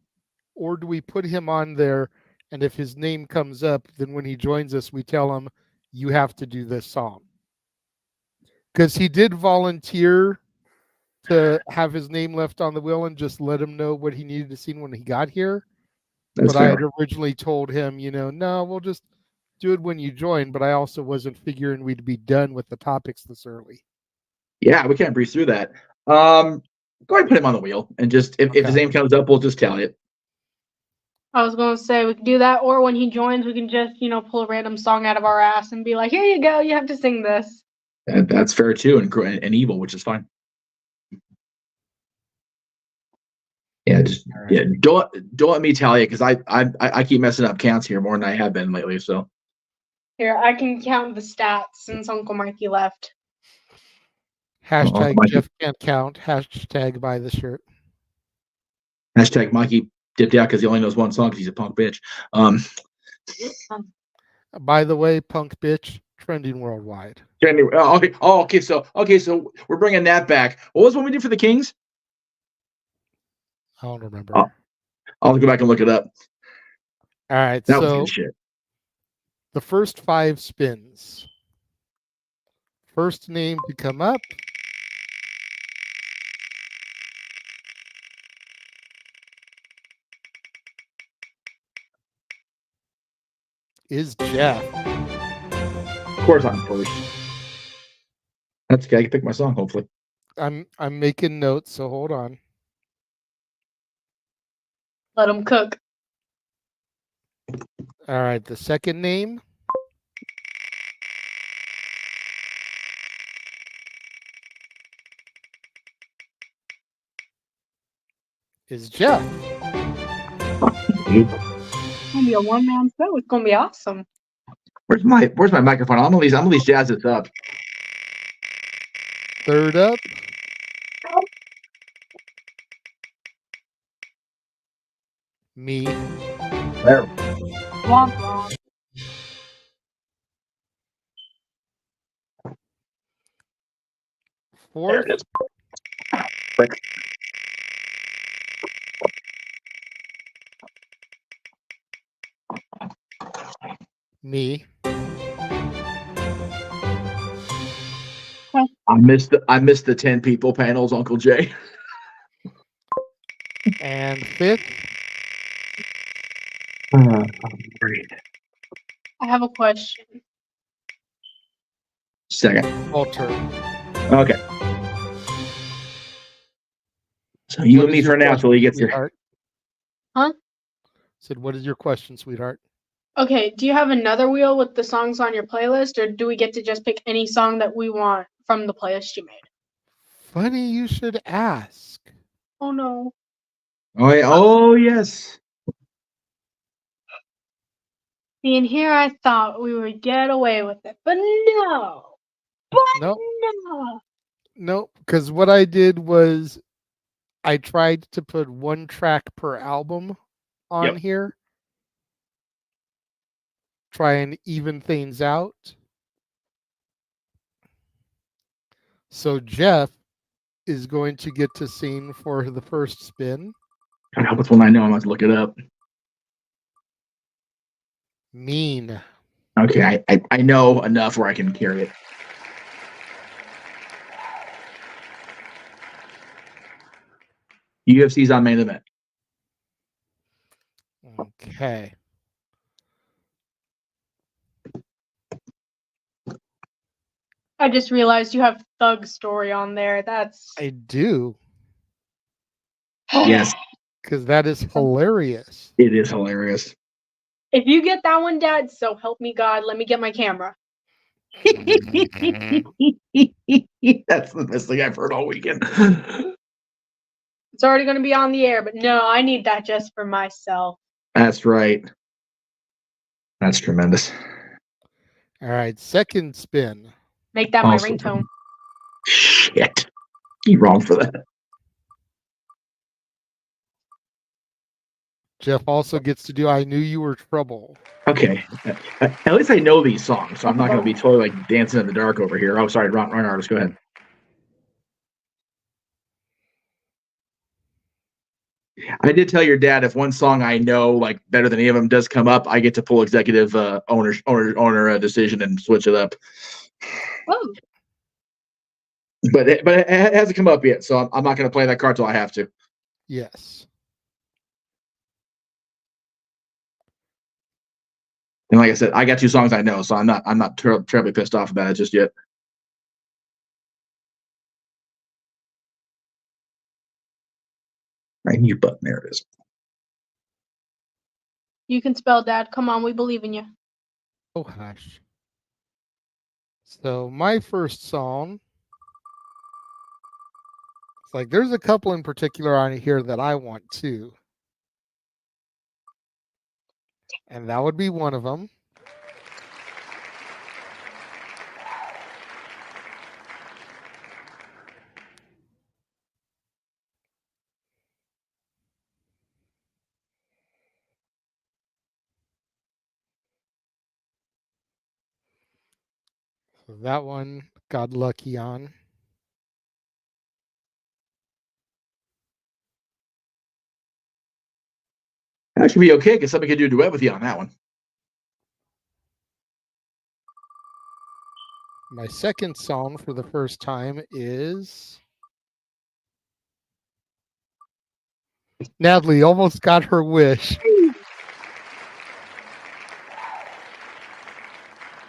Or do we put him on there And if his name comes up, then when he joins us, we tell him, you have to do this song. Because he did volunteer to have his name left on the wheel and just let him know what he needed to sing when he got here. That's but I had fair. originally told him, no, we'll just do it when you join. But I also wasn't figuring we'd be done with the topics this early. Yeah, we can't breeze through that. Go ahead and put him on the wheel, and just if his name comes up, we'll just tell you. I was going to say we could do that, or when he joins, we can just, pull a random song out of our ass and be like, here you go, you have to sing this. That's fair too, and evil, which is fine. Yeah, don't let me tell you, because I keep messing up counts here more than I have been lately. So here, I can count the stats since Uncle Mikey left. Hashtag Jeff can't count. Hashtag buy the shirt. Hashtag Mikey dipped out because he only knows one song because he's a punk bitch. By the way, punk bitch trending worldwide. Okay, so we're bringing that back. What was one we did for the Kings? I don't remember. I'll go back and look it up. All right, that was good shit. The first 5 spins. First name to come up is Jeff. Of course I'm first. That's okay. I can pick my song, hopefully. I'm making notes, so hold on. Let him cook. All right, the second name is Jeff. It's gonna be a one-man show. It's gonna be awesome. Where's my microphone? I'm gonna at least jazz this up. Third up. Me. There. Womp womp. Fourth. There it is. Quick. Me. I missed the 10 people panels, Uncle Jay. And fifth. Great. I have a question. Second. Walter. Okay. So you and me for now until he gets here. Huh? Said, what is your question, sweetheart? Okay, do you have another wheel with the songs on your playlist, or do we get to just pick any song that we want from the playlist you made? Funny you should ask. Oh no. Oh yes. See, and here I thought we would get away with it, but no. Nope. No. Nope, because what I did was I tried to put 1 track per album on here. Try and even things out. So Jeff is going to get to sing for the first spin. I hope it's one I know. I'm going to look it up. Mean. Okay, I know enough where I can carry it. UFC's on main event. Okay. I just realized you have Thug Story on there. I do. Yes. Because that is hilarious. It is hilarious. If you get that one, Dad, so help me God, let me get my camera. That's the best thing I've heard all weekend. It's already going to be on the air, but no, I need that just for myself. That's right. That's tremendous. All right, second spin. Make that my ringtone. Shit. You're wrong for that. Jeff also gets to do I Knew You Were Trouble. Okay. At least I know these songs, so I'm not going to be totally like dancing in the dark over here. Oh, sorry. Run, artist. Go ahead. I did tell your dad if one song I know like better than any of them does come up, I get to pull executive owner decision and switch it up. Oh. But it hasn't come up yet, so I'm not going to play that card till I have to. Yes. And like I said, I got 2 songs I know, so I'm not terribly pissed off about it just yet. Right, mute button. There it is. You can spell, Dad. Come on, we believe in you. Oh, hush. So my first song, it's like there's a couple in particular on here that I want too. And that would be one of them. So that one got lucky on. That should be okay because somebody could do a duet with you on that one. My second song for the first time is Natalie almost got her wish.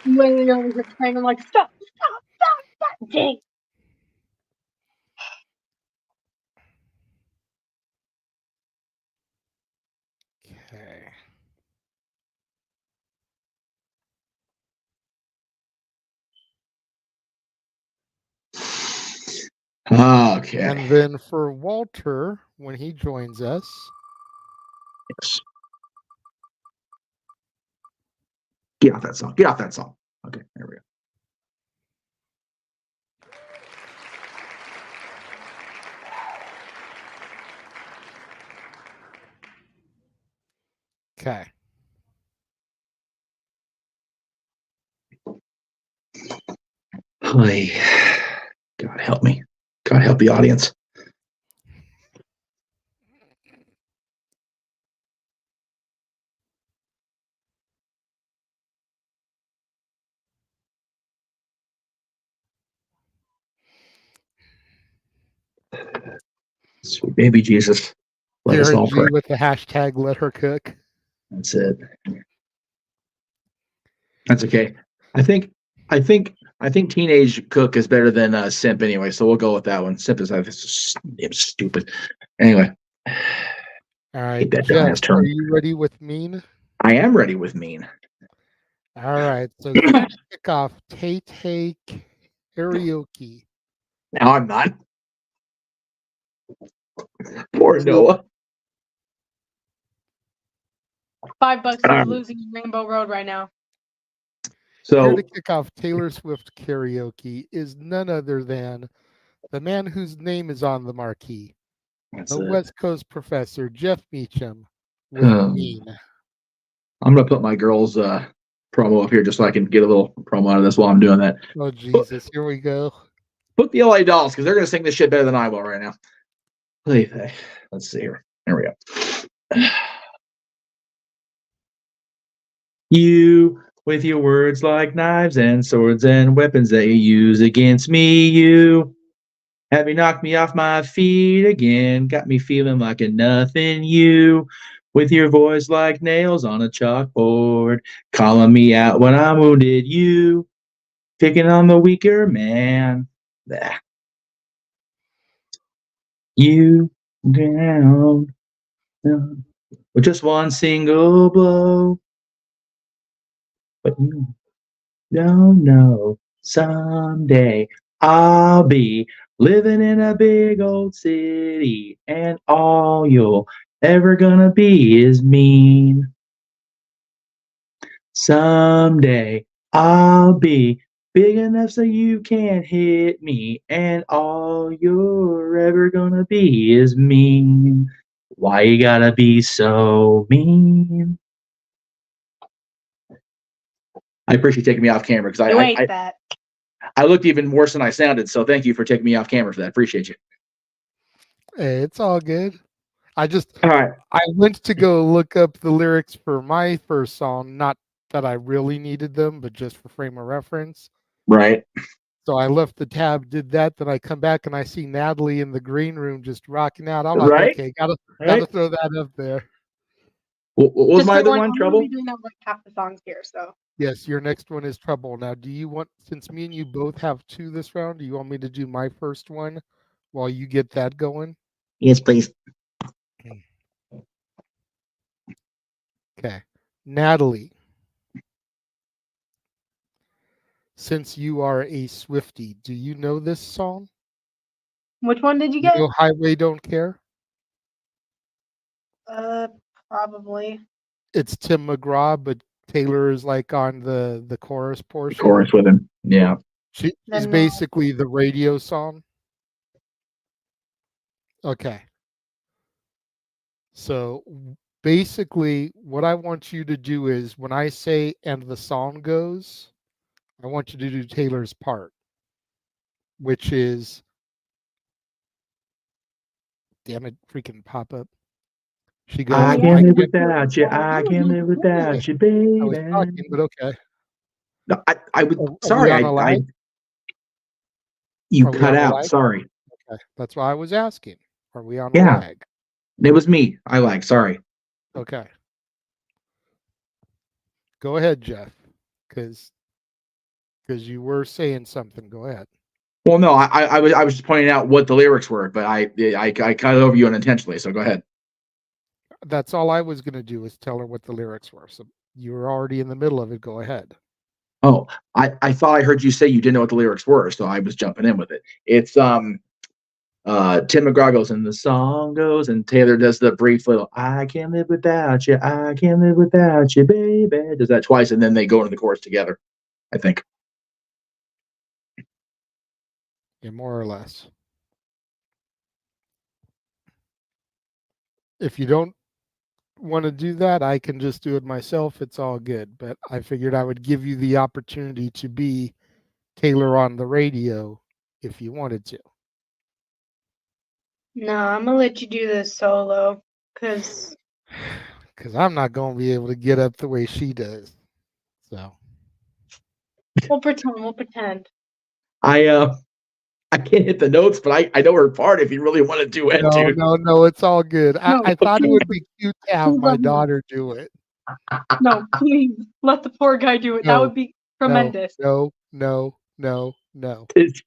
When you're over here playing, I'm like, stop, Jake. Okay. Okay. And then for Walter, when he joins us. Yes. Get off that song. Get off that song. Okay, there we go. Okay. Hi. God help me. God help the audience. Sweet baby Jesus. Let us all pray. with the hashtag let her cook. That's it. That's okay. I think teenage cook is better than simp anyway, so we'll go with that one. Simp is stupid. Anyway. All right, Jeff, are you ready with mean? I am ready with mean. All right, so let's kick off Tay Karaoke. Now I'm not. Poor Noah. $5 is losing in Rainbow Road right now. So here to kick off Taylor Swift Karaoke is none other than the man whose name is on the marquee, the West Coast professor, Jeff Meacham, with Mean. I'm going to put my girls' promo up here just so I can get a little promo out of this while I'm doing that. Oh, Jesus. Here we go. Put the LA Dolls, because they're going to sing this shit better than I will right now. Let's see here. There we go. You, with your words like knives and swords and weapons that you use against me, you have me knocked me off my feet again, got me feeling like a nothing. You, with your voice like nails on a chalkboard, calling me out when I'm wounded. You, picking on the weaker man. You down with just one single blow. But you don't know, someday I'll be living in a big old city, and all you're ever gonna be is mean. Someday I'll be big enough so you can't hit me, and all you're ever gonna be is mean. Why you gotta be so mean? I appreciate you taking me off camera because I looked even worse than I sounded. So thank you for taking me off camera for that. Appreciate you. Hey, it's all good. All right. I went to go look up the lyrics for my first song, not that I really needed them, but just for frame of reference. Right. So I left the tab, did that, then I come back and I see Natalie in the green room just rocking out. I'm like, Right. okay, gotta Right. throw that up there. What was Just my to other warn one? you, I'm Trouble? gonna be doing that like half the songs here, so. Yes, your next one is Trouble. Now, do you want, since me and you both have two this round, do you want me to do my first one while you get that going? Yes, please. Okay. Natalie, since you are a Swiftie, do you know this song? Which one did you You get? know Highway Don't Care? Probably. It's Tim McGraw, but Taylor is like on the chorus portion. Chorus with him. Yeah. She's Then, basically the radio song. Okay. So basically, what I want you to do is when I say and the song goes, I want you to do Taylor's part, which is, damn it, freaking pop up. She goes, I can't live without you. I can't live without you, baby. I was talking, but okay. No, I would. Are Sorry, we on a lag? You Are we cut on a out. lag? Sorry. Okay, that's why I was asking. Are we on a Yeah. lag? It was me. I lagged. Sorry. Okay. Go ahead, Jeff, because you were saying something. Go ahead. Well, no, I was just pointing out what the lyrics were, but I cut it over you unintentionally. So go ahead. That's all I was going to do, is tell her what the lyrics were. So you were already in the middle of it. Go ahead. Oh, I thought I heard you say you didn't know what the lyrics were, so I was jumping in with it. It's Tim McGraw goes and the song goes, and Taylor does the brief little "I can't live without you, I can't live without you, baby." Does that twice, and then they go into the chorus together, I think. Yeah, more or less. If you don't want to do that, I can just do it myself. It's all good. But I figured I would give you the opportunity to be Taylor on the radio if you wanted to. No, I'm gonna let you do this solo, cause I'm not going to be able to get up the way she does. So we'll pretend. I can't hit the notes, but I know her part if you really want to do it, dude. No, it's all good. No, I thought it please- would be cute to have please my let me- daughter do it. No, please let the poor guy do it. That No, would be tremendous. No. He's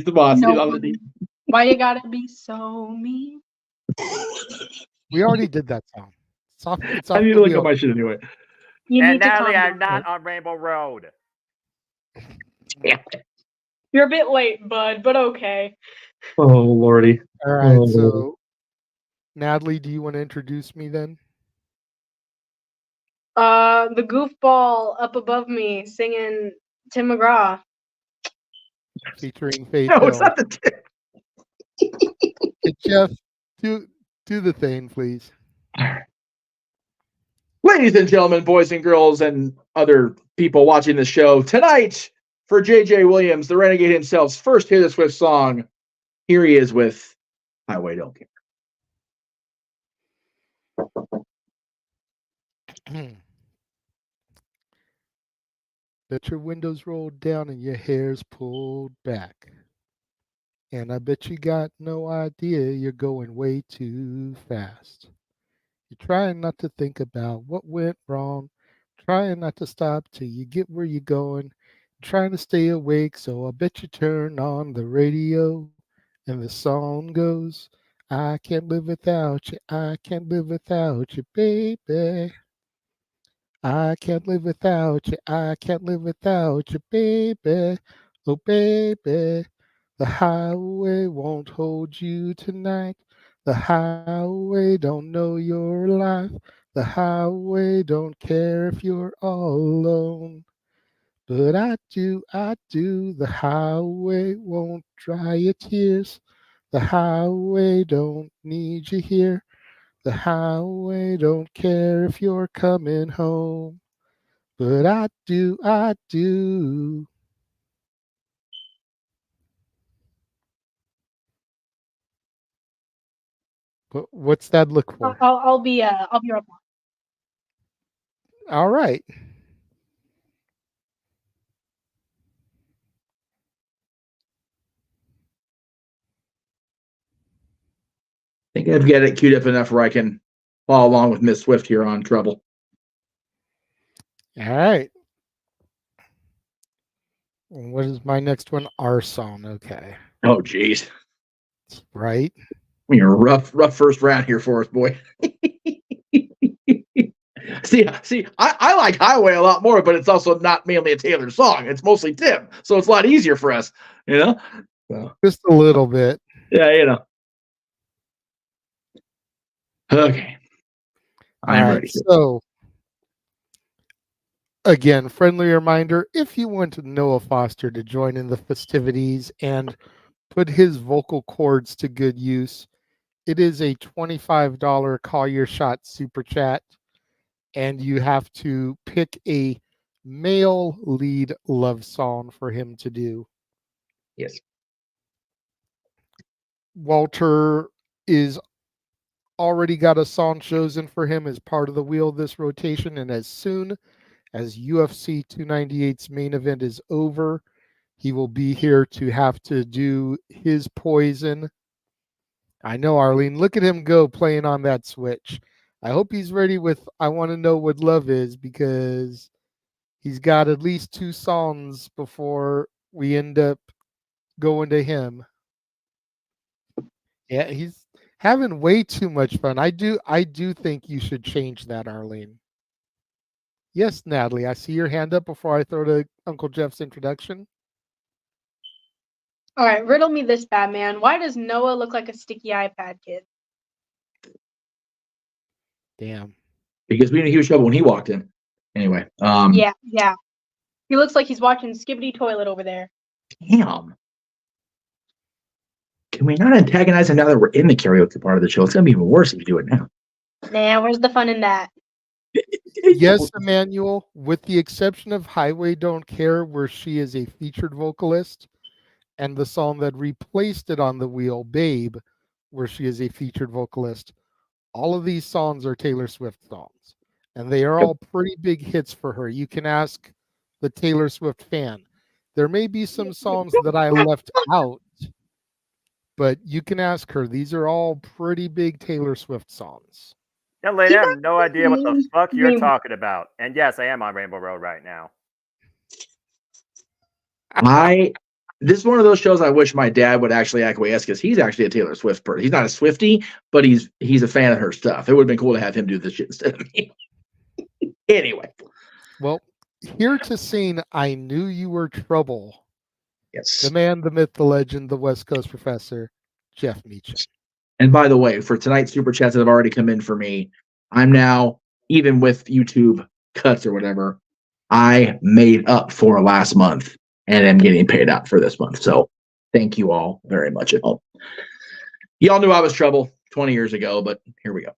the boss. No, He's on the team. why you gotta be so mean? We already did that song. It's off I need the to look wheel. up my shit anyway. You And need to Natalie, calm I'm down. not on Rainbow Road. You're a bit late, bud, but okay. Oh lordy. All right, Oh, so Natalie, do you want to introduce me then? The goofball up above me singing Tim McGraw. Featuring Faith no, Hill. it's not the. Hey, Jeff, do the thing, please. Ladies and gentlemen, boys and girls, and other people watching the show, tonight for J.J. Williams, the Renegade himself's first Taylor Swift song, here he is with Highway Don't Care. Bet your windows rolled down and your hair's pulled back. And I bet you got no idea you're going way too fast. You're trying not to think about what went wrong, trying not to stop till you get where you're going, trying to stay awake, so I bet you turn on the radio and the song goes, I can't live without you, I can't live without you, baby. I can't live without you, I can't live without you, baby. Oh, baby, the highway won't hold you tonight. The highway don't know your life. The highway don't care if you're all alone. But I do. The highway won't dry your tears. The highway don't need you here. The highway don't care if you're coming home. But I do. What's that look for? I'll be right back. All right. I think I've got it queued up enough where I can follow along with Miss Swift here on Trouble. All right. What is my next one? Our song. Okay. Oh, geez. Right. You're a rough first round here for us, boy. See, I like Highway a lot more, but it's also not mainly a Taylor song. It's mostly Tim, so it's a lot easier for us, you know. So, just a little bit. Yeah, you know. Okay. I'm ready. So, again, friendly reminder, if you want Noah Foster to join in the festivities and put his vocal cords to good use, it is a $25 Call Your Shot super chat, and you have to pick a male lead love song for him to do. Yes. Walter is already got a song chosen for him as part of the wheel of this rotation, and as soon as UFC 298's main event is over, he will be here to have to do his Poison. I know, Arlene, look at him go playing on that Switch. I hope he's ready with I Want to Know What Love Is, because he's got at least 2 songs before we end up going to him. Yeah, he's having way too much fun. I do think you should change that, Arlene. Yes, Natalie, I see your hand up before I throw to Uncle Jeff's introduction. All right, riddle me this, Batman. Why does Noah look like a sticky iPad kid? Damn. Because we knew he was trouble when he walked in. Anyway. Yeah. He looks like he's watching Skibbity Toilet over there. Damn. Can we not antagonize him now that we're in the karaoke part of the show? It's going to be even worse if you do it now. Nah, where's the fun in that? Yes, Emmanuel, with the exception of Highway Don't Care, where she is a featured vocalist, and the song that replaced it on the wheel, Babe, where she is a featured vocalist. All of these songs are Taylor Swift songs, and they are all pretty big hits for her. You can ask the Taylor Swift fan. There may be some songs that I left out, but you can ask her. These are all pretty big Taylor Swift songs. Young lady, I have no idea what the fuck you're talking about. And yes, I am on Rainbow Road right now. This is one of those shows I wish my dad would actually acquiesce, because he's actually a Taylor Swift person. He's not a Swiftie, but he's a fan of her stuff. It would have been cool to have him do this shit instead of me. Anyway. Well, here to sing I Knew You Were Trouble. Yes. The man, the myth, the legend, the West Coast professor, Jeff Meacham. And by the way, for tonight's super chats that have already come in for me, I'm now, even with YouTube cuts or whatever, I made up for last month and am getting paid out for this month. So thank you all very much at home. Y'all knew I was trouble 20 years ago, but here we go.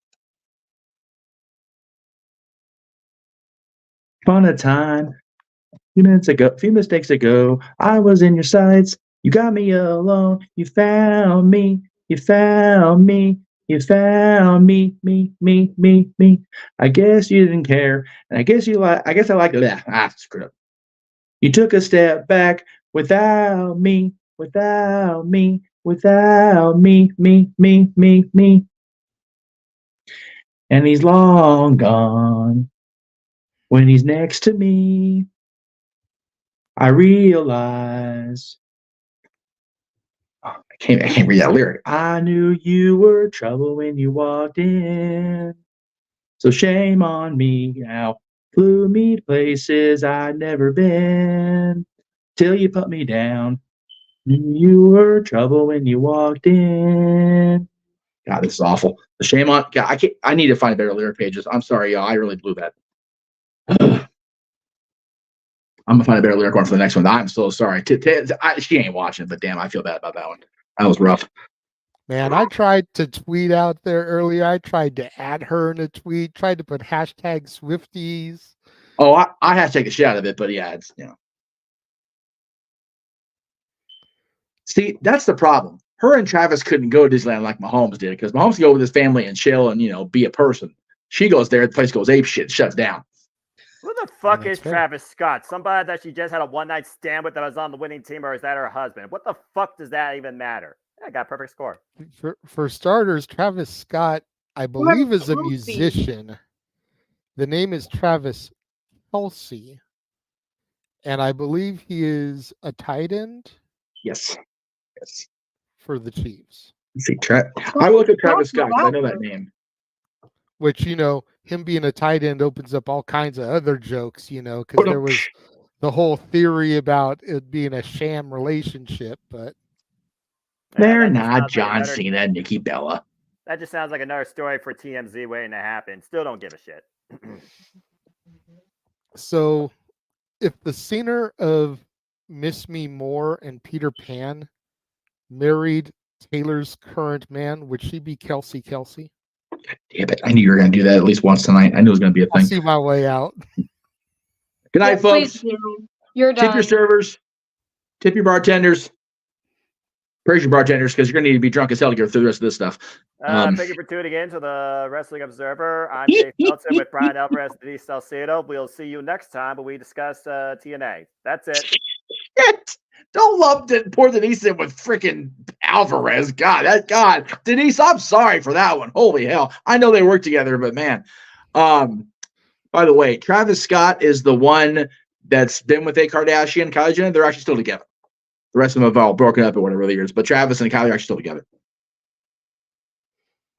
Fun a time. Few mistakes ago, I was in your sights. You got me alone. You found me. You found me. You found me. Me. I guess you didn't care, and I guess I like that. Screw up. You took a step back without me. Me. And he's long gone. When he's next to me, I realize I can't read that lyric. I knew you were trouble when you walked in. So shame on me now. Flew me to places I'd never been. Till you put me down. Knew you were trouble when you walked in. God, this is awful. The shame on God, I need to find better lyric pages. I'm sorry, y'all. I really blew that. I'm gonna find a better lyric one for the next one. I'm so sorry. She ain't watching, but damn, I feel bad about that one. That was rough. Man, I tried to tweet out there earlier. I tried to add her in a tweet. Tried to put hashtag Swifties. Oh, I have to take a shit out of it, but yeah, it's See, that's the problem. her and Travis couldn't go to Disneyland like Mahomes did, because Mahomes could go with his family and chill and be a person. She goes there, the place goes ape shit, shuts down. Who the fuck is Travis Scott? Somebody that she just had a one-night stand with that was on the winning team, or is that her husband? What the fuck does that even matter? I got a perfect score. For starters, Travis Scott, I believe, is a musician. The name is Travis Kelce, and I believe he is a tight end. Yes. For the Chiefs. Let's see, I look at Travis Scott because I know that name. Which, him being a tight end opens up all kinds of other jokes, because there was the whole theory about it being a sham relationship, but they're not John Cena and Nikki Bella. That just sounds like another story for TMZ waiting to happen. Still don't give a shit. So, if the singer of Miss Me More and Peter Pan married Taylor's current man, would she be Kelsey? Damn it. I knew you were going to do that at least once tonight. I knew it was going to be a thing. I'll see my way out. Good night, folks. You're done. Tip your servers. Tip your bartenders. Praise your bartenders, because you're going to need to be drunk as hell to get through the rest of this stuff. Thank you for tuning in to the Wrestling Observer. I'm Dave Meltzer with Brian Alvarez and Denise Salcedo. We'll see you next time when we discuss TNA. That's it. Shit. Don't love to pour Denise in with freaking Alvarez. God. Denise, I'm sorry for that one. Holy hell. I know they work together, but man. By the way, Travis Scott is the one that's been with a Kardashian, Kylie Jenner. They're actually still together. The rest of them have all broken up in whatever the years, but Travis and Kylie are actually still together.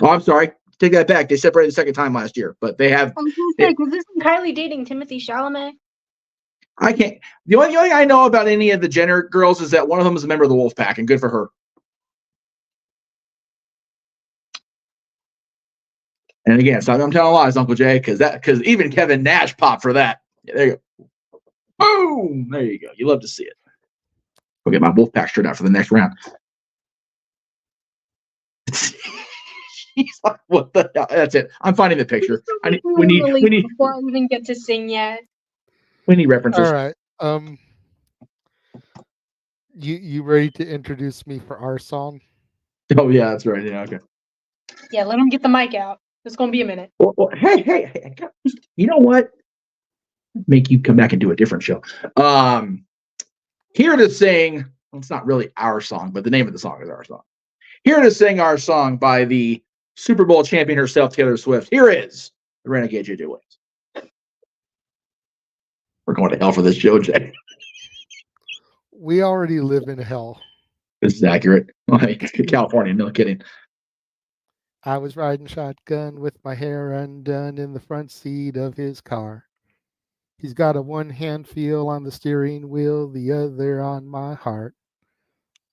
Oh, I'm sorry. Take that back. They separated the second time last year, but they have. I was going to say, because isn't Kylie dating Timothy Chalamet? I can't. The only thing I know about any of the Jenner girls is that one of them is a member of the Wolf Pack, and good for her. And again, so I'm telling lies, Uncle Jay, because even Kevin Nash popped for that. Yeah, there you go. Boom! There you go. You love to see it. I'll get my Wolf Pack shirt out for the next round. He's like, what the hell? That's it. I'm finding the picture. We need before I even get to sing yet. We need references. All right. You ready to introduce me for our song? Oh yeah, that's right. Yeah, okay. Yeah, let him get the mic out. It's gonna be a minute. Well, hey! You know what? Make you come back and do a different show. Here to sing. Well, it's not really our song, but the name of the song is our song. Here to sing our song by the Super Bowl champion herself, Taylor Swift. Here is the Renegade JJ Williams. We're going to hell for this show, Jay. We already live in hell. This is accurate. California, no kidding. I was riding shotgun with my hair undone in the front seat of his car. He's got a one-hand feel on the steering wheel, the other on my heart.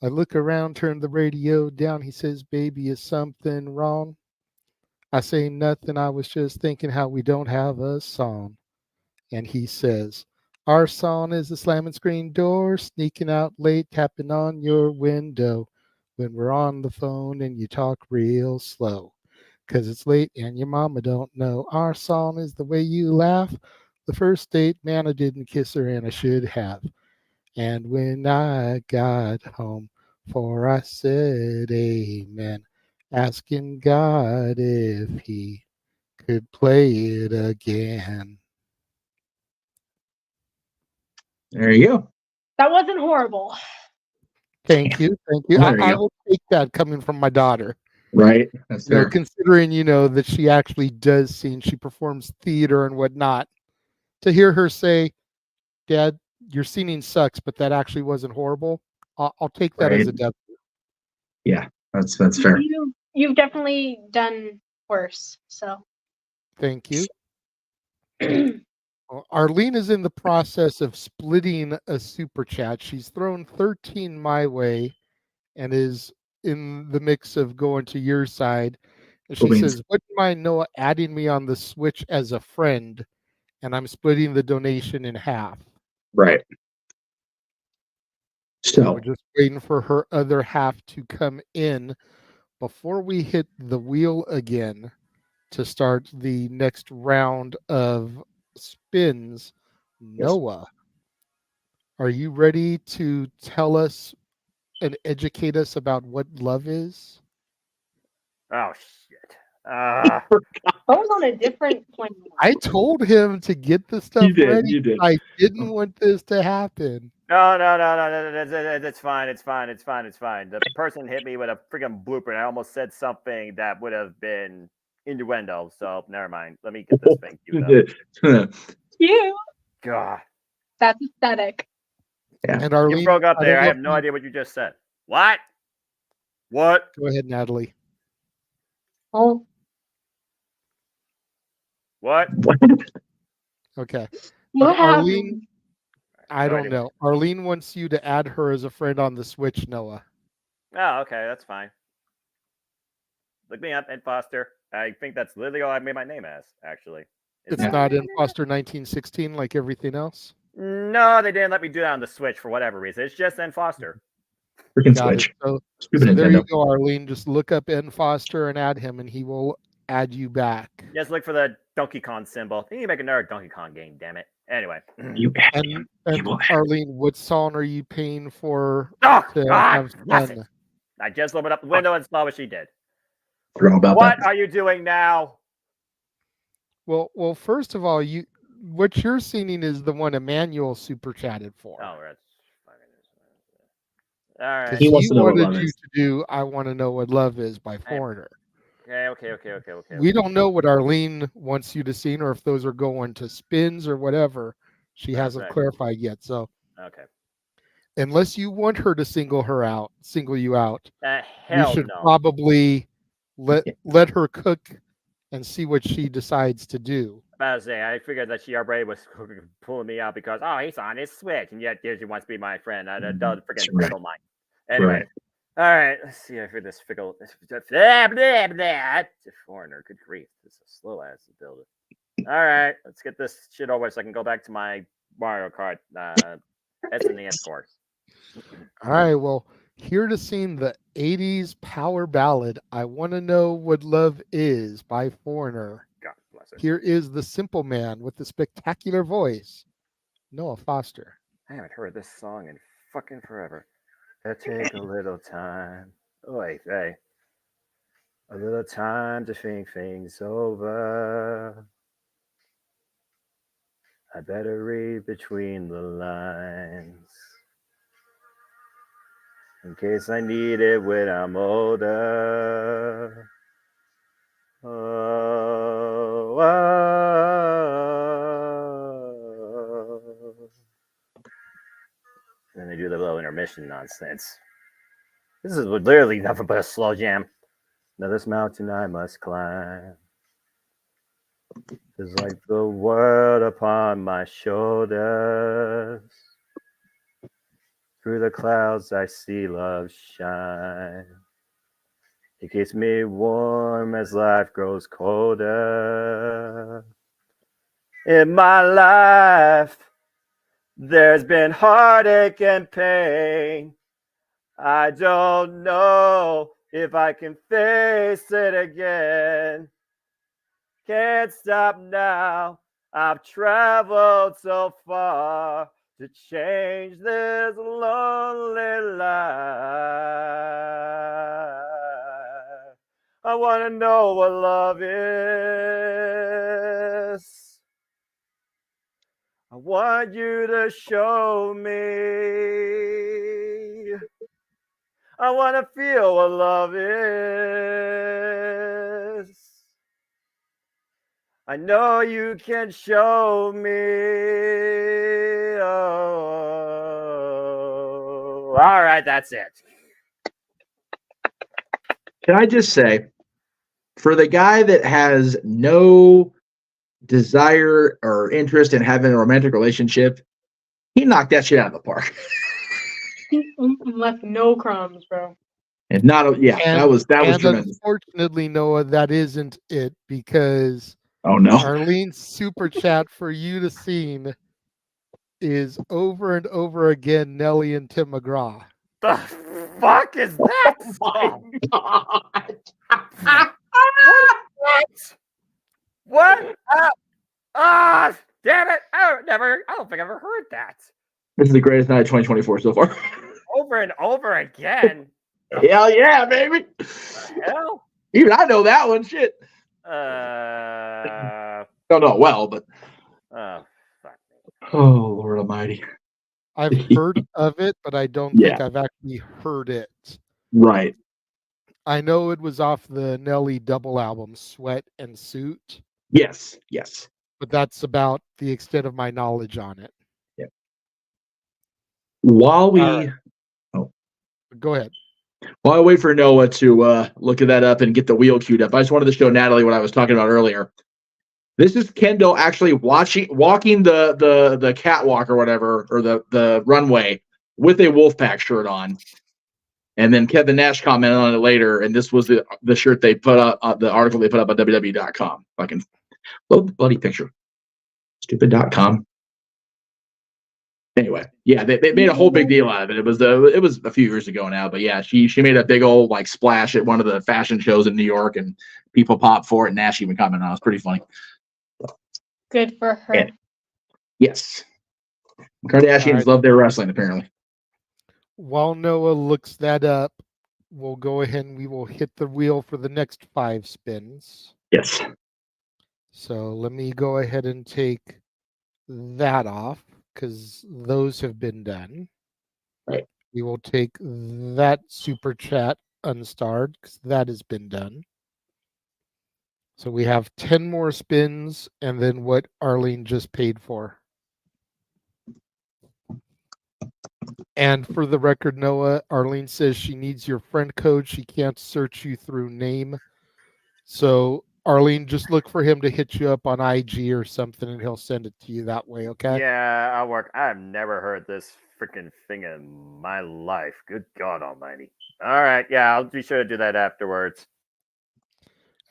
I look around, turn the radio down. He says, baby, is something wrong? I say nothing. I was just thinking how we don't have a song. And he says, our song is the slamming screen door, sneaking out late, tapping on your window when we're on the phone and you talk real slow. 'Cause it's late and your mama don't know. Our song is the way you laugh. The first date, man, I didn't kiss her and I should have. And when I got home, for I said amen, asking God if he could play it again. There you go. That wasn't horrible. Thank you. I will take that coming from my daughter. Right. That's fair. Considering, that she actually does sing, she performs theater and whatnot. To hear her say, Dad, your singing sucks, but that actually wasn't horrible. I'll take that as a W. Yeah, that's fair. You've definitely done worse. So. Thank you. Arlene is in the process of splitting a super chat. She's thrown 13 my way and is in the mix of going to your side. And she says, wouldn't mind Noah adding me on the Switch as a friend? And I'm splitting the donation in half. Right. So we're just waiting for her other half to come in before we hit the wheel again to start the next round of spins. Yes. Noah, are you ready to tell us and educate us about what love is? Oh shit! I was on a different plane. I told him to get the stuff ready. You did. I didn't want this to happen. No. That's fine. It's fine. The person hit me with a freaking blooper, and I almost said something that would have been innuendo. So never mind. Let me get this thing queued up. Cute. God. That's aesthetic. Yeah. And Arlene, You broke up I there. don't I know have if no you- idea what you just said. What? What? Go ahead, Natalie. Oh. What? Okay. What Arlene, happened? I No don't idea. know. Arlene wants you to add her as a friend on the Switch, Noah. Oh, okay. That's fine. Look me up, Ed Foster. I think that's literally all I made my name as, actually. It's not in Foster 1916 like everything else. No, they didn't let me do that on the Switch for whatever reason. It's just N Foster. Freaking Got it. Switch. So Stupid there you Nintendo. go, Arlene. Just look up N Foster and add him, and he will add you back. Just look for the Donkey Kong symbol. You need to make another Donkey Kong game, damn it. Anyway. You And Arlene, what song are you paying for Oh, to God, have bless fun? it. I just opened up the window and saw what she did. Forgot about What that. are you doing now? Well, first of all, what you're singing is the one Emmanuel super chatted for. Oh, that's all right. Because He he wants to know what wanted love you is. to do "I Want to Know What Love Is" by Foreigner. Okay. We don't know what Arlene wants you to sing, or if those are going to spins or whatever. She hasn't Okay. clarified yet. So Okay. unless you want her to single you out, we Hell should no. probably let her cook and see what she decides to do. About to say, I figured that she already was pulling me out because, oh, he's on his Switch, and yet here she wants to be my friend. I don't freaking Right. fickle mind. Anyway, Right. all right, let's see. I figured this fickle, blah, blah, blah. It's a Foreigner. Good grief, this is a slow ass to build it. All right, let's get this shit over so I can go back to my Mario Kart SNES course. All right, well, here to sing the 80s power ballad, "I Want to Know What Love Is" by Foreigner. God bless it. Here is the simple man with the spectacular voice, Noah Foster. I haven't heard this song in fucking forever. Take a little time. Wait, hey. A little time to think things over. I better read between the lines. In case I need it when I'm older. Oh. Then they do the little intermission nonsense. This is literally nothing but a slow jam. Now this mountain I must climb. It's like the world upon my shoulders. Through the clouds I see love shine. It keeps me warm as life grows colder. In my life, there's been heartache and pain. I don't know if I can face it again. Can't stop now. I've traveled so far to change this lonely life. I want to know what love is. I want you to show me. I want to feel what love is. I know you can show me. Oh, all right, that's it. Can I just say, for the guy that has no desire or interest in having a romantic relationship, he knocked that shit out of the park. Left no crumbs, bro. And not, yeah, that was tremendous. Unfortunately, Noah, that isn't it, because oh no, Arlene's super chat for you to sing is over and over again Nelly and Tim McGraw. The fuck is that? What? Damn it! I don't think I've ever heard that. This is the greatest night of 2024 so far. Over and over again. Hell yeah, baby. Hell. Even I know that one. Shit. Don't know it well, but. Oh, fuck me. Oh, Lord Almighty. I've heard of it, but I don't think I've actually heard it. Right. I know it was off the Nelly double album, Sweat and Suit. Yes. But that's about the extent of my knowledge on it. Yeah. While we... Go ahead. While I wait for Noah to look that up and get the wheel queued up, I just wanted to show Natalie what I was talking about earlier. This is Kendall actually walking the catwalk or whatever, or the runway with a Wolfpack shirt on. And then Kevin Nash commented on it later, and this was the shirt they put up, the article they put up on WWE.com. Fucking load the bloody picture. Stupid.com. Anyway, yeah, they made a whole big deal out of it. It was a few years ago now, but yeah, she made a big old like splash at one of the fashion shows in New York, and people popped for it. And Nash even commented on it. It's pretty funny. Good for her. And, yes, Kardashians love their wrestling apparently. While Noah looks that up, we'll go ahead and we will hit the wheel for the next 5 spins. Yes. So let me go ahead and take that off because those have been done. Right. We will take that super chat unstarred because that has been done. So we have 10 more spins and then what Arlene just paid for. And for the record, Noah, Arlene says she needs your friend code. She can't search you through name. So Arlene, just look for him to hit you up on IG or something and he'll send it to you that way, okay? Yeah, I'll work. I've never heard this freaking thing in my life. Good God almighty. All right, yeah, I'll be sure to do that afterwards.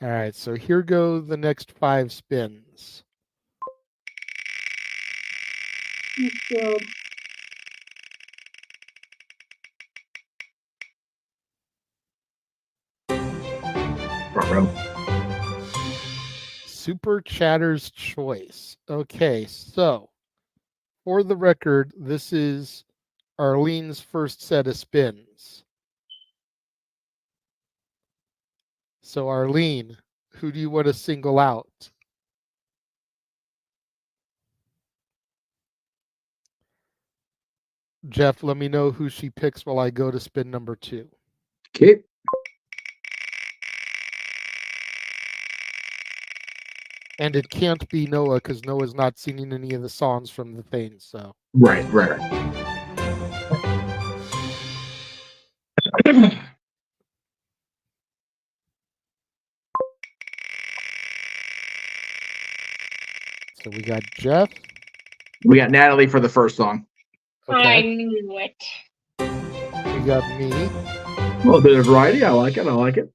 All right, so here go the next 5 spins. Good. Super Chatter's Choice. Okay, so for the record, this is Arlene's first set of spins. So Arlene, who do you want to single out? Jeff, let me know who she picks while I go to spin number 2. Okay. And it can't be Noah because Noah's not singing any of the songs from the thing. So Right. So we got Jeff. We got Natalie for the first song. Okay. I knew it. We got me. A little bit of variety. I like it.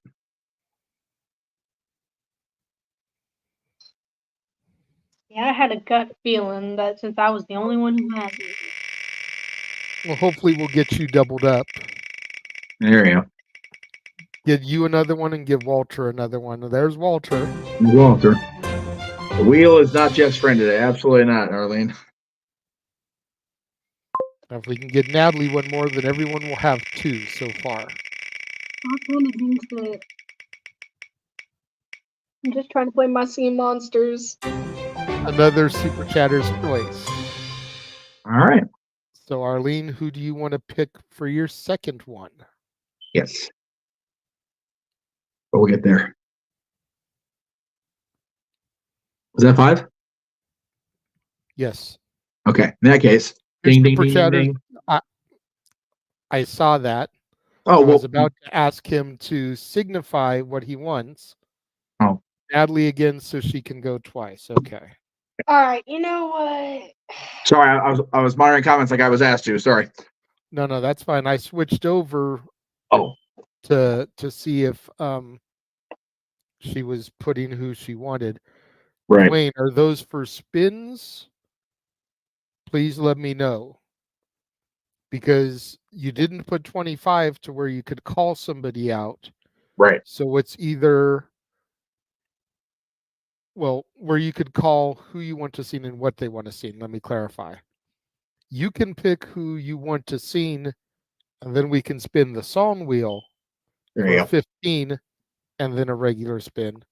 Yeah, I had a gut feeling that since I was the only one who had it. Well, hopefully we'll get you doubled up. There you go. Give you another one and give Walter another one. There's Walter. The wheel is not Jeff's friend today. Absolutely not, Arlene. Now, if we can get Natalie one more, then everyone will have 2 so far. I'm just trying to play my Sea Monsters. Another Super Chatter's Choice. All right. So, Arlene, who do you want to pick for your second one? Yes. But we'll get there. Was that 5? Yes. Okay. In that case, ding, ding, ding, ding, ding. I saw that. Oh, I was about to ask him to signify what he wants. Oh. Natalie again, so she can go twice. Okay. All right. You know what? Sorry, I was monitoring comments like I was asked to. Sorry. No, that's fine. I switched over. Oh. To see if she was putting who she wanted. Right. Wayne, are those for spins? Please let me know. Because you didn't put 25 to where you could call somebody out. Right. So it's either, where you could call who you want to sing and what they want to sing. Let me clarify. You can pick who you want to sing And then we can spin the song wheel There you for go. 15 and then a regular spin.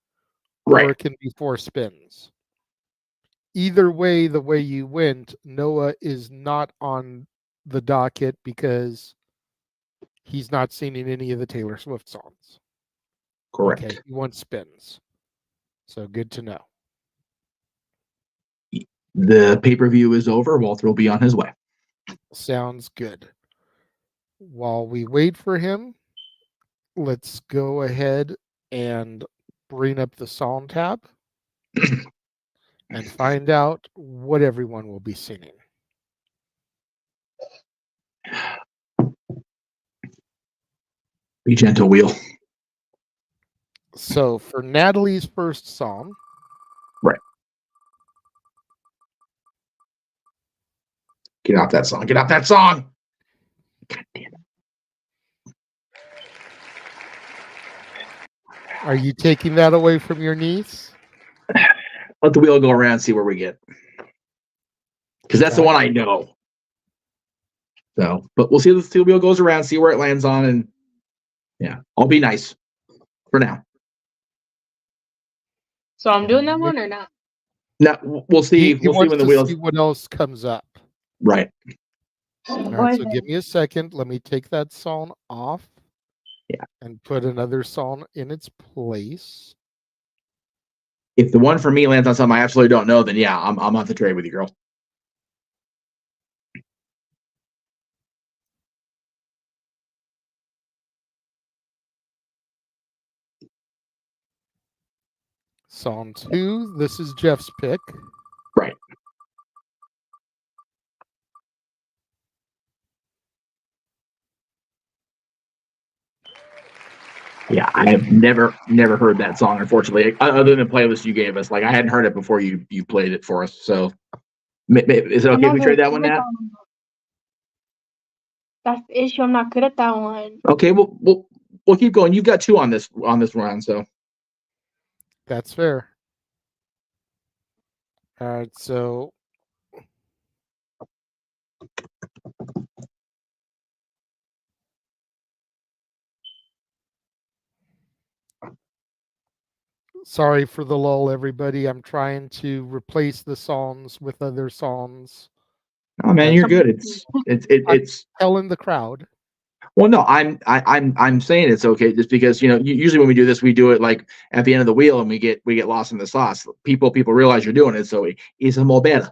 Right. Or it can be 4 spins. Either way, the way you went, Noah is not on the docket because he's not singing any of the Taylor Swift songs. Correct. Okay, he wants spins. So good to know. The pay-per-view is over. Walter will be on his way. Sounds good. While we wait for him, let's go ahead and bring up the song tab and find out what everyone will be singing. Be gentle, Wheel. So for Natalie's first song, right. Get off that song. Get off that song. God damn it. Are you taking that away from your niece? Let the wheel go around and see where we get. Because that's the one I know. So, but we'll see if the wheel goes around, see where it lands on, and yeah, I'll be nice for now. So I'm doing that one or not? No, we'll see. He We'll see when the wheels. See what else comes up. Right. All right. So give me a second. Let me take that song off. Yeah. And put another song in its place. If the one for me lands on something I absolutely don't know, then yeah, I'm on the trade with you, girl. Song 2. This is Jeff's pick. Right. Yeah, I have never heard that song, unfortunately, other than the playlist you gave us. Like, I hadn't heard it before you played it for us. So, is it okay if we trade that one, Nat? That's the issue. I'm not good at that one. Okay, we'll keep going. You've got 2 on this round, so that's fair. All right, so sorry for the lull, everybody. I'm trying to replace the songs with other songs. Oh man, you're good. It's telling the crowd. Well, no, I'm saying it's okay just because usually when we do this, we do it like at the end of the wheel and we get lost in the sauce. People realize you're doing it, so it's more better.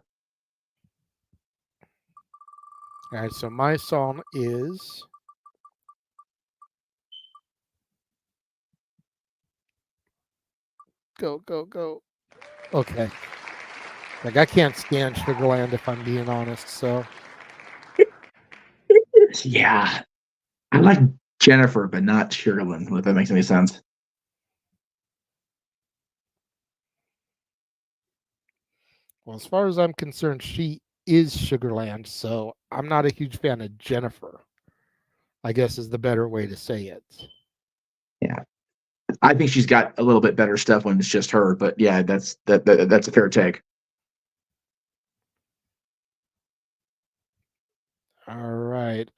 All right, so my song is go. Okay. Like, I can't stand Sugarland if I'm being honest, so. Yeah. I like Jennifer, but not Sugarland, if that makes any sense. Well, as far as I'm concerned, she is Sugarland, so I'm not a huge fan of Jennifer, I guess is the better way to say it. Yeah. I think she's got a little bit better stuff when it's just her, but yeah, that's a fair take. All right.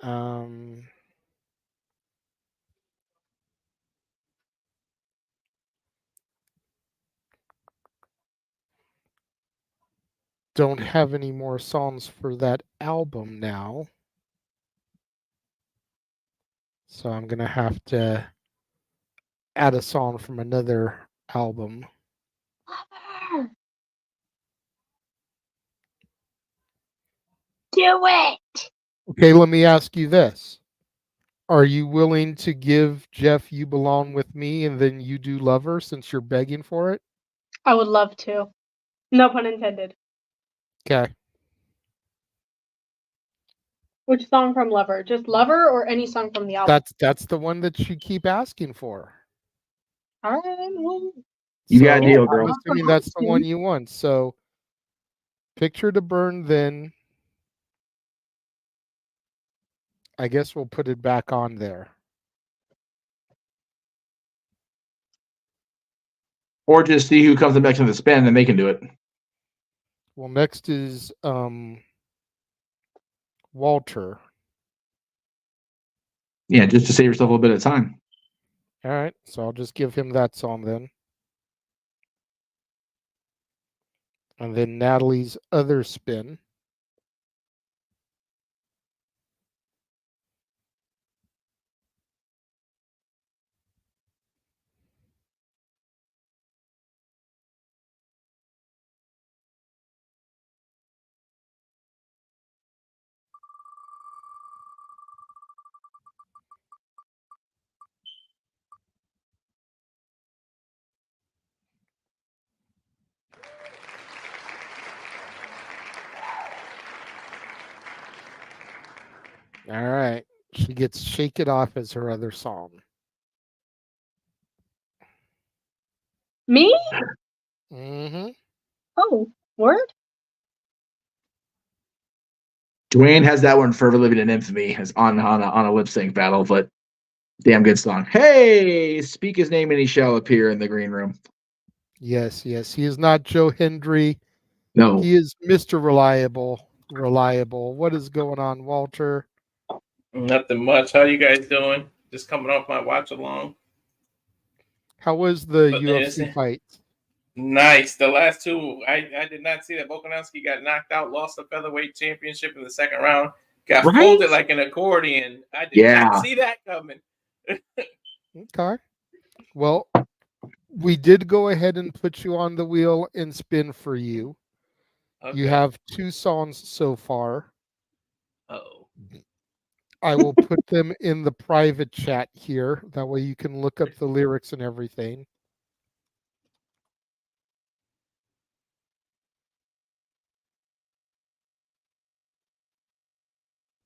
Don't have any more songs for that album now. So I'm going to have to add a song from another album. Do it. Okay, let me ask you this. Are you willing to give Jeff You Belong With Me and then you do Lover since you're begging for it? I would love to. No pun intended. Okay. Which song from Lover? Just Lover or any song from the album? That's the one that you keep asking for. All right. You got a deal, girl. I'm assuming that's the one you want. So Picture to Burn, then I guess we'll put it back on there. Or just see who comes up next in the spin, and they can do it. Well, next is Walter. Yeah, just to save yourself a little bit of time. All right, so I'll just give him that song then. And then Natalie's other spin. All right. She gets Shake It Off as her other song. Me? Mm-hmm. Oh, word? Dwayne has that one forever living in infamy as on a lip sync battle, but damn good song. Hey, speak his name and he shall appear in the green room. Yes. He is not Joe Hendry. No. He is Mr. Reliable. What is going on, Walter? Nothing much. How you guys doing? Just coming off my watch along. How was the UFC fight? Nice. The last two, I did not see that. Volkanovski got knocked out, lost the featherweight championship in the second round, got folded like an accordion. I did not see that coming. Okay. Well, we did go ahead and put you on the wheel and spin for you. Okay. You have 2 songs so far. Oh. I will put them in the private chat here. That way you can look up the lyrics and everything.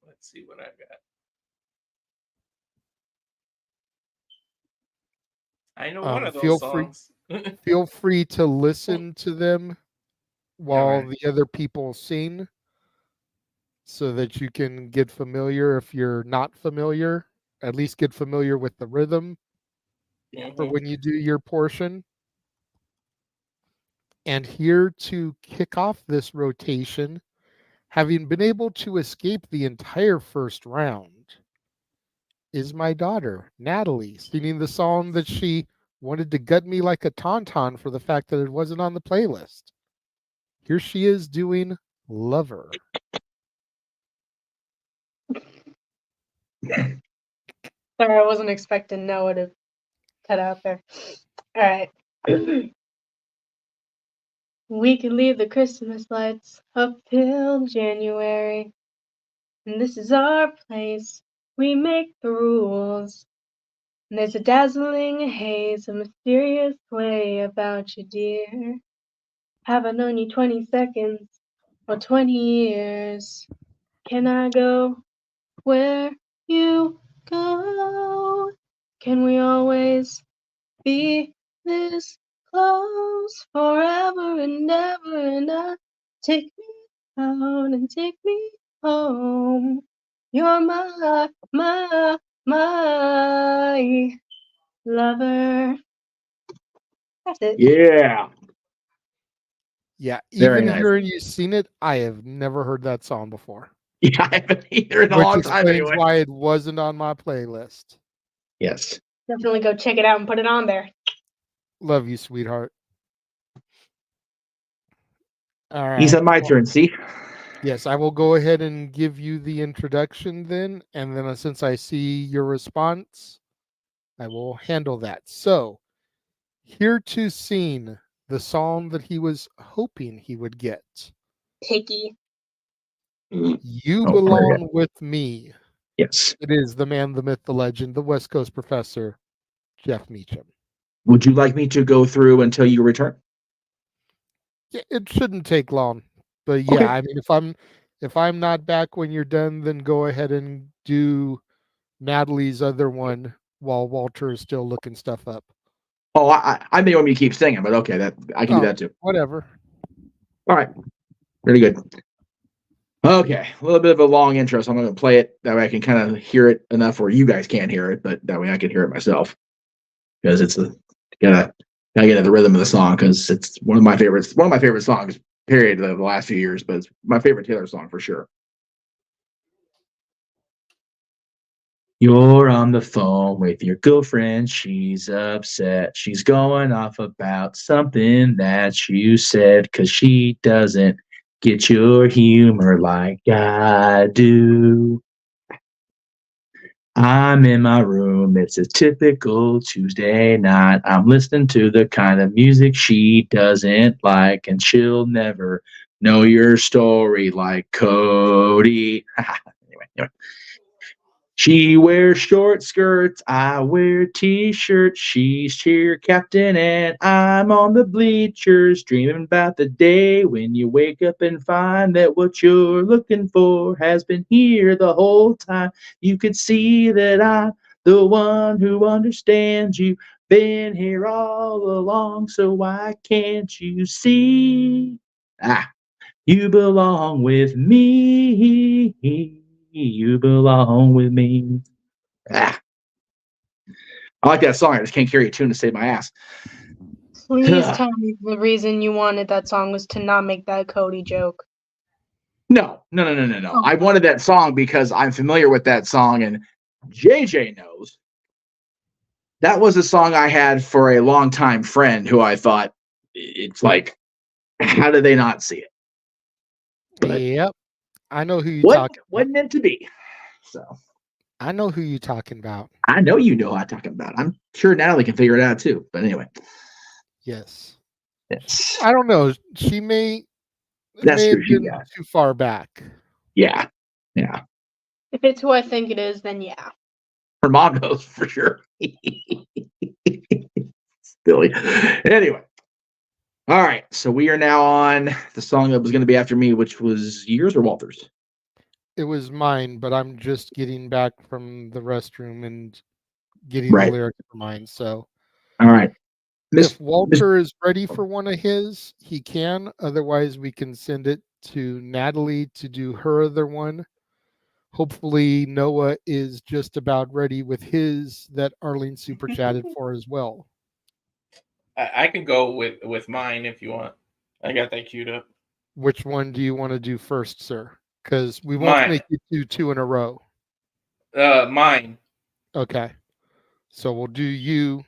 Let's see what I got. I know one of those songs. Feel free to listen to them while the other people sing so that you can get familiar if you're not familiar. At least get familiar with the rhythm for when you do your portion. And here to kick off this rotation, having been able to escape the entire first round, is my daughter, Natalie, singing the song that she wanted to gut me like a tauntaun for the fact that it wasn't on the playlist. Here she is doing Lover. Sorry, I wasn't expecting Noah to cut out there. All right. We could leave the Christmas lights up till January. And this is our place. We make the rules. And there's a dazzling haze, a mysterious way about you, dear. Have I known you 20 seconds or 20 years? Can I go where you go? Can we always be this close forever and ever? And take me out and take me home. You're my lover. That's it. Yeah. Yeah, even hearing you sing it, I have never heard that song before. Yeah, I haven't either in a long time. Which explains why it wasn't on my playlist. Yes. Definitely go check it out and put it on there. Love you, sweetheart. All right. He's at my turn, see? Yes, I will go ahead and give you the introduction then. And then since I see your response, I will handle that. So, here to sing the song that he was hoping he would get. Picky. You Belong With Me. Yes. It is the man, the myth, the legend, the West Coast professor, Jeff Meacham. Would you like me to go through until you return? Yeah, it shouldn't take long. But yeah, okay. I mean, if I'm not back when you're done, then go ahead and do Natalie's other one while Walter is still looking stuff up. Oh, I may want me to keep singing, but okay, that I can do that too. Whatever. All right. Really good. Okay, a little bit of a long intro, so I'm going to play it. That way I can kind of hear it enough where you guys can't hear it, but that way I can hear it myself. Because it's gotta get at the rhythm of the song, because it's one of my favorite songs, period, of the last few years, but it's my favorite Taylor song for sure. You're on the phone with your girlfriend. She's upset. She's going off about something that you said because she doesn't get your humor like I do. I'm in my room. It's a typical Tuesday night. I'm listening to the kind of music she doesn't like, and she'll never know your story like Cody. anyway. She wears short skirts, I wear t-shirts. She's cheer captain and I'm on the bleachers, dreaming about the day when you wake up and find that what you're looking for has been here the whole time. You could see that I'm the one who understands you, been here all along, so why can't you see? You belong with me. You belong with me. I like that song. I just can't carry a tune to save my ass. Please tell me the reason you wanted that song was to not make that Cody joke. No. Oh. I wanted that song because I'm familiar with that song, and JJ knows. That was a song I had for a longtime friend who I thought, it's like, how did they not see it? But yep. I know who you're talking about. Wasn't meant to be. So I know who you're talking about. I know you know who I'm talking about. I'm sure Natalie can figure it out too. But anyway. Yes. I don't know. She may. That's may true. have been too far back. Yeah. If it's who I think it is, then yeah. Her mom knows for sure. Silly. Anyway. All right. So we are now on the song that was going to be after me, which was yours or Walter's? It was mine, but I'm just getting back from the restroom and getting the lyrics for mine. So, all right. If Walter is ready for one of his, he can. Otherwise, we can send it to Natalie to do her other one. Hopefully, Noah is just about ready with his that Arlene super chatted for as well. I can go with mine if you want. I got that queued up. Which one do you want to do first, sir? Because we won't make you do two in a row. Mine. Okay. So we'll do you.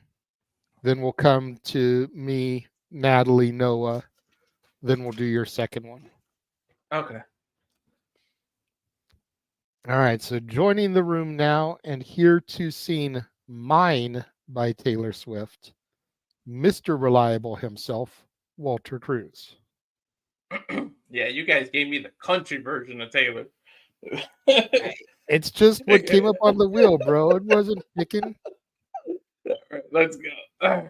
Then we'll come to me, Natalie, Noah. Then we'll do your second one. Okay. All right. So joining the room now and here to sing Mine by Taylor Swift, Mr. Reliable himself, Walter Cruz. Yeah, you guys gave me the country version of Taylor. It's just what came up on the wheel, bro. It wasn't picking. All right, let's go.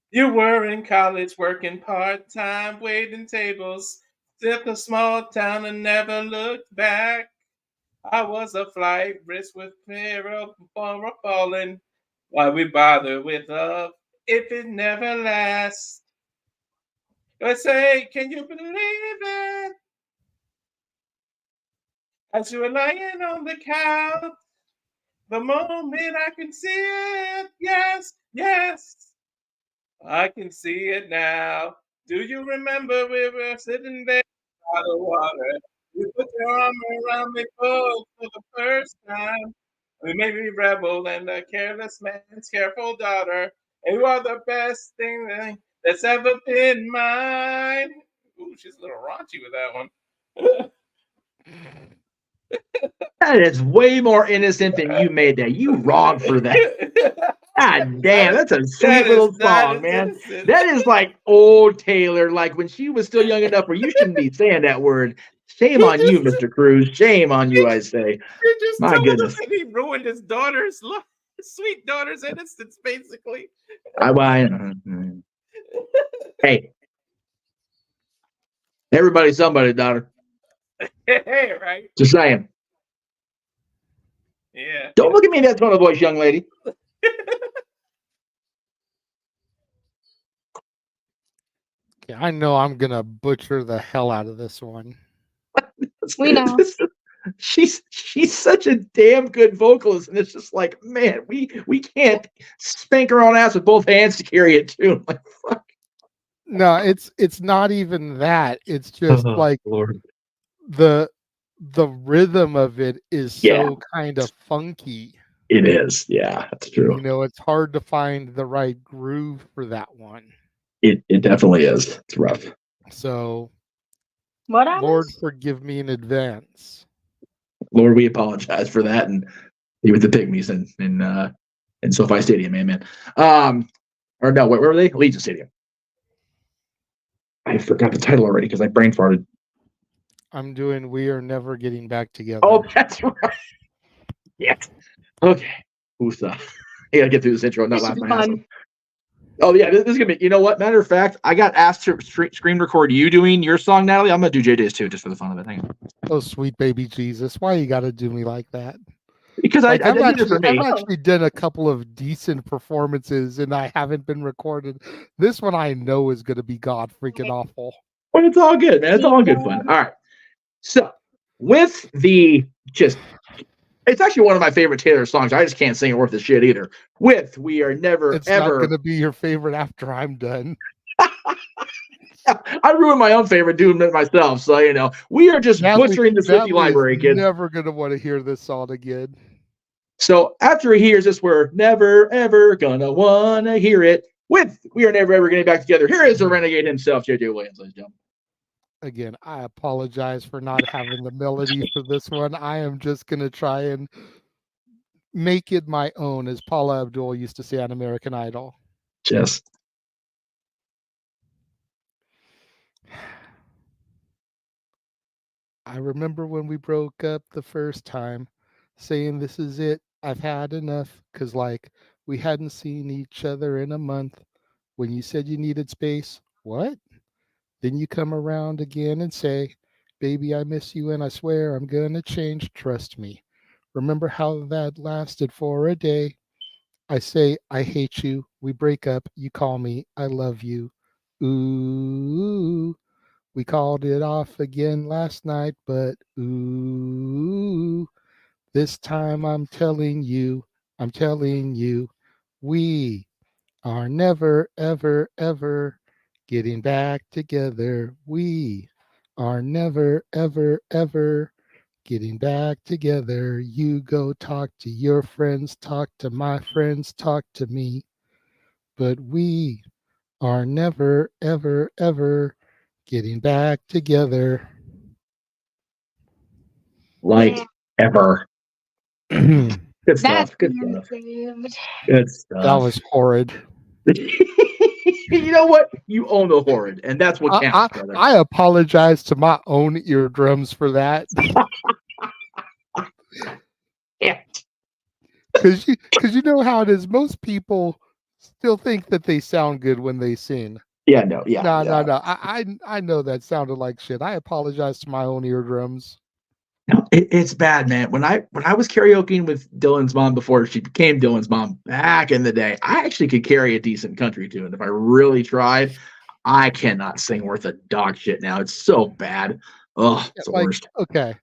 You were in college working part-time, waiting tables, still a small town and never looked back. I was a flight risk with fear of falling. Why we bother with love if it never lasts? Let's say, can you believe it? As you were lying on the couch, the moment I can see it, yes, I can see it now. Do you remember we were sitting there by the water? You put your arm around me for the first time. We made me rebel and a careless man's careful daughter. And you are the best thing that's ever been mine. Ooh, she's a little raunchy with that one. That is way more innocent than you made that. You wrong for that. God damn, that's a sweet little song, man. Innocent. That is like old Taylor, like when she was still young enough where you shouldn't be saying that word. Shame on you, Mr. Cruz. Shame on you, I say. My goodness. He ruined his daughter's life, sweet daughter's innocence, basically. Hey. Everybody's somebody's daughter. Hey, right. Just saying. Yeah. Don't look at me in that tone of voice, young lady. Yeah, I know I'm gonna butcher the hell out of this one. We know. She's such a damn good vocalist, and it's just like, man, we can't spank her own ass with both hands to carry it too. Like, fuck. No, it's not even that. It's just like Lord. the the rhythm of it is so kind of funky. It is. Yeah, that's true. You know, it's hard to find the right groove for that one. It definitely is. It's rough. So, What Lord, forgive me in advance. Lord, we apologize for that, and be with the Pygmies in SoFi Stadium, man. Or no, where were they? Legion Stadium. I forgot the title already because I brain farted. I'm doing We Are Never Getting Back Together. Oh, that's right. Yes. Okay. Usa. I gotta get through this intro and not laugh my ass off. Oh yeah, this is gonna be. You know what? Matter of fact, I got asked to screen record you doing your song, Natalie. I'm gonna do JJ's too, just for the fun of it. Hang on. Oh, sweet baby Jesus, why you gotta do me like that? Because like, I've actually done a couple of decent performances, and I haven't been recorded. This one I know is gonna be god freaking awful. Well, it's all good, man. It's all good fun. All right. So with the it's actually one of my favorite Taylor songs. I just can't sing it worth a shit either. With We Are Never It's Ever. not going to be your favorite after I'm done. I ruined my own favorite doing it myself. So, you know, we are just butchering the Swiftie library, kids. Never going to want to hear this song again. So after he hears this, we're never, ever going to want to hear it. With We Are Never Ever Getting Back Together. Here is the renegade himself, J.J. Williams, ladies and gentlemen. Again, I apologize for not having the melody for this one. I am just going to try and make it my own, as Paula Abdul used to say on American Idol. Yes. I remember when we broke up the first time, saying this is it, I've had enough, because like we hadn't seen each other in a month. When you said you needed space, what? Then you come around again and say, baby, I miss you and I swear I'm gonna change, trust me. Remember how that lasted for a day? I say, I hate you. We break up. You call me, I love you. Ooh, we called it off again last night, but ooh, this time I'm telling you, we are never, ever, ever getting back together. We are never, ever, ever getting back together. You go talk to your friends, talk to my friends, talk to me. But we are never, ever, ever getting back together. Like ever. Good stuff. Good stuff. Good stuff. That was horrid. You know what? You own the horrid, and that's what counts, brother. I apologize to my own eardrums for that. Yeah. Because you know how it is. Most people still think that they sound good when they sing. Yeah, no, yeah. No. I know that sounded like shit. I apologize to my own eardrums. No, it's bad, man. When I was karaokeing with Dylan's mom before she became Dylan's mom back in the day, I actually could carry a decent country tune if I really tried. I cannot sing worth a dog shit now. It's so bad. Oh, it's the worst. Okay.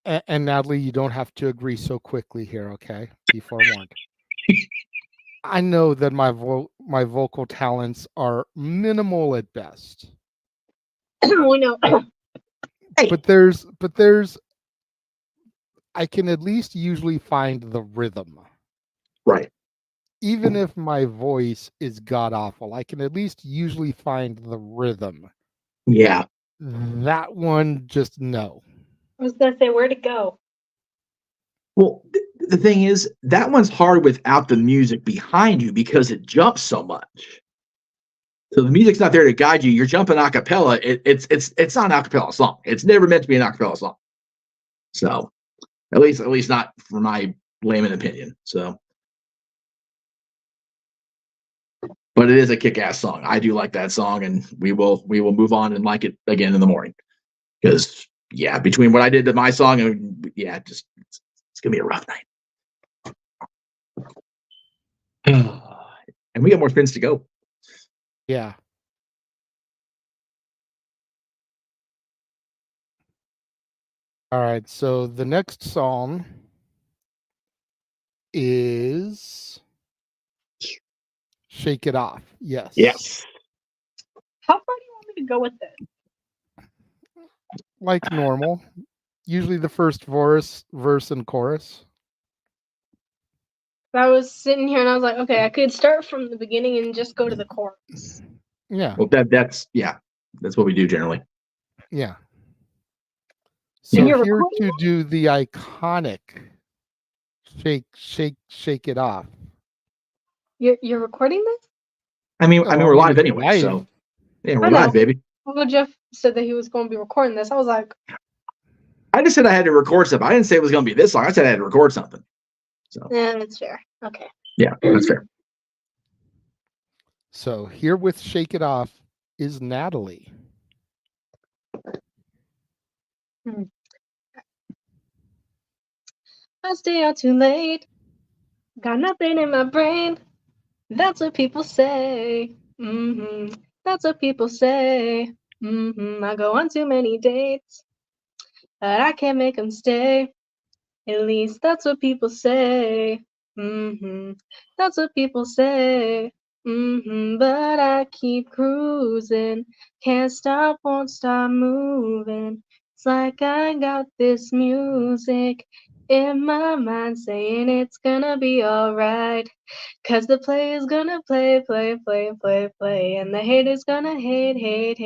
And Natalie, you don't have to agree so quickly here, okay? Be forewarned. I know that my vocal talents are minimal at best. We know. But there's I can at least usually find the rhythm. Right. Even if my voice is god awful, I can at least usually find the rhythm. Yeah. That one, just no. I was gonna say, where'd it go? Well, the thing is, that one's hard without the music behind you because it jumps so much. So the music's not there to guide you. You're jumping a cappella. It's not an a cappella song. It's never meant to be an a cappella song. So at least not for my layman opinion. So, but it is a kick-ass song. I do like that song, and we will move on and like it again in the morning. Because yeah, between what I did to my song and yeah, just it's gonna be a rough night. And we got more spins to go. Yeah. All right, so the next song is Shake It Off. Yes. Yes. How far do you want me to go with this? Like normal. usually the first verse and chorus. I was sitting here and I was like, okay, I could start from the beginning and just go to the chorus. Yeah. Well, that's what we do generally. Yeah. And So you're here recording to do the iconic shake it off. You're recording this? I mean, we're live we're anyway, live. so yeah, we're I know. live, baby. Uncle Jeff said that he was going to be recording this. I was like, I just said I had to record something. I didn't say it was going to be this song. I said I had to record something. So yeah, that's fair. Okay. yeah, that's fair. So here with Shake It Off is Natalie. I stay out too late. Got nothing in my brain. That's what people say. That's what people say. I go on too many dates, but I can't make them stay. At least that's what people say. That's what people say. But I keep cruising. Can't stop, won't stop moving. It's like I got this music in my mind saying it's gonna be alright. 'Cause the play is gonna play. And the haters gonna hate.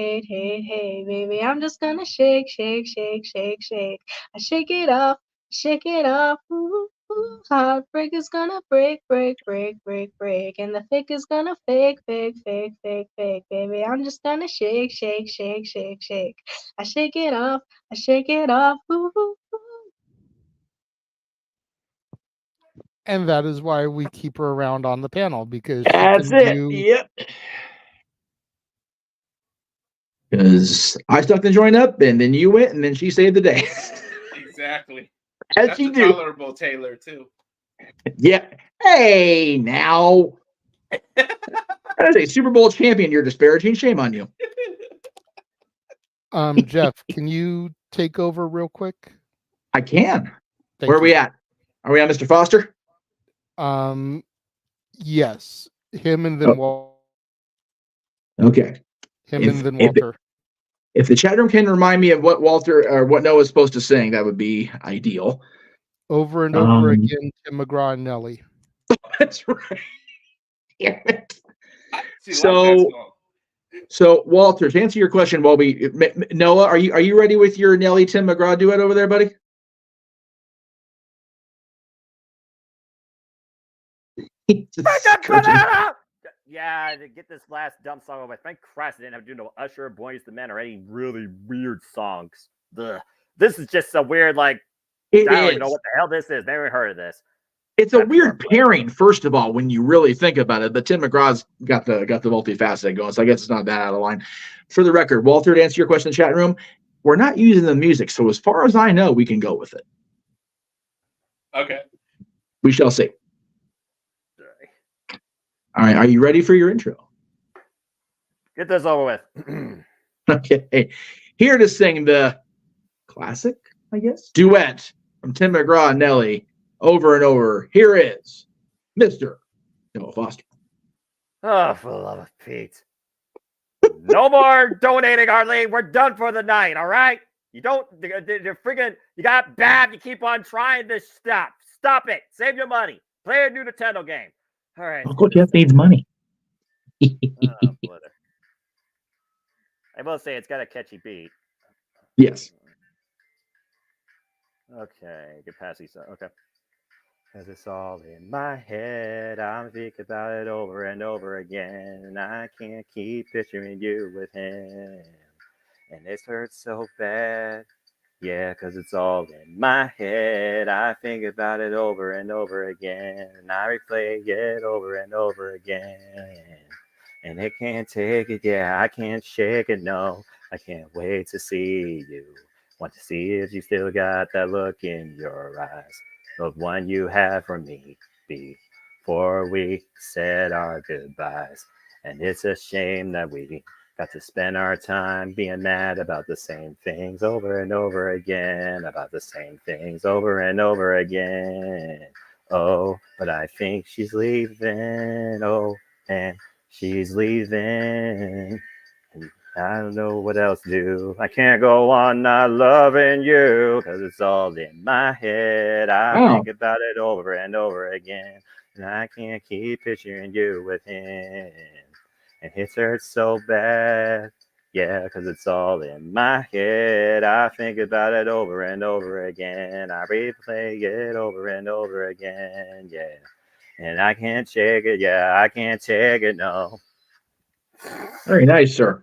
Baby, I'm just gonna shake. I shake it off. Ooh, ooh. Heartbreak is gonna break. And the fake is gonna fake. Baby, I'm just gonna shake. I shake it off. Ooh, ooh, ooh. And that is why we keep her around on the panel, because she That's can it. do. Yep. Because I stuck the joint up, and then you went, and then she saved the day. Exactly. As That's she a do. tolerable Taylor too. Yeah. Hey, now. As a Super Bowl champion, you're disparaging. Shame on you. Jeff, can you take over real quick? I can. Thank Where are you. we at? Are we on Mr. Foster? Yes. Him and then Walter. Okay. Him and then Walter. If the chat room can remind me of what Walter or what Noah's supposed to sing, that would be ideal. Over and over again, Tim McGraw and Nelly. That's right. Damn it. See, like that song. So Walter, to answer your question, while Noah, are you ready with your Nelly Tim McGraw duet over there, buddy? Yeah, to get this last dumb song over with. Thank Christ I didn't have to do no Usher, Boys to Men, or any really weird songs. Ugh. This is just a weird, like, I don't even know what the hell this is. Never heard of this. It's a weird pairing, first of all, when you really think about it. But Tim McGraw's got the multifaceted going, so I guess it's not that out of line. For the record, Walter, to answer your question in the chat room, we're not using the music, so as far as I know, we can go with it. Okay. We shall see. All right, are you ready for your intro? Get this over with. Okay. Here to sing the classic, I guess, duet from Tim McGraw and Nelly, Over and Over. Here is Mr. Noah Foster. Oh, for the love of Pete. No more donating, Harley. We're done for the night, all right? You don't, you're freaking, you got bad. You keep on trying this stuff. Stop it. Save your money. Play a new Nintendo game. All right. Uncle Jeff needs money. I will say it's got a catchy beat. Yes. Okay, get past these. Okay. Because it's all in my head. I'm thinking about it over and over again. And I can't keep picturing you with him. And this hurts so bad. Yeah, because it's all in my head. I think about it over and over again. And I replay it over and over again. And it can't take it. Yeah, I can't shake it. No, I can't wait to see you. Want to see if you still got that look in your eyes. The one you had for me before we said our goodbyes. And it's a shame that we got to spend our time being mad about the same things over and over again. About the same things over and over again. Oh, but I think she's leaving. Oh, and she's leaving. I don't know what else to do. I can't go on not loving you because it's all in my head. I think about it over and over again, and I can't keep picturing you with him. And it hurts so bad, yeah, because it's all in my head. I think about it over and over again. I replay it over and over again, yeah. And I can't check it, yeah, I can't check it, no. Very nice, sir.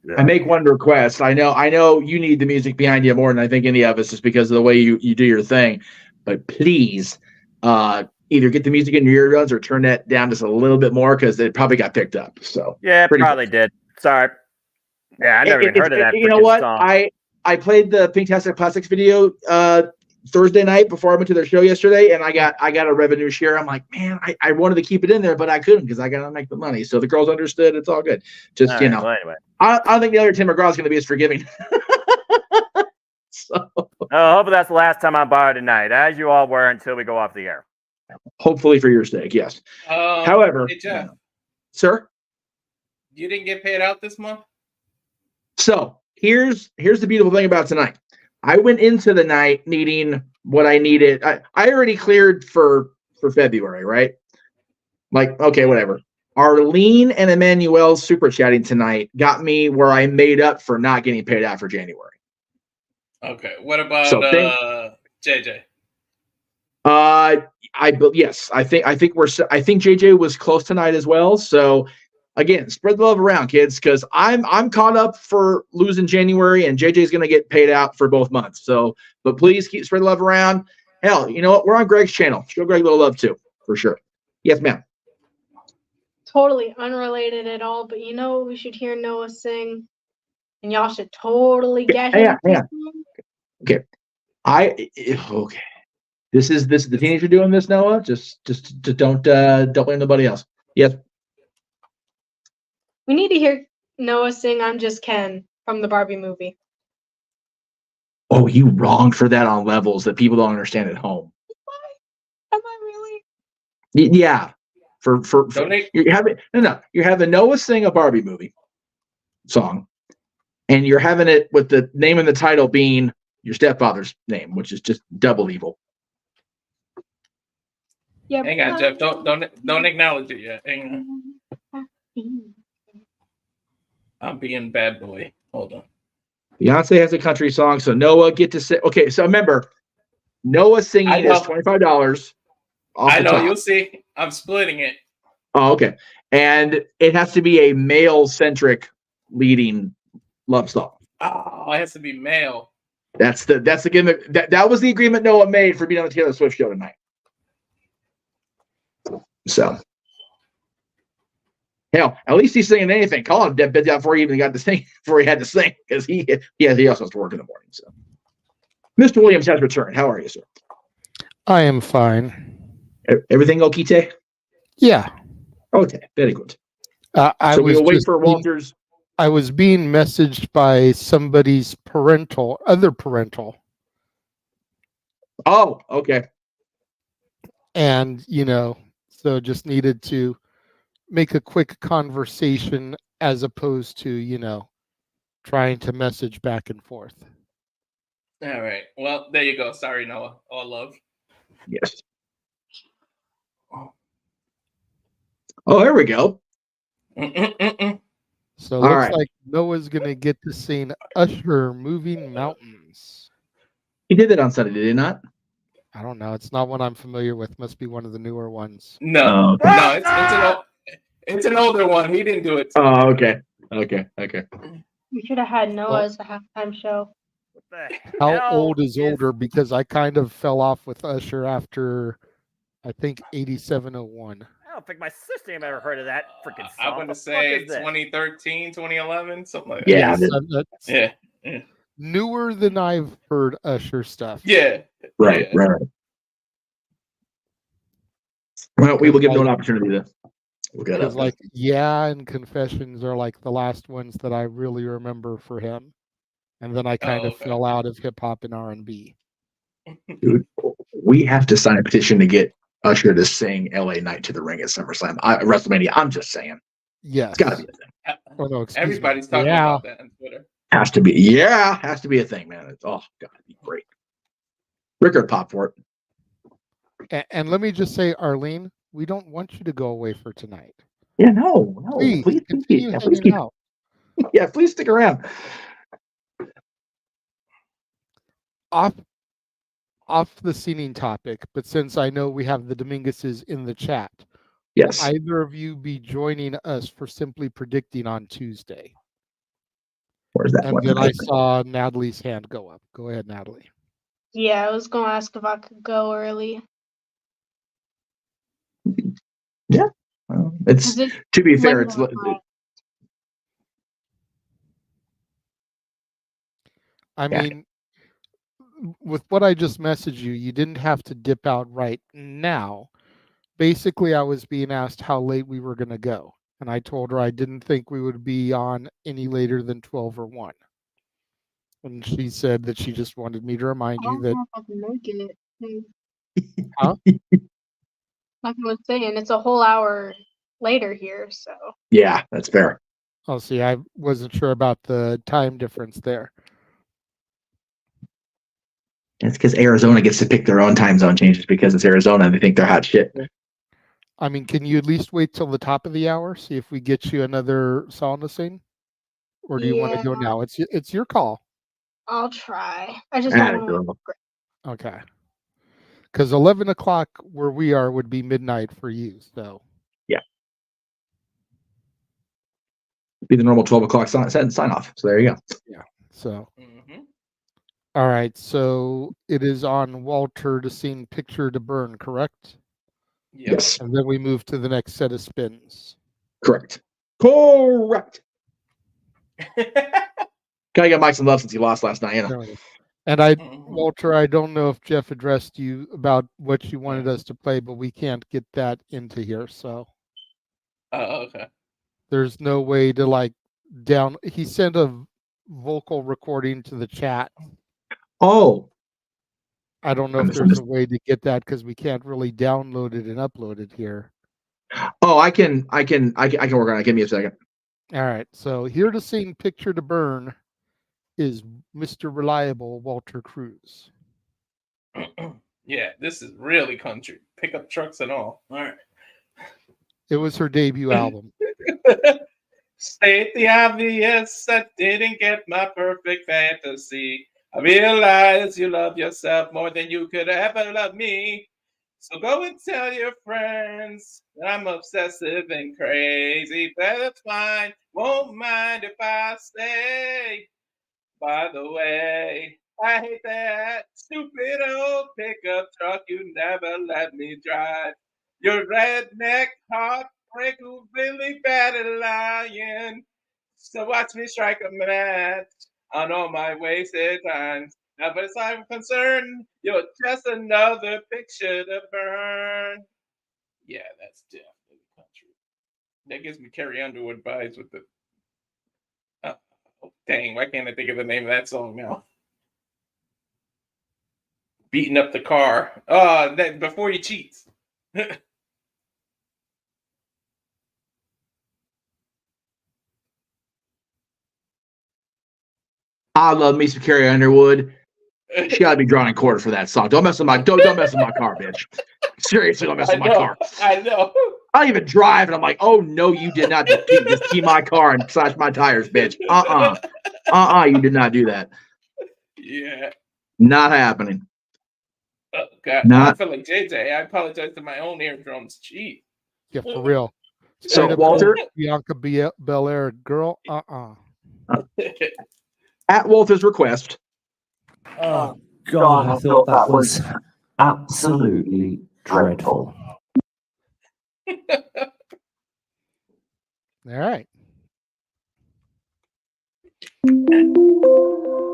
Yeah. I make one request. I know you need the music behind you more than I think any of us, just because of the way you do your thing. But please, either get the music in your earbuds or turn that down just a little bit more, because it probably got picked up. So yeah, it probably did. Sorry. Yeah, I never even heard of that. You know what? Song. I played the Pinktastic Plastics video Thursday night before I went to their show yesterday, and I got a revenue share. I'm like, man, I wanted to keep it in there, but I couldn't because I got to make the money. So the girls understood. It's all good. Just all right, well, anyway. I don't think the other Tim McGraw is going to be as forgiving. So hopefully that's the last time I borrow tonight, as you all were until we go off the air. Hopefully for your sake, yes. However, hey Jeff, sir, you didn't get paid out this month. So here's the beautiful thing about tonight. I went into the night needing what I needed. I already cleared for February, right? Like, okay, whatever. Arlene and Emmanuel super chatting tonight got me where I made up for not getting paid out for January. Okay, what about JJ? Yes, I think JJ was close tonight as well. So again, spread the love around, kids, because I'm caught up for losing January, and JJ's going to get paid out for both months. So, but please keep spread the love around. Hell, you know what? We're on Greg's channel. Show Greg a little love too, for sure. Yes, ma'am. Totally unrelated at all, but you know what we should hear Noah sing, and y'all should totally get him. Yeah. Okay. Okay. This is the teenager doing this, Noah. Just don't blame nobody else. Yes. We need to hear Noah sing "I'm Just Ken" from the Barbie movie. Oh, you wronged for that on levels that people don't understand at home. Am I really? Yeah. You're having Noah sing a Barbie movie song, and you're having it with the name in the title being your stepfather's name, which is just double evil. Yeah. Hang on, Jeff. Don't acknowledge it yet. Hang on. I'm being bad boy. Hold on. Beyonce has a country song, so Noah get to say. Okay, so remember, Noah singing is $25. I know. You'll see. I'm splitting it. Oh, okay. And it has to be a male-centric leading love song. Oh, it has to be male. That's the agreement. That was the agreement Noah made for being on the Taylor Swift show tonight. So, hell, at least he's singing anything. Call him dead bed down before he even got to sing, before he had to sing, because he also has to work in the morning. So, Mr. Williams has returned. How are you, sir? I am fine. Everything okay? Yeah. Okay, very good. So we'll wait for Walter's. I was being messaged by somebody's other parental. Oh, okay. And, so just needed to make a quick conversation as opposed to, trying to message back and forth. All right. Well, there you go. Sorry, Noah. All love. Yes. Oh, there we go. So it looks like Noah's going to get to sing Usher Moving Mountains. He did that on Sunday, did he not? I don't know. It's not one I'm familiar with. Must be one of the newer ones. No, it's an older one. He didn't do it. Oh, okay. We should have had Noah as the halftime show. How old is older? Because I kind of fell off with Usher after, I think, 8701. I don't think my sister ever heard of that freaking song. I want to say 2013, 2011, something like that. Yeah. Yeah. Newer than I've heard Usher stuff. Yeah. Right. Well, we will give them an opportunity to look at it. Like, and Confessions are like the last ones that I really remember for him. And then I kind of fell out of hip hop and R&B. Dude, we have to sign a petition to get Usher to sing LA Night to the Ring at SummerSlam. WrestleMania. I'm just saying. Yeah. It's got to be a thing. Oh no, excuse Everybody's me. talking Yeah. about that on Twitter. Has to be. Yeah, has to be a thing, man. It's God, it'd be great. Rickard pop for it. And let me just say, Arlene, we don't want you to go away for tonight. Yeah, no. Please continue yeah, hanging out. Yeah, please stick around. Off the singing topic, but since I know we have the Dominguezes in the chat, yes, will either of you be joining us for Simply Predicting on Tuesday? Where's that and one? then I saw Natalie's hand go up. Go ahead, Natalie. Yeah, I was gonna ask if I could go early. Yeah, well, it's to be fair, it's I mean, with what I just messaged you, you didn't have to dip out right now. Basically, I was being asked how late we were going to go, and I told her I didn't think we would be on any later than 12 or 1. And she said that she just wanted me to remind you that. I can make it. Huh? Like I was saying, it's a whole hour later here, so. Yeah, that's fair. Oh, see, I wasn't sure about the time difference there. It's because Arizona gets to pick their own time zone changes because it's Arizona. They think they're hot shit. I mean, can you at least wait till the top of the hour? See if we get you another song to sing? Or do you want to go now? It's your call. I'll try. I just don't want to. Okay. Because 11 o'clock where we are would be midnight for you. So yeah, be the normal 12 o'clock sign off. So there you go. Yeah. So. All right. So it is on Walter to sing "Picture to Burn," correct? Yes. And then we move to the next set of spins. Correct. Gotta get Mike some love since he lost last night, you know. And Walter, I don't know if Jeff addressed you about what you wanted us to play, but we can't get that into here. So. Oh, okay. There's no way to down. He sent a vocal recording to the chat. Oh. I don't know if there's a way to get that because we can't really download it and upload it here. Oh, I can work on it. Give me a second. All right. So here to sing "Picture to Burn" is Mr. Reliable Walter Cruz. Yeah, this is really country. Pickup trucks and all. All right. It was her debut album. State the obvious, I didn't get my perfect fantasy. I realize you love yourself more than you could ever love me. So go and tell your friends that I'm obsessive and crazy. But that's fine, won't mind if I stay. By the way, I hate that stupid old pickup truck you never let me drive. Your redneck heartbreak who really batted lion. So watch me strike a match on all my wasted times. Now, but as I'm concerned, you're just another picture to burn. Yeah, that's definitely country. That gives me Carrie Underwood vibes with the. Oh, dang, why can't I think of the name of that song now? Beating up the car. That Before You Cheats. I love me some Carrie Underwood. She got to be drawn in quarter for that song. Don't mess with my car, bitch. Seriously, don't mess with my car. I know. I don't even drive, and I'm like, oh no, you did not just key my car and slash my tires, bitch. You did not do that. Yeah. Not happening. Oh God, I feel like JJ. I apologize to my own eardrums. Gee. Yeah, for real. So Walter, Bianca Belair, girl. At Walter's request. Oh God, I thought that was absolutely dreadful. All right.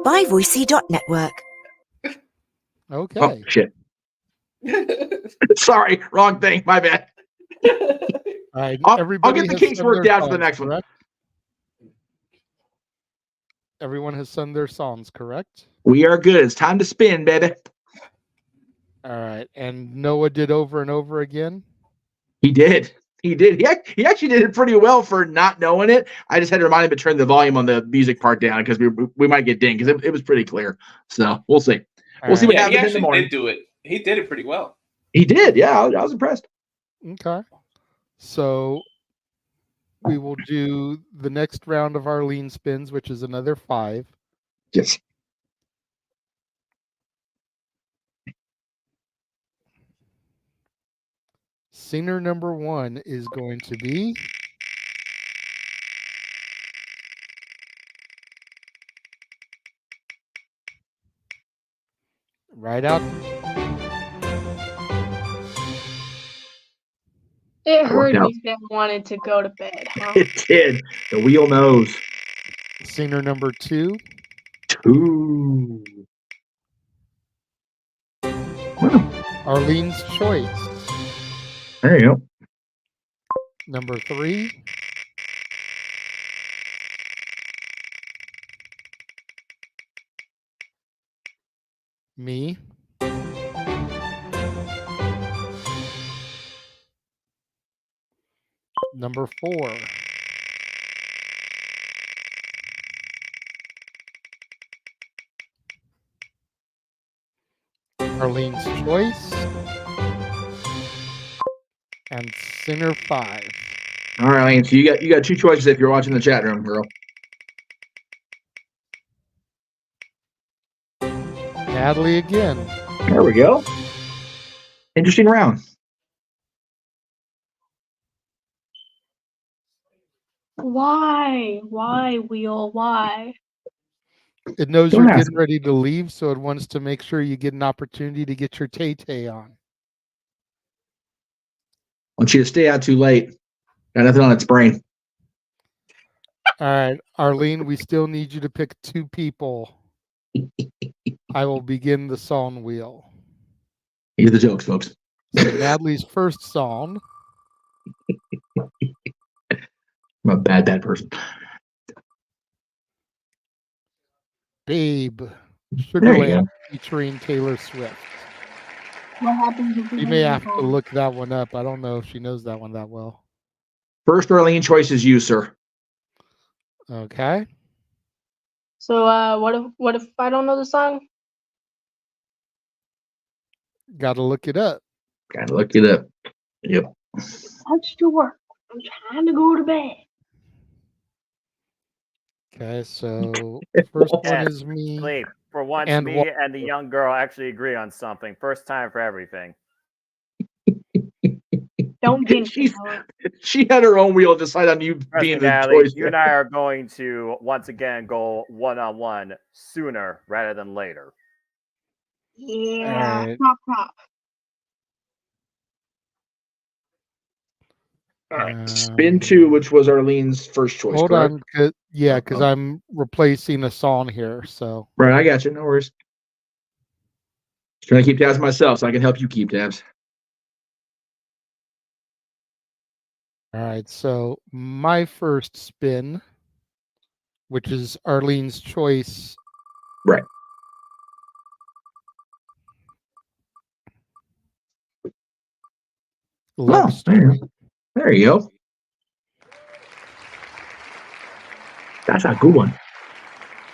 ByVoicey.network. Okay. Oh shit. Sorry, wrong thing. My bad. All right. I'll get the kinks worked out for the next one. Everyone has sung their songs, correct? We are good. It's time to spin, baby. All right. And Noah did Over and Over Again? He did. He did. He actually did it pretty well for not knowing it. I just had to remind him to turn the volume on the music part down because we might get dinged because it was pretty clear. So we'll see. We'll see what happens in the morning. He did do it. He did it pretty well. He did. Yeah, I was impressed. Okay. So we will do the next round of Arlene spins, which is another 5. Yes. Singer number 1 is going to be right out. It hurt me that wanted to go to bed. Huh? It did. The wheel knows. Singer number 2. 2. Arlene's Choice. There you go. Number 3. Me. Number 4. Arlene's Choice. And Singer 5. All right, Arlene. So you got 2 choices if you're watching the chat room, girl. Natalie again. There we go. Interesting round. Why? Why, Wheel? Why? It knows Don't you're ask. getting ready to leave, so it wants to make sure you get an opportunity to get your Tay-Tay on. Want you to stay out too late. Got nothing on its brain. All right, Arlene, we still need you to pick 2 people. I will begin the song wheel. Here's the jokes, folks. So Natalie's first song. I'm a bad person. Babe. There you Sugarland go. featuring Taylor Swift. What happens if we You may don't have to go? look that one up. I don't know if she knows that one that well. First Arlene choice is you, sir. Okay. So what if I don't know the song? Gotta look it up. Gotta look it up. Yep. Let's do work. I'm trying to go to bed. Okay, so first one Yes, is me. sleep. For once, and me and the young girl actually agree on something. First time for everything. Don't jinx it. She had her own wheel to decide on you Trust being me, the Natalie, choice. you and I are going to once again go one-on-one sooner rather than later. Yeah. Alright. Pop. All right. Spin 2, which was Arlene's first choice. Hold correct? on. Because I'm replacing a song here. So Right, I got you. No worries. Just trying to keep tabs myself so I can help you keep tabs. all right. So my first spin, which is Arlene's Choice. Right. Love Story. There you go. That's a good one.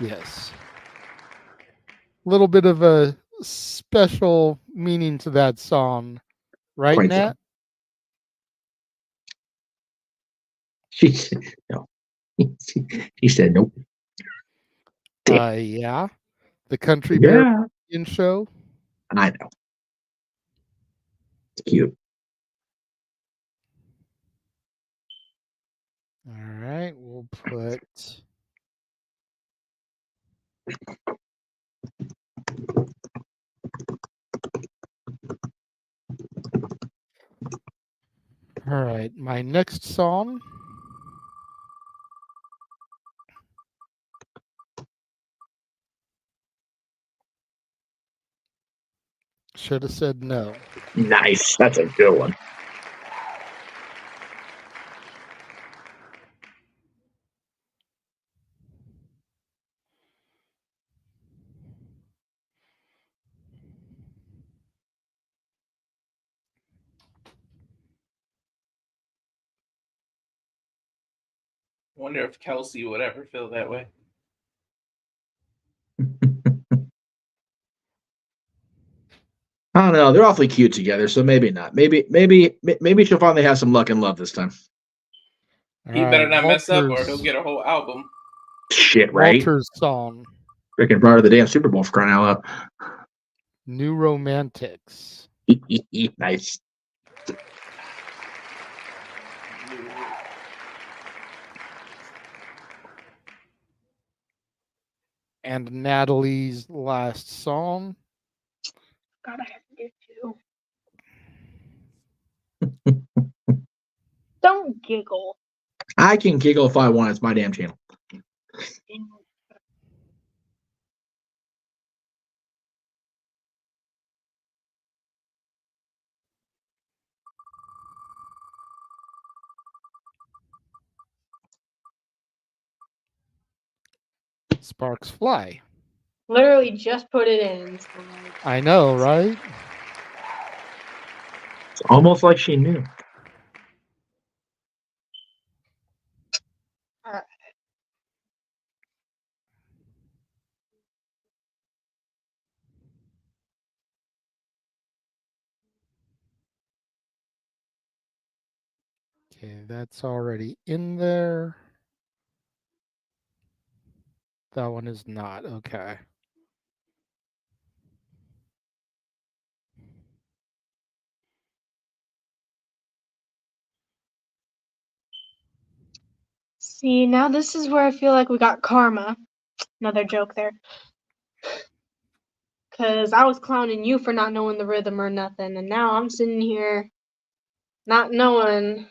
Yes. A little bit of a special meaning to that song, right, Quite Nat? She said no. He said nope. Yeah. The Country Yeah. Bear Show. I know. It's cute. All right, we'll put all right, my next song should have said no. Nice. That's a good one. wonder if Kelsey would ever feel that way. I don't know. They're awfully cute together, so maybe not. Maybe she'll finally have some luck and love this time. He better not mess up, or he'll get a whole album. Shit, right? Walter's song. Freaking brought her the damn Super Bowl for crying out loud. New Romantics. Nice. And Natalie's last song. God, I have to get two. Don't giggle. I can giggle if I want. It's my damn channel. Sparks Fly. Literally just put it in. So like... I know, right? It's almost like she knew. Okay, that's already in there. That one is not. Okay. See, now this is where I feel like we got karma. Another joke there. Because I was clowning you for not knowing the rhythm or nothing, and now I'm sitting here not knowing.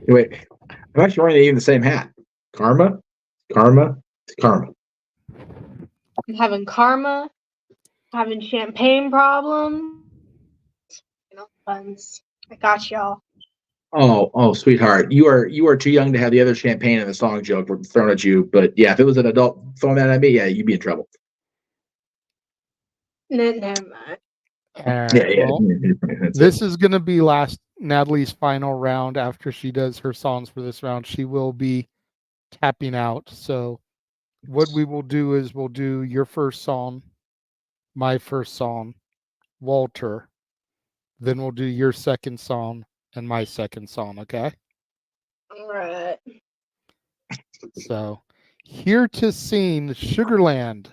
Wait, I'm actually wearing even the same hat. Karma. I'm having karma, having champagne problems. You know, buns. I got y'all. Oh, sweetheart, you are too young to have the other champagne in the song joke thrown at you. But yeah, if it was an adult throwing that at me, yeah, you'd be in trouble. Never mind. Well, this is going to be Natalie's final round. After she does her songs for this round, she will be tapping out. So what we will do is we'll do your first song, my first song, Walter. Then we'll do your second song and my second song, okay? All right. So, Here to Sing Sugarland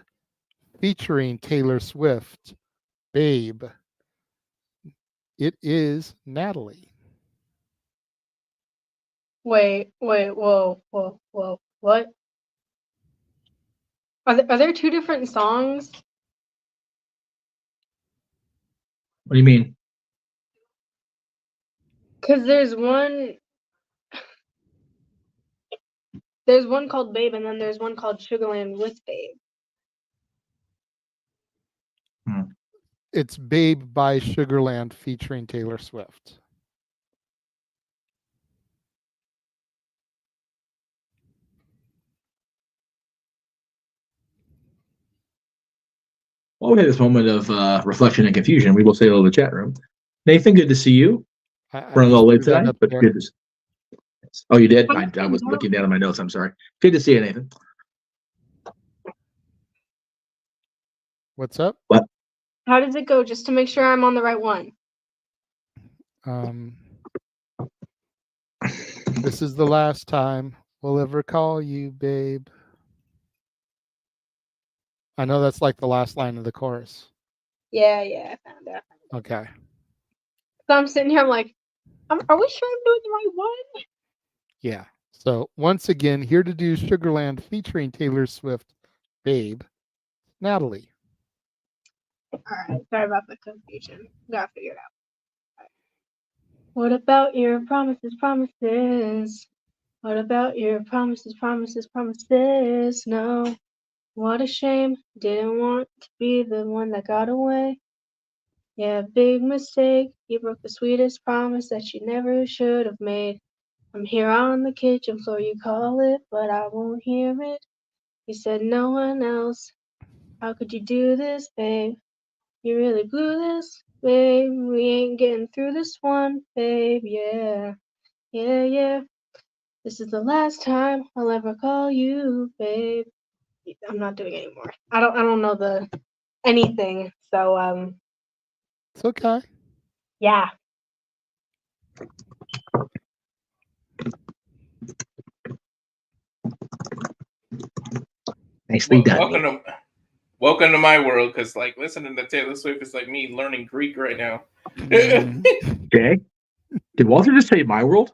featuring Taylor Swift, Babe. It is Natalie. Wait, whoa, what? Are there two different songs? What do you mean? Because there's one called Babe, and then there's one called Sugarland with Babe. It's Babe by Sugarland featuring Taylor Swift. Well, we had this moment of reflection and confusion. We will say hello to the chat room. Nathan, good to see you. Running a little late tonight, but good to see you. Oh, you did? I was looking down at my notes. I'm sorry. Good to see you, Nathan. What's up? What? How does it go? Just to make sure I'm on the right one. This is the last time we'll ever call you, babe. I know that's like the last line of the chorus. Yeah, I found it. Okay. So I'm sitting here, I'm like, are we sure I'm doing the right one? Yeah. So once again, here to do Sugarland featuring Taylor Swift, Babe, Natalie. All right, sorry about the confusion. Gotta figure it out. Right. What about your promises? What about your promises? No. What a shame. Didn't want to be the one that got away. Yeah, big mistake. You broke the sweetest promise that you never should have made. I'm here on the kitchen floor, you call it, but I won't hear it. You said no one else. How could you do this, babe? You really blew this, babe. We ain't getting through this one, babe. Yeah. This is the last time I'll ever call you, babe. I'm not doing it anymore. I don't know the anything. So It's okay. yeah. Nicely done. Welcome to my world, because like listening to Taylor Swift is like me learning Greek right now. Okay. Did Walter just say my world?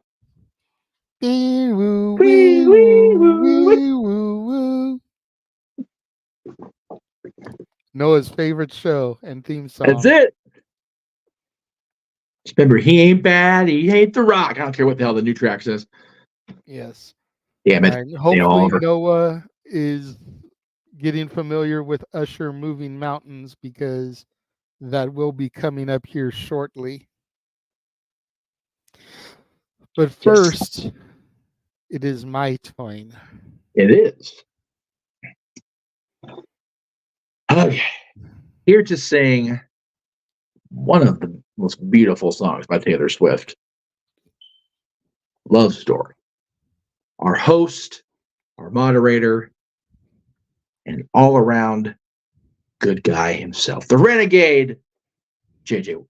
Noah's favorite show and theme song. That's it. Just remember, he ain't bad. He ain't the rock. I don't care what the hell the new track says. Yes. Damn it. And hopefully Noah is getting familiar with Usher Moving Mountains, because that will be coming up here shortly. But first, it is my turn. It is. Okay. Here to sing one of the most beautiful songs by Taylor Swift, Love Story. Our host, our moderator, and all-around good guy himself, the renegade, JJ.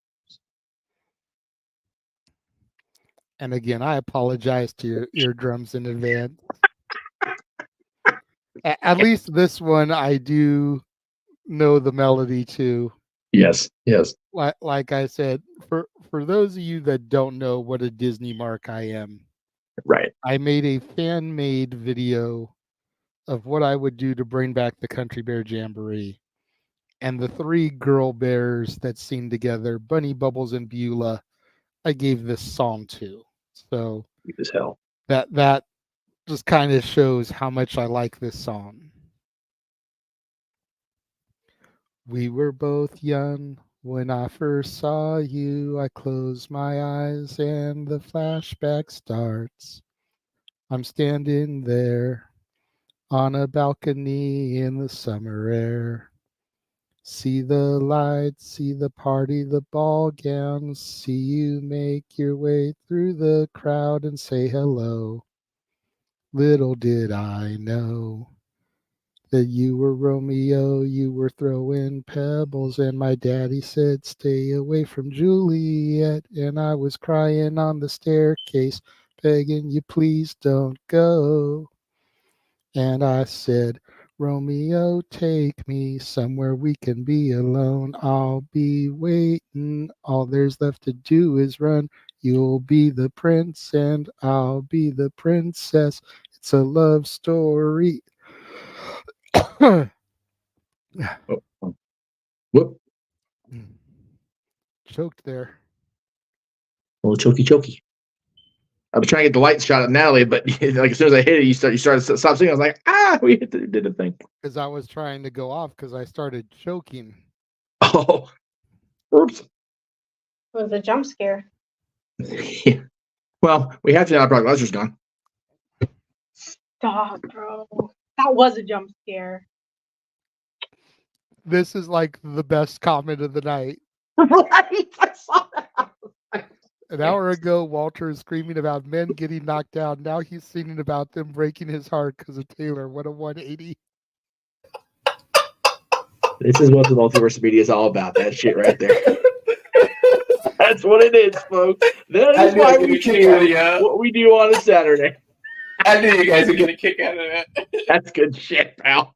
And again, I apologize to your eardrums in advance. At least this one I do know the melody to. Yes, yes. Like I said, for those of you that don't know what a Disney mark I am, right? I made a fan-made video of what I would do to bring back the Country Bear Jamboree, and the three girl bears that sing together, Bunny, Bubbles, and Beulah, I gave this song to. So as hell. That just kind of shows how much I like this song. We were both young when I first saw you. I close my eyes and the flashback starts. I'm standing there on a balcony in the summer air. See the lights, see the party, the ball gowns. See you make your way through the crowd and say hello. Little did I know that you were Romeo, you were throwing pebbles, and my daddy said, stay away from Juliet. And I was crying on the staircase, begging you, please don't go. And I said, Romeo, take me somewhere we can be alone. I'll be waiting. All there's left to do is run. You'll be the prince and I'll be the princess. It's a love story. Whoop. Choked there. A little chokey. I was trying to get the light shot at Natalie, but like as soon as I hit it, you started to stop singing. I was like, we did a thing. Because I was trying to go off because I started choking. Oh, oops. It was a jump scare. Yeah. Well, we have to now. Brock Lesnar's gone. Stop, bro. That was a jump scare. This is like the best comment of the night. Right? I saw that. An hour ago, Walter is screaming about men getting knocked down. Now he's singing about them breaking his heart because of Taylor. What a 180. This is what the Multiverse of Media is all about. That shit right there. That's what it is, folks. That is why we do what we do on a Saturday. I knew you guys would get a kick out of that. That's good shit, pal.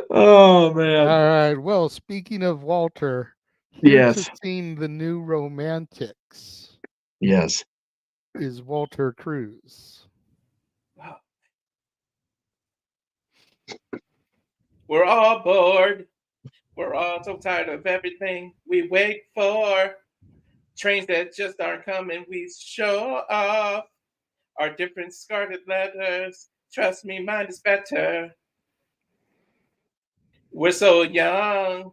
Oh, man. All right. Well, speaking of Walter, yes, seen the new Romantics. Yes. Is Walter Cruz. We're all bored. We're all so tired of everything we wait for. Trains that just aren't coming, we show off our different scarlet letters. Trust me, mine is better. We're so young,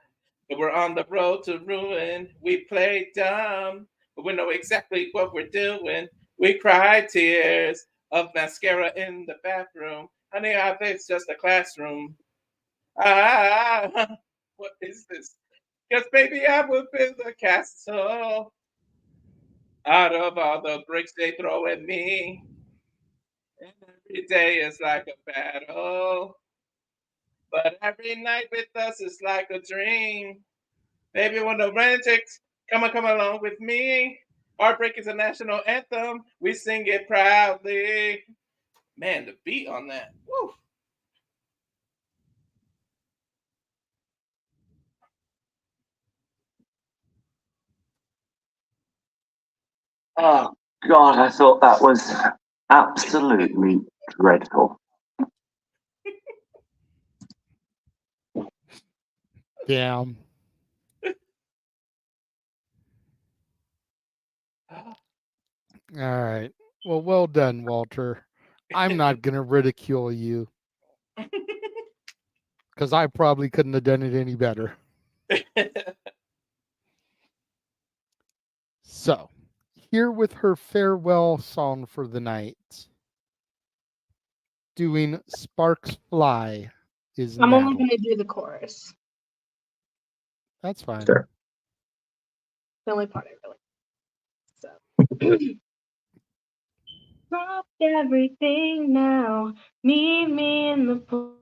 but we're on the road to ruin. We play dumb, but we know exactly what we're doing. We cry tears of mascara in the bathroom. Honey, our life's just a classroom. What is this? Because baby, I will build a castle out of all the bricks they throw at me. Every day is like a battle. But every night with us is like a dream. Baby, when the romantics come along with me. Heartbreak is a national anthem. We sing it proudly. Man, the beat on that. Woo. Oh, God, I thought that was absolutely dreadful. Damn. All right. Well, well done, Walter. I'm not going to ridicule you because I probably couldn't have done it any better. So, here with her farewell song for the night, doing Sparks Fly is I'm only Natalie. going to do the chorus. That's fine. Sure. The only part I really. So. Drop everything now. Meet me in the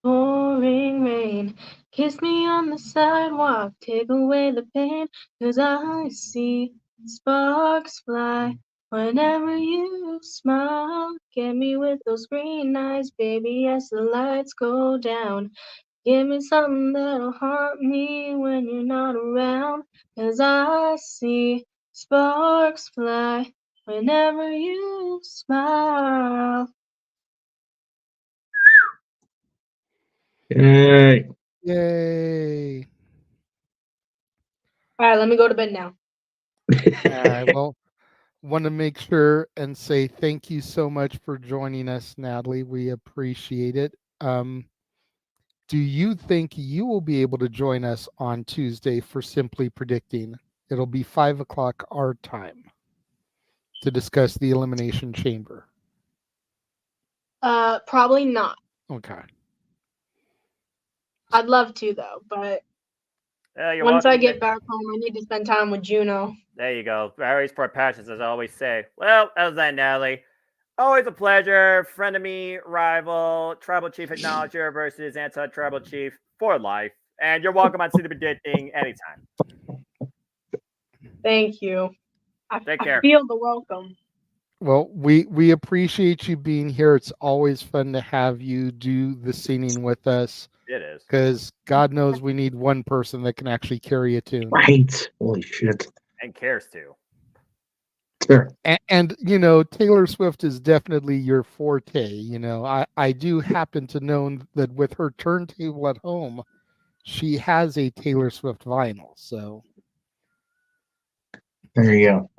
pouring rain. Kiss me on the sidewalk. Take away the pain. 'Cause I see sparks fly whenever you smile. Get me with those green eyes, baby, as the lights go down. Give me something that'll haunt me when you're not around. 'Cause I see sparks fly whenever you smile. Yay. Yay. All right, let me go to bed now. All right. Well, want to make sure and say thank you so much for joining us, Natalie. We appreciate it. Do you think you will be able to join us on Tuesday for Simply Predicting? It'll be 5 o'clock our time to discuss the Elimination Chamber. Probably not. Okay. I'd love to though, but You're once I welcome. get back home, I need to spend time with Juno. There you go. Very sport passions, as I always say. Well, that was that, Natalie. Always a pleasure. Frenemy, rival, tribal chief acknowledger versus anti-tribal chief for life. And you're welcome on City Predicting anytime. Thank you. Take care. I feel the welcome. Well, we appreciate you being here. It's always fun to have you do the singing with us. It is. Because God knows we need one person that can actually carry a tune. Right. Holy shit. And cares to. Sure. And you know, Taylor Swift is definitely your forte. You know, I do happen to know that with her turntable at home, she has a Taylor Swift vinyl. So there you go.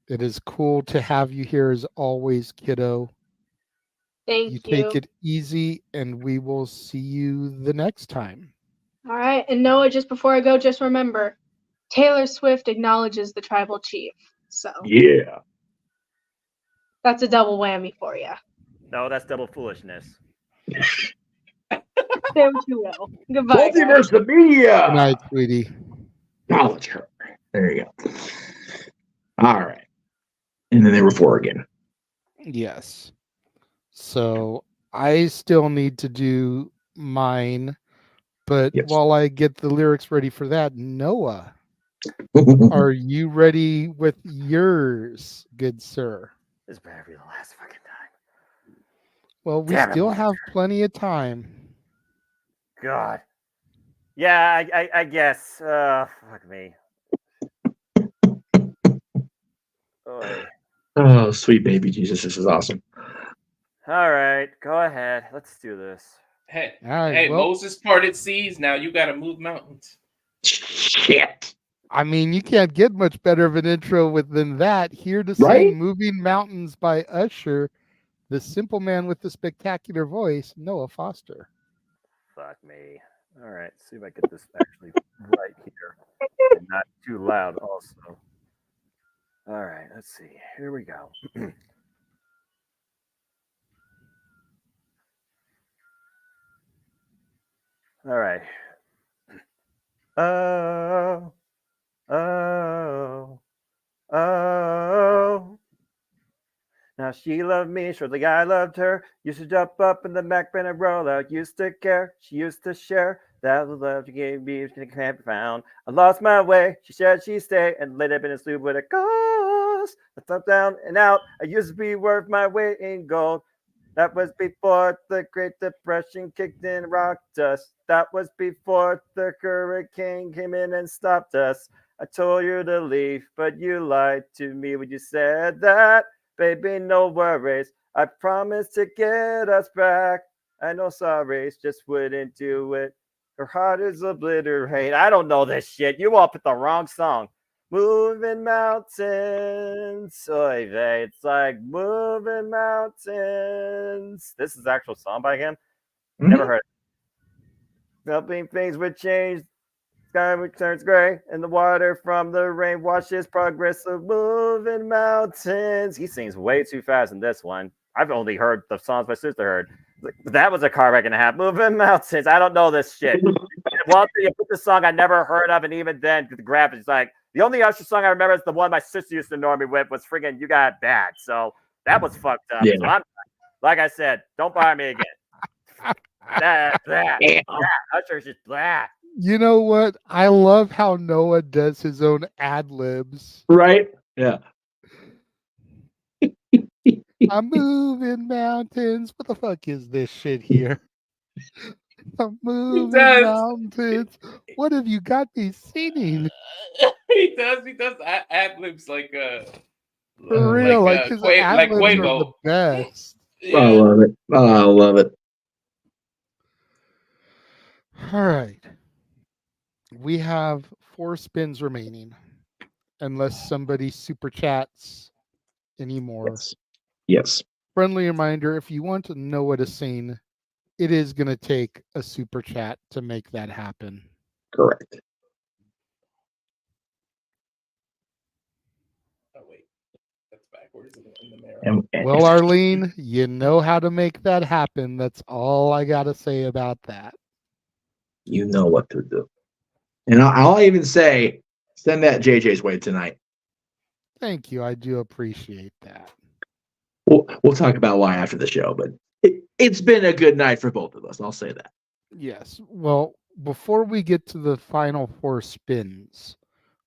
It is cool to have you here as always, kiddo. Thank you. you. Take it easy, and we will see you the next time. All right. And Noah, just before I go, just remember, Taylor Swift acknowledges the tribal chief. So yeah, that's a double whammy for you. No, that's double foolishness. Say what you will. Goodbye. Multiverse of Media. Good night, sweetie. Acknowledge her. There you go. All right. And then they were 4 again. Yes. So I still need to do mine, but while I get the lyrics ready for that, Noah, are you ready with yours, good sir? This better be the last fucking time. Well, we still have plenty of time. God. Yeah, I guess. Fuck me. Oh, sweet baby Jesus, this is awesome. All right, go ahead. Let's do this. Hey, right, hey, well- Moses parted seas. Now you got to move mountains. Shit. I mean, you can't get much better of an intro than that. Here to Right? sing Moving Mountains by Usher, the simple man with the spectacular voice, Noah Foster. Fuck me. All right, see if I get this actually right here. And not too loud, also. All right, let's see. Here we go. All right. Oh, oh, oh. Now she loved me, surely I loved her. Used to jump up in the back bend and roll out. Used to care, she used to share. That was love she gave me, she can't be found. I lost my way, she said she'd stay and lit up in a soup with a ghost. I up, down, and out. I used to be worth my weight in gold. That was before the Great Depression kicked in and rocked us. That was before the hurricane came in and stopped us. I told you to leave, but you lied to me when you said that. Baby, no worries. I promised to get us back. I know sorries just wouldn't do it. Her heart is obliterated. I don't know this shit. You all picked the wrong song. Moving mountains. Oy vey. It's like moving mountains. This is the actual song by him. Never heard it. Helping things would change. Sky turns gray, and the water from the rain washes progress of moving mountains. He sings way too fast in this one. I've only heard the songs my sister heard. That was a car wreck and a half. Moving mountains. I don't know this shit. Well, you put the song I never heard of, and even then, the graphics, like, the only Usher song I remember is the one my sister used to know me with was friggin' You Got It Bad. So that was fucked up. Yeah. So I'm, like I said, don't bother me again. that Usher's just blah. You know what? I love how Noah does his own ad libs. Right? Yeah. I'm moving mountains. What the fuck is this shit here? I'm moving mountains. What have you got me singing? He does ad libs like for real, like his ad libs are the best. Yeah. I love it. Oh, I love it. All right. We have 4 spins remaining, unless somebody super chats anymore. Yes. Friendly reminder, if you want to know what to sing, it is going to take a super chat to make that happen. Correct. Oh, wait. That's backwards in the mirror. Well, Arlene, you know how to make that happen. That's all I got to say about that. You know what to do. And I'll even say, send that JJ's way tonight. Thank you. I do appreciate that. We'll talk about why after the show, but it's been a good night for both of us. I'll say that. Yes. Well, before we get to the final 4 spins,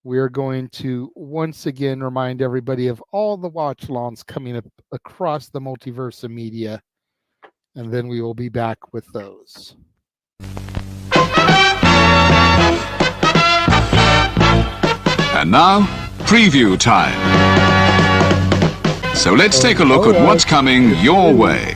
we're going to once again remind everybody of all the watch-alongs coming up across the multiverse of media, and then we will be back with those. And now, preview time. So let's take a look at what's coming your way.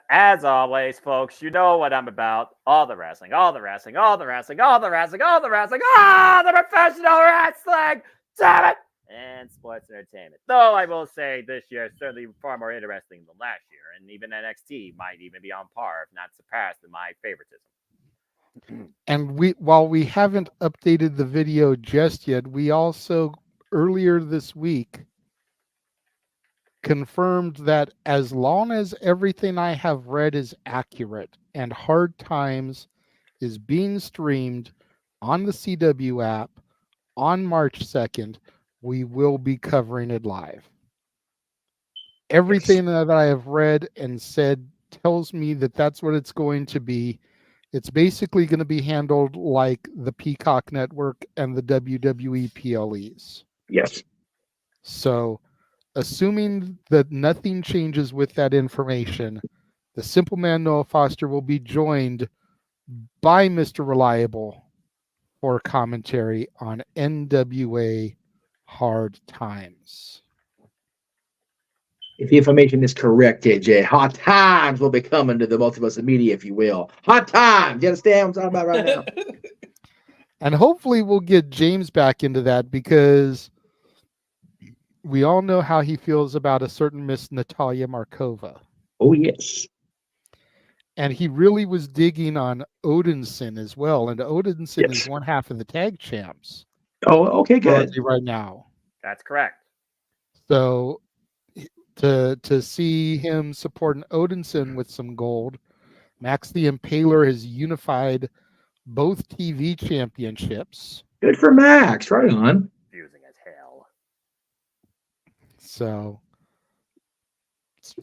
As always, folks, you know what I'm about. All the wrestling, all the wrestling, all the wrestling, all the wrestling, all the wrestling, all the professional wrestling, damn it, and sports entertainment. Though I will say this year is certainly far more interesting than last year, and even NXT might even be on par, if not surpassed, in my favoritism. And while we haven't updated the video just yet, we also earlier this week confirmed that as long as everything I have read is accurate and Hard Times is being streamed on the CW app on March 2nd, we will be covering it live. Everything that I have read and said tells me that that's what it's going to be. It's basically going to be handled like the Peacock Network and the WWE PLEs. Yes. So assuming that nothing changes with that information, the simple man Noah Foster will be joined by Mr. Reliable for commentary on NWA Hard Times. If the information is correct, JJ, hard times will be coming to the Multiverse of Media, if you will. Hard times. You understand what I'm talking about right now? And hopefully we'll get James back into that, because we all know how he feels about a certain Miss Natalia Markova. Oh, yes. And he really was digging on Odinson as well. And Odinson is one half of the tag champs. Oh, okay, good. Right now. That's correct. So to see him supporting Odinson with some gold, Max the Impaler has unified both TV championships. Good for Max. Right on. Confusing as hell. So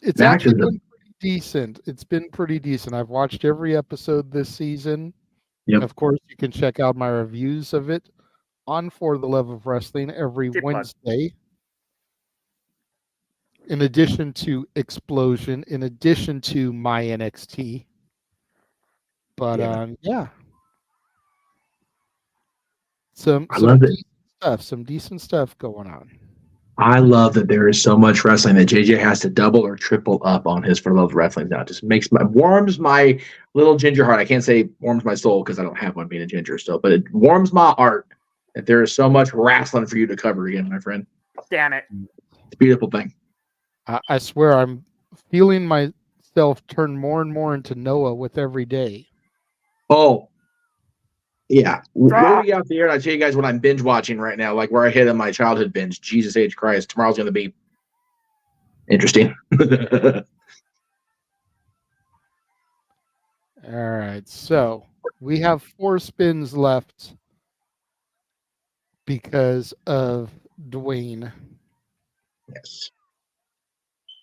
it's actually been pretty decent. It's been pretty decent. I've watched every episode this season. Yep. Of course, you can check out my reviews of it on For the Love of Wrestling every Wednesday. In addition to Explosion, in addition to My NXT. But yeah. Some decent stuff going on. I love that there is so much wrestling that JJ has to double or triple up on his For Love of Wrestling now. It just warms my little ginger heart. I can't say warms my soul because I don't have one being a ginger still, but it warms my heart that there is so much wrestling for you to cover again, my friend. Damn it. It's a beautiful thing. I swear I'm feeling myself turn more and more into Noah with every day. Oh, yeah. When we get out the air, I'll tell you guys what I'm binge watching right now, like where I hit on my childhood binge. Jesus H. Christ. Tomorrow's going to be interesting. All right. So we have 4 spins left because of Dwayne. Yes.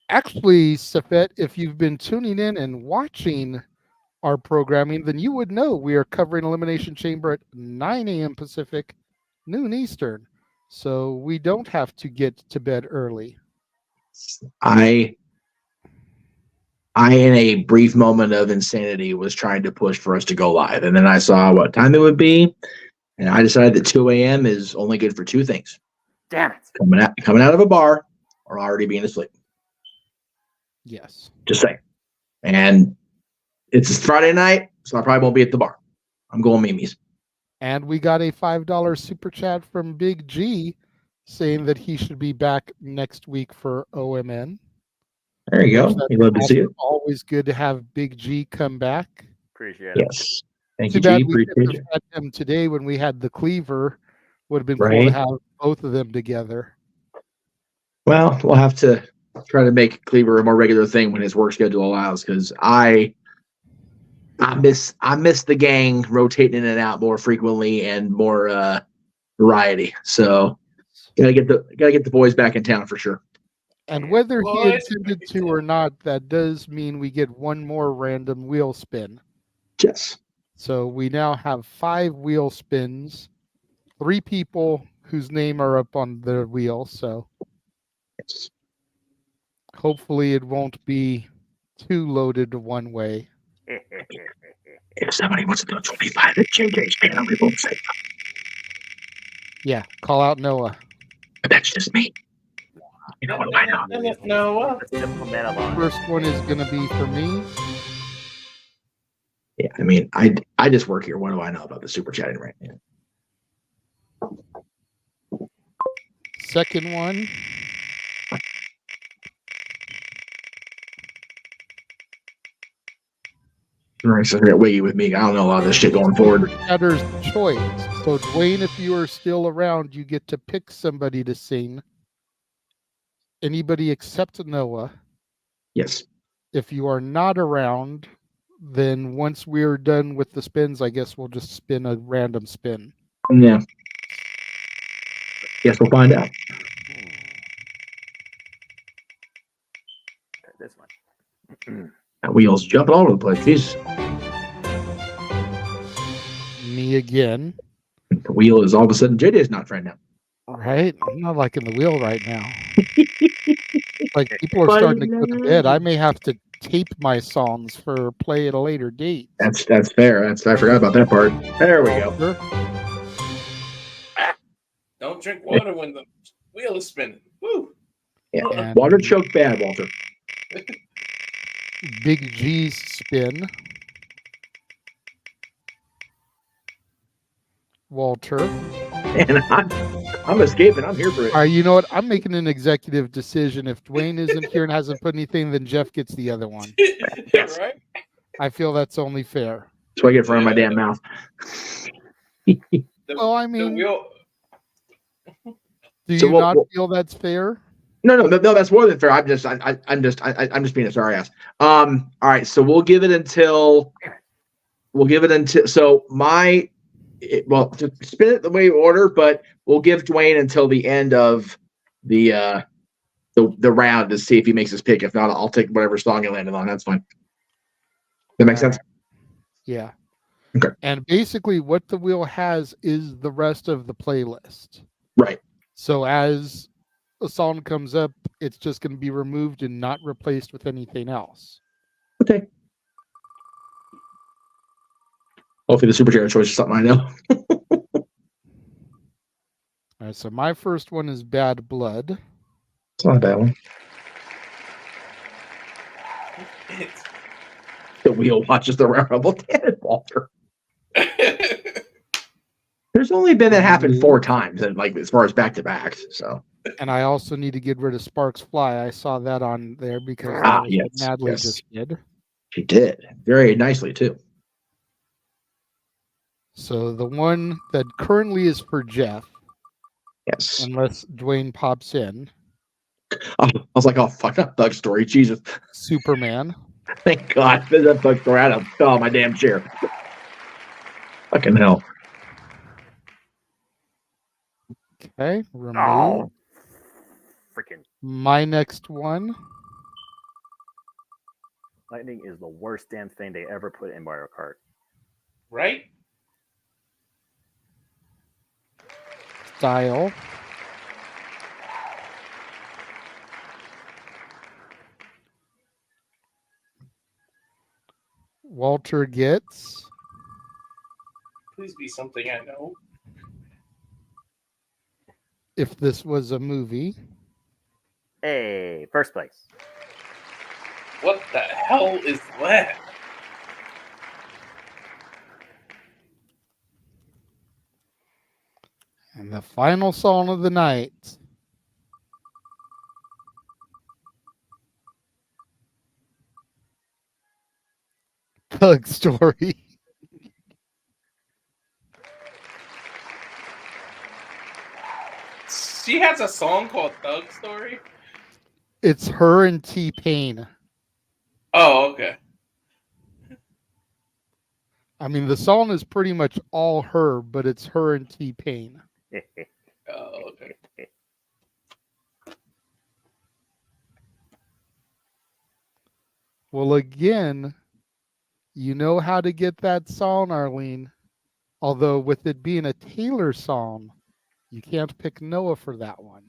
Actually, Safet, if you've been tuning in and watching our programming, then you would know we are covering Elimination Chamber at 9 a.m. Pacific, noon Eastern. So we don't have to get to bed early. I in a brief moment of insanity was trying to push for us to go live. And then I saw what time it would be. And I decided that 2 a.m. is only good for 2 things. Damn it. Coming out of a bar or already being asleep. Yes. Just saying. And it's Friday night, so I probably won't be at the bar. I'm going Mimi's. And we got a $5 super chat from Big G saying that he should be back next week for OMN. There you go. We'd love to see it. Always good to have Big G come back. Appreciate it. Yes. Thank Too you, bad G. we Appreciate couldn't have had him today when we had the Cleaver. Would have been cool Right. to have both of them together. Well, we'll have to try to make Cleaver a more regular thing when his work schedule allows, because I miss the gang rotating in and out more frequently and more variety. So gotta get the boys back in town for sure. And whether he intended to or not, that does mean we get one more random wheel spin. Yes. So we now have 5 wheel spins, 3 people whose name are up on the wheel. So hopefully it won't be too loaded one way. If somebody wants to go 25 at JJ's channel, we won't say. Yeah, call out Noah. That's just me. You know what I know? Noah. First one is going to be for me. Yeah, I mean, I just work here. What do I know about the super chatting right now? Second one. Right, so they're wiggy with me. I don't know a lot of this shit going forward. Chatter's choice. So Dwayne, if you are still around, you get to pick somebody to sing. Anybody except Noah. Yes. If you are not around, then once we're done with the spins, I guess we'll just spin a random spin. Yeah. Guess we'll find out. This one. That wheel's jumping all over the place. Jeez. Me again. The wheel is all of a sudden JJ's not right now. All right. I'm not liking the wheel right now. Like people are starting to go to bed. I may have to tape my songs for play at a later date. That's fair. I forgot about that part. There we go. Don't drink water when the wheel is spinning. Woo! Yeah. And water choke bad, Walter. Big G's spin. Walter. And I'm escaping. I'm here for it. All right, you know what? I'm making an executive decision. If Dwayne isn't here and hasn't put anything, then Jeff gets the other one. Yes. Right? I feel that's only fair. That's what I get for my damn mouth. Well, I mean, do you So not feel that's fair? No, that's more than fair. I'm just being a sorry ass. All right, so we'll give it until so to spin it the way you order, but we'll give Dwayne until the end of the round to see if he makes his pick. If not, I'll take whatever song he landed on. That's fine. That makes sense? Yeah. Okay. And basically what the wheel has is the rest of the playlist. Right. So as a song comes up, it's just going to be removed and not replaced with anything else. Okay. Hopefully the Superhero choice is something I know. All right, so my first one is Bad Blood. It's not a bad one. The wheel watches the railroad. Damn it, Walter. There's only been that happened 4 times, and like as far as back to backs. So. And I also need to get rid of Sparks Fly. I saw that on there because Natalie just did. She did very nicely too. So the one that currently is for Jeff. Yes. Unless Dwayne pops in. I was like, oh fuck up, Thug Story, Jesus. Superman. Thank God, there's that Thug Story. I fell on my damn chair. Fucking hell. Okay, remove. Oh, freaking. My next one. Lightning is the worst damn thing they ever put in Mario Kart. Right? Style. Walter gets. Please be something I know. If this was a movie. Hey, first place. What the hell is that? And the final song of the night. Thug Story. She has a song called Thug Story? It's her and T-Pain. Oh, okay. I mean, the song is pretty much all her, but it's her and T-Pain. Oh, okay. Well, again, you know how to get that song, Arlene. Although with it being a Taylor song, you can't pick Noah for that one.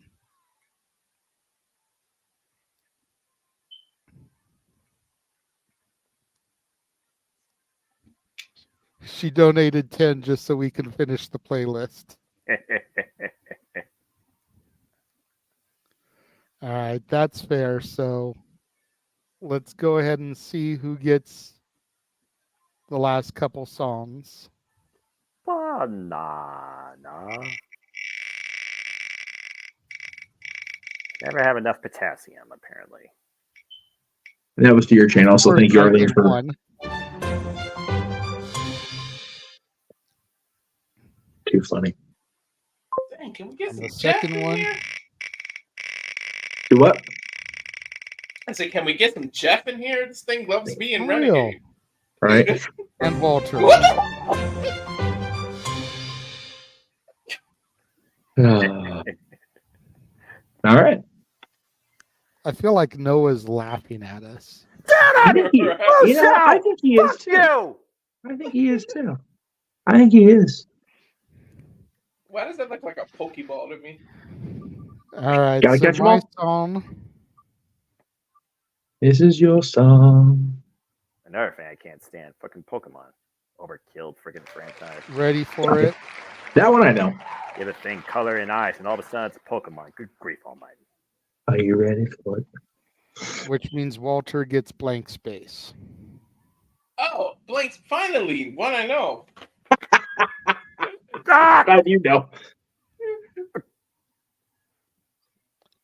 She donated 10 just so we can finish the playlist. All right, that's fair. So let's go ahead and see who gets the last couple songs. Banana. Never have enough potassium, apparently. That was to your channel, so thank you, Arlene, for one. Too funny. Dang, can we get some The Jeff second in one. here? Do what? I said, can we get some Jeff in here? This thing loves me and Real. Renegade. Right. And Walter. All right. I feel like Noah's laughing at us. I think he is too. You. I think he is too. I think he is. Why does that look like a Pokeball to me? All right. Gotta So catch 'em my all. song. This is your song. Another thing I can't stand: fucking Pokemon. Overkilled freaking franchise. Ready for it? That one I know. Give a thing color and ice, and all of a sudden it's a Pokemon. Good grief almighty. Are you ready for it? Which means Walter gets blank space. Oh, Blake's finally one I know. How do you know?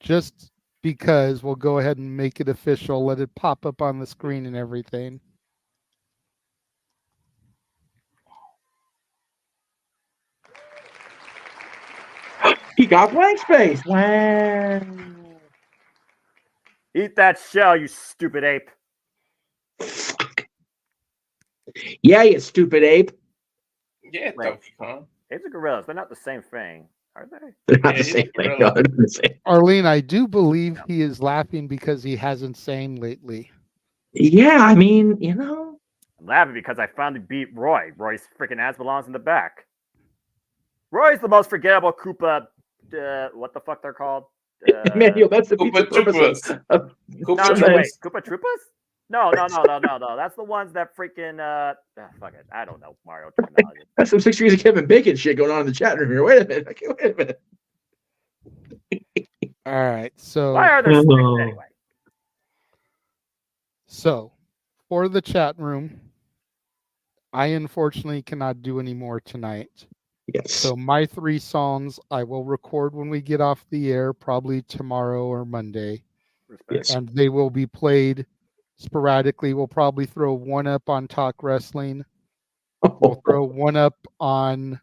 Just because we'll go ahead and make it official, let it pop up on the screen and everything. He got blank space. Wow. Eat that shell, you stupid ape. Yeah, you stupid ape. Yeah, Donkey Kong. Apes are gorillas. They're not the same thing, are they? They're not the same thing. No, they're not the same. Arlene, I do believe he is laughing because he hasn't sang lately. Yeah, I mean, you know. I'm laughing because I finally beat Roy. Roy's freaking ass belongs in the back. Roy's the most forgettable Koopa. What the fuck they're called? Emmanuel, that's the Koopa purpose of Wait, Koopa Troopas? No. That's the ones that freaking fuck it. I don't know Mario terminology. That's some 6 Degrees of Kevin Bacon shit going on in the chat room here. Wait a minute. Okay, wait a minute. All right. So why are there snakes anyway? So for the chat room, I unfortunately cannot do any more tonight. Yes. So my 3 songs I will record when we get off the air, probably tomorrow or Monday. Yes. And they will be played sporadically. We'll probably throw one up on Talk Wrestling. We'll throw one up on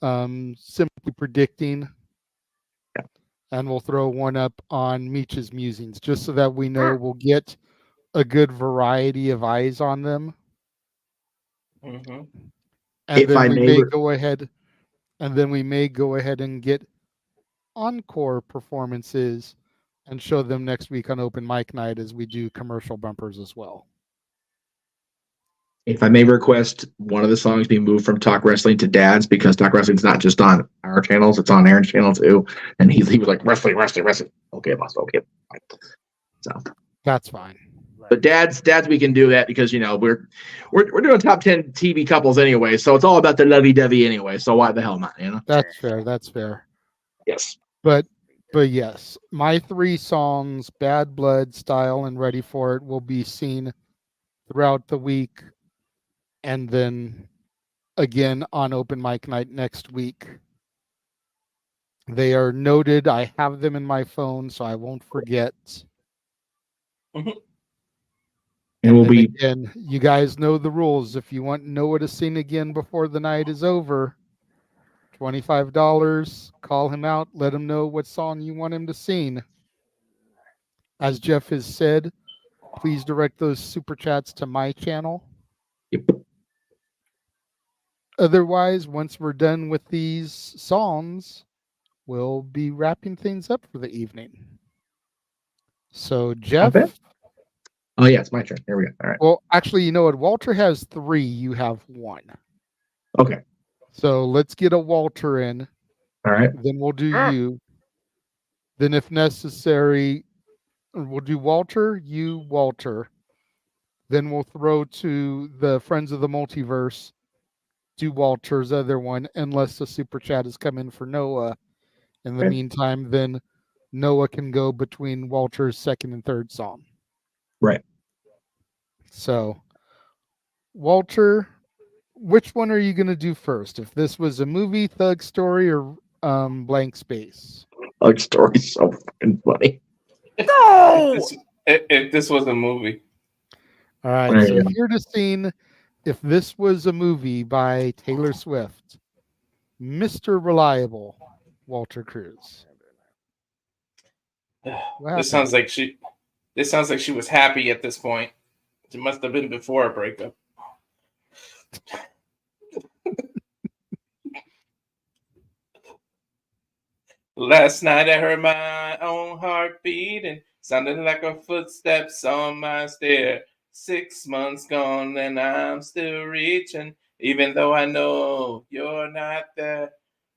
Simply Predicting. Yeah. And we'll throw one up on Meech's Musings, just so that we know we'll get a good variety of eyes on them. Mm-hmm. And then we may go ahead, and get encore performances and show them next week on Open Mic Night as we do commercial bumpers as well. If I may request one of the songs be moved from Talk Wrestling to Dad's, because Talk Wrestling's not just on our channels, it's on Aaron's channel too. And he was like, wrestling. Okay, boss. Okay. So that's fine. But Dad's we can do that because, you know, we're doing top 10 TV couples anyway, so it's all about the lovey-dovey anyway. So why the hell not, you know? That's fair. Yes. But yes, my 3 songs, Bad Blood, Style, and Ready for It, will be seen throughout the week, and then again on Open Mic Night next week. They are noted. I have them in my phone, so I won't forget. Mm-hmm. And we'll be again, you guys know the rules. If you want Noah to sing again before the night is over, $25. Call him out. Let him know what song you want him to sing. As Jeff has said, please direct those super chats to my channel. Yep. Otherwise, once we're done with these songs, we'll be wrapping things up for the evening. So, Jeff. Oh, yeah, it's my turn. Here we go. All right. Well, actually, you know what? Walter has 3. You have 1. Okay. So let's get a Walter in. All right. Then we'll do you. Then, if necessary, we'll do Walter, you, Walter. Then we'll throw to the Friends of the Multiverse, do Walter's other one, unless the super chat has come in for Noah. In the meantime, then Noah can go between Walter's 2nd and 3rd song. Right. So, Walter, which one are you going to do first? If this was a movie, Thug Story, or Blank Space? Thug Story's so fucking funny. No! If this was a movie. All right, so here to sing If This Was a Movie by Taylor Swift, Mr. Reliable, Walter Cruz. This sounds like she was happy at this point. It must have been before a breakup. Last night I heard my own heart beating, sounded like her footsteps on my stair. 6 months gone and I'm still reaching, even though I know you're not there.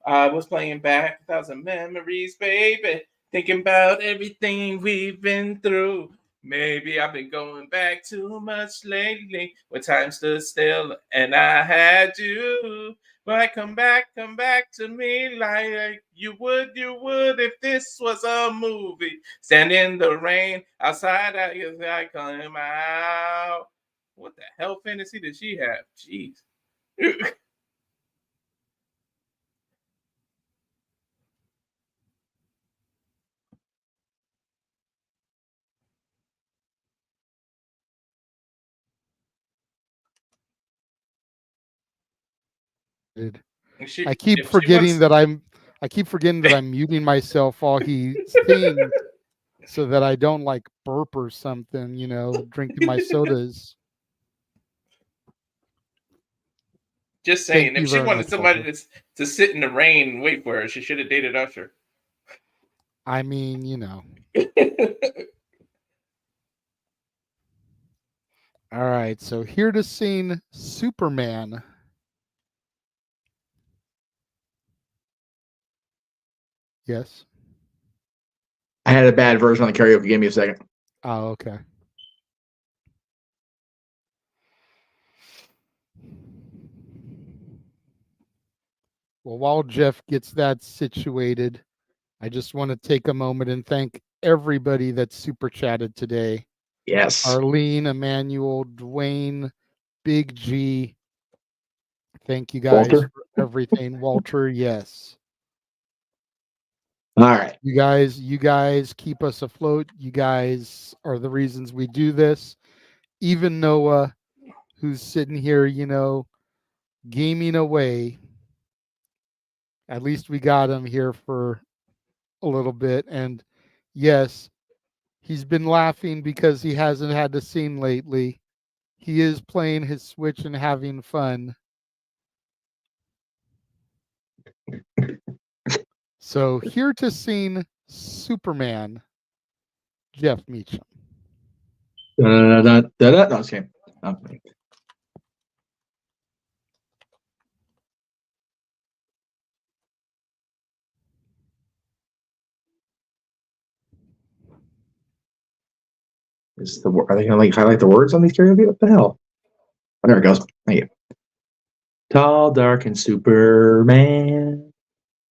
I was playing back 1,000 memories, baby. Thinking about everything we've been through. Maybe I've been going back too much lately. When time stood still and I had you. But come back to me like you would if this was a movie. Stand in the rain outside, I come out. What the hell fantasy did she have? Jeez. I keep forgetting that I'm muting myself while he sings so that I don't like burp or something, drinking my sodas. Just saying, if she wanted somebody to sit in the rain and wait for her, she should have dated Usher. I mean, All right, so here to sing Superman. Yes. I had a bad version on the karaoke. Give me a second. Oh, okay. Well, while Jeff gets that situated, I just want to take a moment and thank everybody that super chatted today. Yes. Arlene, Emmanuel, Dwayne, Big G. Thank you guys Walter? for everything. Walter, yes. All right. You guys keep us afloat. You guys are the reasons we do this. Even Noah, who's sitting here, gaming away. At least we got him here for a little bit. And yes, he's been laughing because he hasn't had to sing lately. He is playing his Switch and having fun. So here to sing Superman, Jeff Meacham. No, it's okay. Okay. Are they gonna highlight the words on these karaoke? What the hell? Oh, there it goes. Thank you. Tall, dark, and Superman.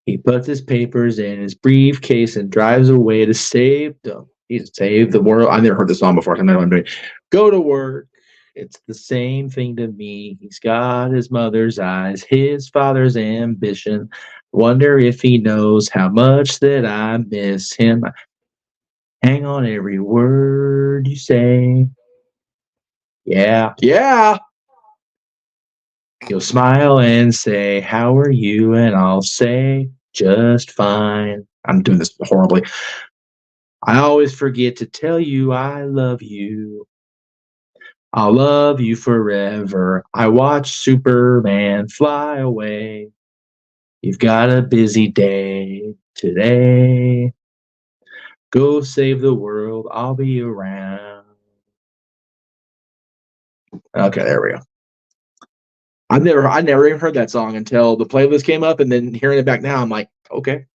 He puts his papers in his briefcase and drives away to save them. He's saved the world. I never heard this song before. So I don't know what I'm doing. Go to work. It's the same thing to me. He's got his mother's eyes, his father's ambition. Wonder if he knows how much that I miss him. Hang on every word you say. Yeah. He'll smile and say, how are you? And I'll say, just fine. I'm doing this horribly. I always forget to tell you I love you. I'll love you forever. I watch Superman fly away. You've got a busy day today. Go save the world. I'll be around. Okay, there we go. I never even heard that song until the playlist came up, and then hearing it back now, I'm like, okay.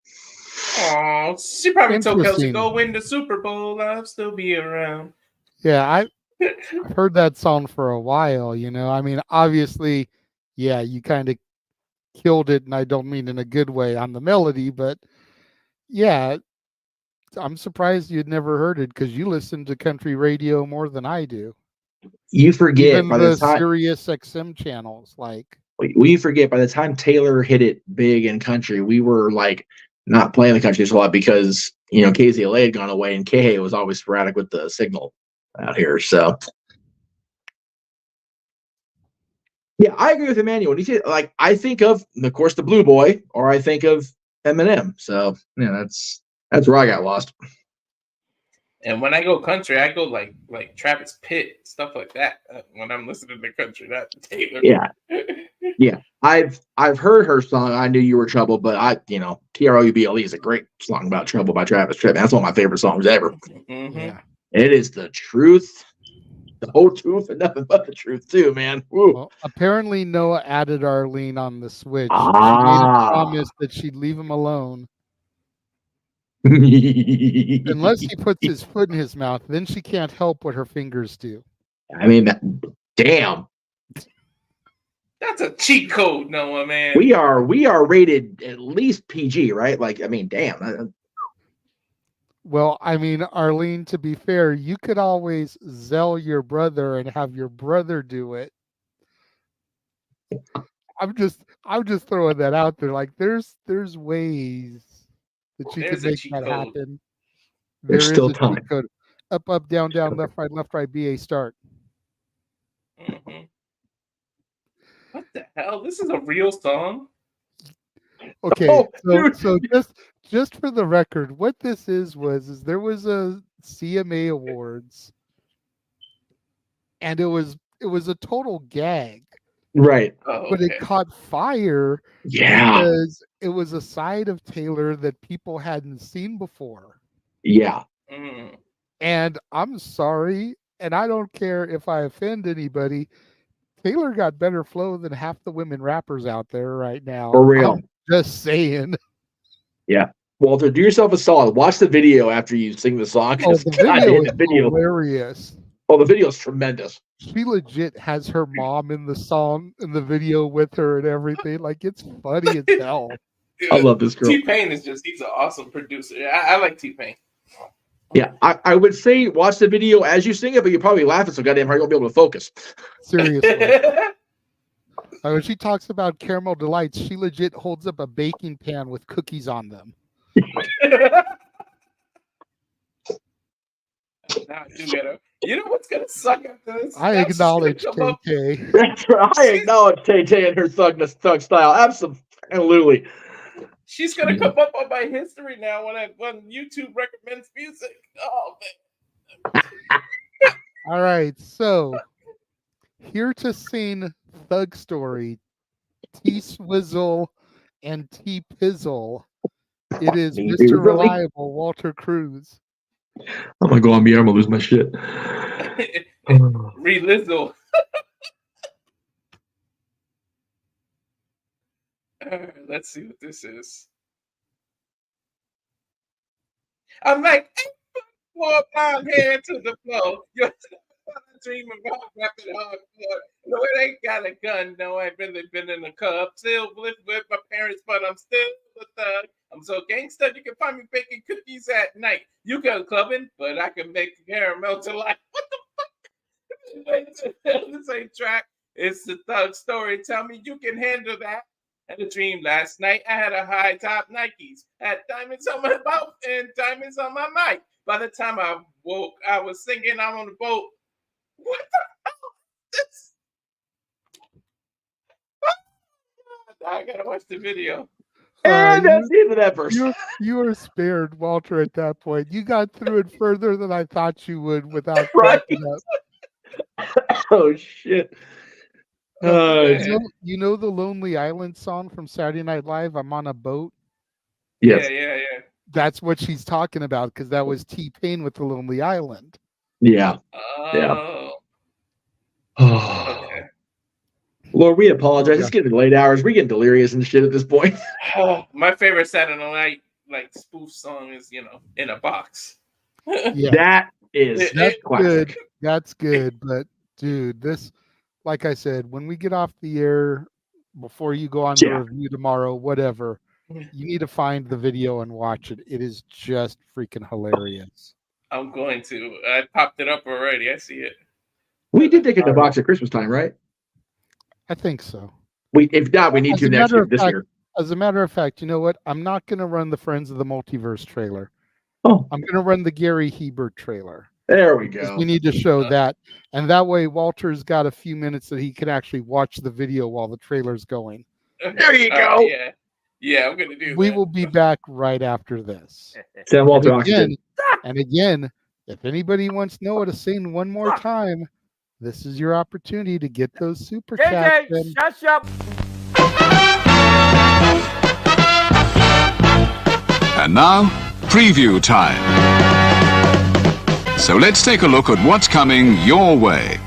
Oh, she probably told Kelsey, go win the Super Bowl. I'll still be around. Yeah, I've heard that song for a while, I mean, obviously, yeah, you kind of killed it, and I don't mean in a good way on the melody, but yeah, I'm surprised you'd never heard it because you listen to country radio more than I do. You forget even by the the time Sirius XM channels, like we forget by the time Taylor hit it big in country, we were like not playing the country a lot because KZLA had gone away and KA was always sporadic with the signal out here. So yeah, I agree with Emmanuel. When you say I think of course the Blue Boy, or I think of Eminem. So yeah, that's where I got lost. And when I go country, I go like Travis Pitt, stuff like that. When I'm listening to country, not Taylor. Yeah. I've heard her song. I Knew You Were Trouble, but TROUBLE is a great song about trouble by Travis Tritt. That's one of my favorite songs ever. Mm-hmm. Yeah. It is the truth, the whole truth, and nothing but the truth too, man. Woo. Well, apparently Noah added Arlene on the Switch. She made a promise that she'd leave him alone. Unless he puts his foot in his mouth, then she can't help what her fingers do. I mean, damn. That's a cheat code, Noah, man. We are rated at least PG, right? Like, I mean, damn. Well, I mean, Arlene, to be fair, you could always Zell your brother and have your brother do it. I'm just throwing that out there. Like, there's ways that you can make that happen. There's There still is a time. cheat code. Up, down, left, right, BA, start. Mm-hmm. What the hell? This is a real song? Okay, so just for the record, what this is there was a CMA Awards, and it was a total gag. Right. But it caught fire because it was a side of Taylor that people hadn't seen before. Yeah. Mm. And I'm sorry, and I don't care if I offend anybody. Taylor got better flow than half the women rappers out there right now. For real. I'm just saying. Yeah. Walter, do yourself a solid. Watch the video after you sing the song. Oh, the video is hilarious. Oh, the video is tremendous. She legit has her mom in the song, in the video with her and everything. Like, it's funny as hell. I love this girl. T-Pain is he's an awesome producer. I like T-Pain. Yeah, I would say watch the video as you sing it, but you're probably laughing so goddamn hard you won't be able to focus. Seriously. When she talks about caramel delights, she legit holds up a baking pan with cookies on them. Now I do gotta, you know what's gonna suck after this? I acknowledge Tay. That's right. I acknowledge Tay and her thug style. Absolutely. She's gonna come up on my history now when YouTube recommends music. Oh man. All right, so here to sing Thug Story, T Swizzle and T Pizzle. It is Mr. Reliable, Walter Cruz. I'm gonna go on mute. I'm gonna lose my shit. Re-Lizzle. Let's see what this is. I'm like, 4 pound hair to the floor. You're dream about rapping hardcore. No, it ain't got a gun. No, I ain't really been in a club. Still live with my parents, but I'm still a thug. I'm so gangsta, you can find me baking cookies at night. You go clubbing, but I can make caramel to life. What the fuck? This ain't track. It's the Thug Story. Tell me you can handle that. Had a dream last night. I had a high top Nikes. Had diamonds on my mouth and diamonds on my mic. By the time I woke, I was singing I'm on the boat. What the hell is this? I gotta watch the video. And that's the end of that verse. You were spared, Walter, at that point. You got through it further than I thought you would without right. Up. Oh shit. You know the Lonely Island song from Saturday Night Live, I'm on a boat? Yes. Yeah. That's what she's talking about, because that was T-Pain with the Lonely Island. Yeah. Oh. Okay. Lord, we apologize. It's getting late hours. We're getting delirious and shit at this point. My favorite Saturday Night spoof song is, In a Box. Yeah. That's good. That's good. But dude, this, like I said, when we get off the air, before you go on the review tomorrow, whatever, you need to find the video and watch it. It is just freaking hilarious. I'm going to. I popped it up already. I see it. We did take it to box at Christmas time, right? I think so. If not, we need to next year. This year. As a matter of fact, you know what? I'm not going to run the Friends of the Multiverse trailer. Oh. I'm going to run the Gary Hebert trailer. There we go. We need to show that. And that way, Walter's got a few minutes that he can actually watch the video while the trailer's going. There you go. Yeah, I'm going to do that. We will be back right after this. Sam Walter and again, if anybody wants Noah to sing one more time, this is your opportunity to get those super chats. Shut up. And now, preview time. So let's take a look at what's coming your way.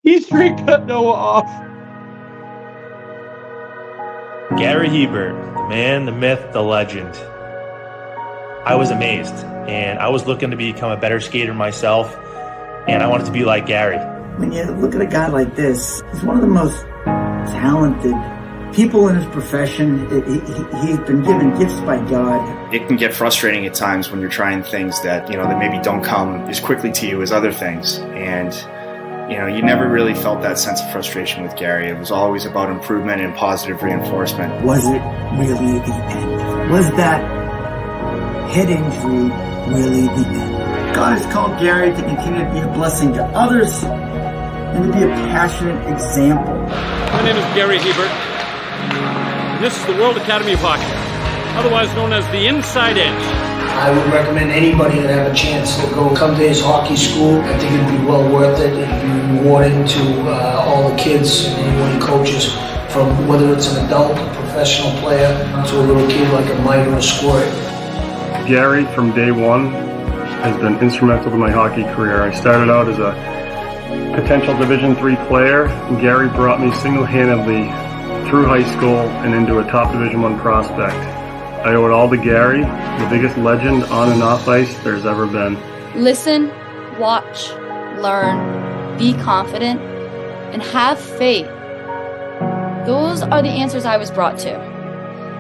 He straight cut Noah off. Gary Hebert, the man, the myth, the legend. I was amazed, and I was looking to become a better skater myself, and I wanted to be like Gary. When you look at a guy like this, he's one of the most talented people in his profession. He's been given gifts by God. It can get frustrating at times when you're trying things that, that maybe don't come as quickly to you as other things. And, you never really felt that sense of frustration with Gary. It was always about improvement and positive reinforcement. Was it really the end? Was that head injury really the end? God has called Gary to continue to be a blessing to others and to be a passionate example. My name is Gary Hebert, and this is the World Academy of Hockey, otherwise known as the Inside Edge. I would recommend anybody that have a chance to come to his hockey school. I think it'd be well worth it. It'd be rewarding to all the kids and anyone he coaches, from whether it's an adult, a professional player, to a little kid like a Mike or a Squirt. Gary, from day one, has been instrumental to my hockey career. I started out as a potential Division III player, and Gary brought me single-handedly through high school and into a top Division I prospect. I owe it all to Gary, the biggest legend on and off ice there's ever been. Listen, watch, learn, be confident, and have faith. Those are the answers I was brought to.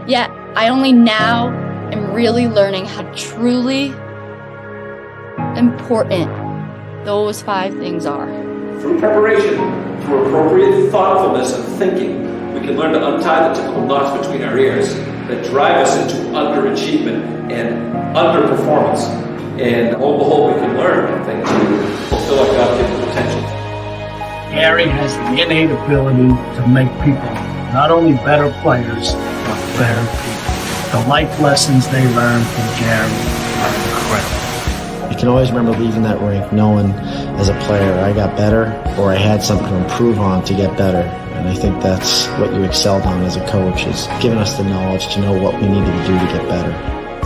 Yet, I only now am really learning how truly important those 5 things are. Through preparation, through appropriate thoughtfulness and thinking, we can learn to untie the typical knots between our ears that drive us into underachievement and underperformance. And lo and behold, we can learn things to fulfill our God-given potential. Gary has the innate ability to make people not only better players, but better people. The life lessons they learn from Gary are incredible. You can always remember leaving that rink knowing as a player I got better or I had something to improve on to get better. And I think that's what you excelled on as a coach, is giving us the knowledge to know what we needed to do to get better.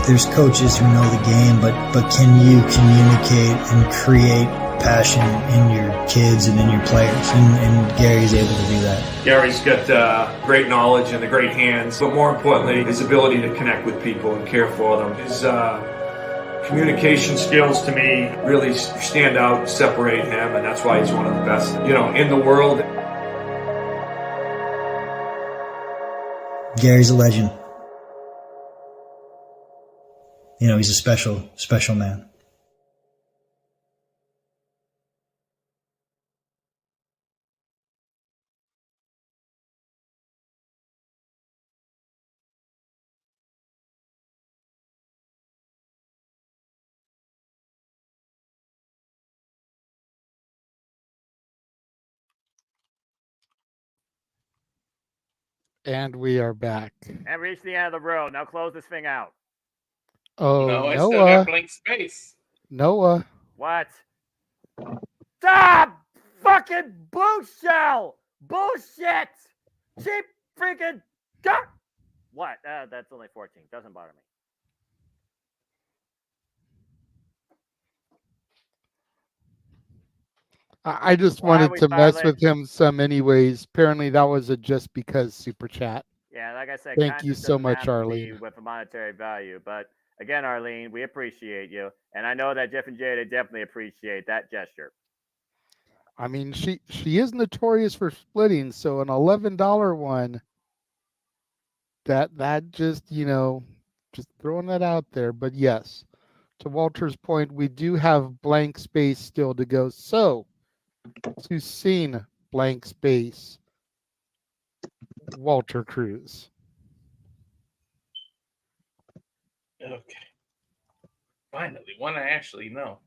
There's coaches who know the game, but can you communicate and create passion in your kids and in your players? And Gary's able to do that. Gary's got great knowledge and the great hands, but more importantly, his ability to connect with people and care for them. His communication skills, to me, really stand out, separate him, and that's why he's one of the best, in the world. Gary's a legend. He's a special, special man. And we are back. And reach the end of the road. Now close this thing out. Oh, No, I Noah. still got blank space. Noah. What? Stop! Fucking bullshit! Bullshit! Cheap freaking duck! What? That's only 14. Doesn't bother me. I just wanted to mess with him some anyways. Apparently that was a just because super chat. Yeah, like I said, thank you so much, Arlene. With a monetary value, but again, Arlene, we appreciate you, and I know that Jeff and Jada definitely appreciate that gesture. I mean, she is notorious for splitting, so an $11 one. That just just throwing that out there. But yes, to Walter's point, we do have blank space still to go. So to sing blank space, Walter Cruz. Okay. Finally, one I actually know.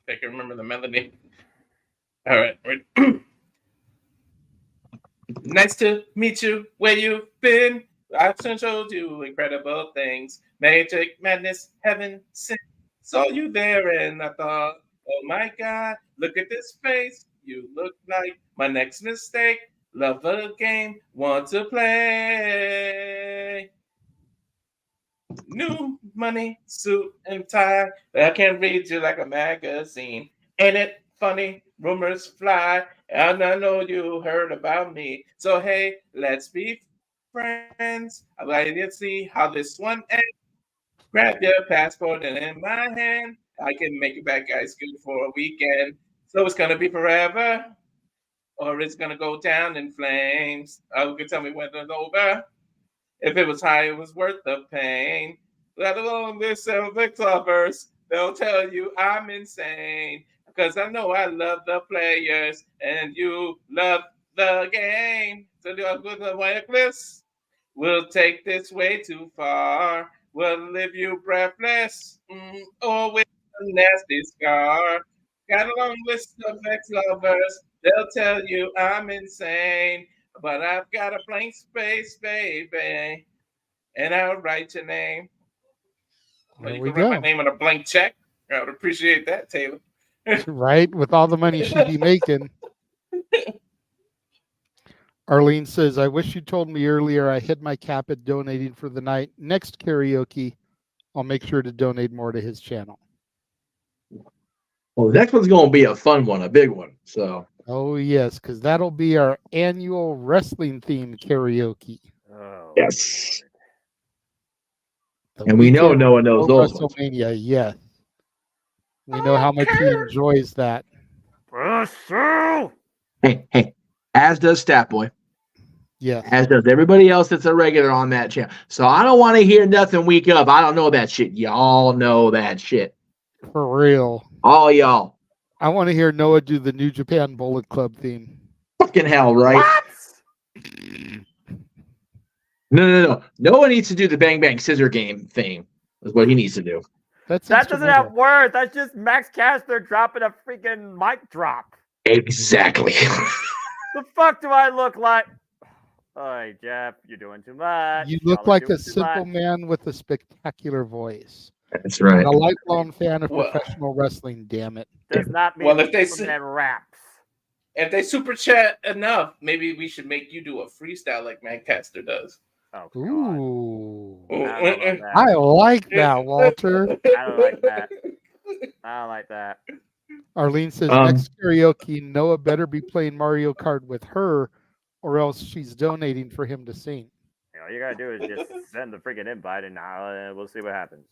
I can remember the melody. All right. Nice to meet you. Where you been? I've showed you incredible things. Magic, madness, heaven sent. Saw you there and I thought, oh my God, look at this face. You look like my next mistake. Love a game, want to play. New money, suit and tie. But I can't read you like a magazine. Ain't it funny? Rumors fly, and I know you heard about me. So hey, let's be friends. I'm glad to see how this one ends. Grab your passport and in my hand, I can make it back high school for a weekend. So it's gonna be forever, or it's gonna go down in flames. Oh, you can tell me when it's over. If it was high, it was worth the pain. Let alone this Celtics lovers, they'll tell you I'm insane. Because I know I love the players and you love the game. So you're with the reckless. We'll take this way too far. We'll leave you breathless. Or with a nasty scar. Got a long list of ex-lovers. They'll tell you I'm insane. But I've got a blank space, baby. And I'll write your name. Well, you can write my name on a blank check. I would appreciate that, Taylor. Right? With all the money she'd be making. Arlene says, I wish you told me earlier I hit my cap at donating for the night. Next karaoke, I'll make sure to donate more to his channel. Well, the next one's going to be a fun one, a big one. So. Oh, yes, because that'll be our annual wrestling-themed karaoke. Oh, yes. And we know Noah knows those ones. WrestleMania, yes. We know how much he enjoys that. Hey, as does Stat Boy. Yeah. As does everybody else that's a regular on that channel. So I don't want to hear nothing week up. I don't know that shit. Y'all know that shit. For real. All y'all. I want to hear Noah do the New Japan Bullet Club theme. Fucking hell, right? What? No. Noah needs to do the Bang Bang Scissor Game thing. That's what he needs to do. That doesn't have words. That's just Max Caster dropping a freaking mic drop. Exactly. The fuck do I look like? Oh, Jeff, you're doing too much. You look like a simple man with a spectacular voice. That's right. And a lifelong fan of professional wrestling, damn it. Does not mean if they raps. If they super chat enough, maybe we should make you do a freestyle like Mancaster does. Oh, ooh. I like that, Walter. I don't like that. I don't like that. Arlene says, next karaoke, Noah better be playing Mario Kart with her, or else she's donating for him to sing. All you gotta do is just send the freaking invite, and we'll see what happens.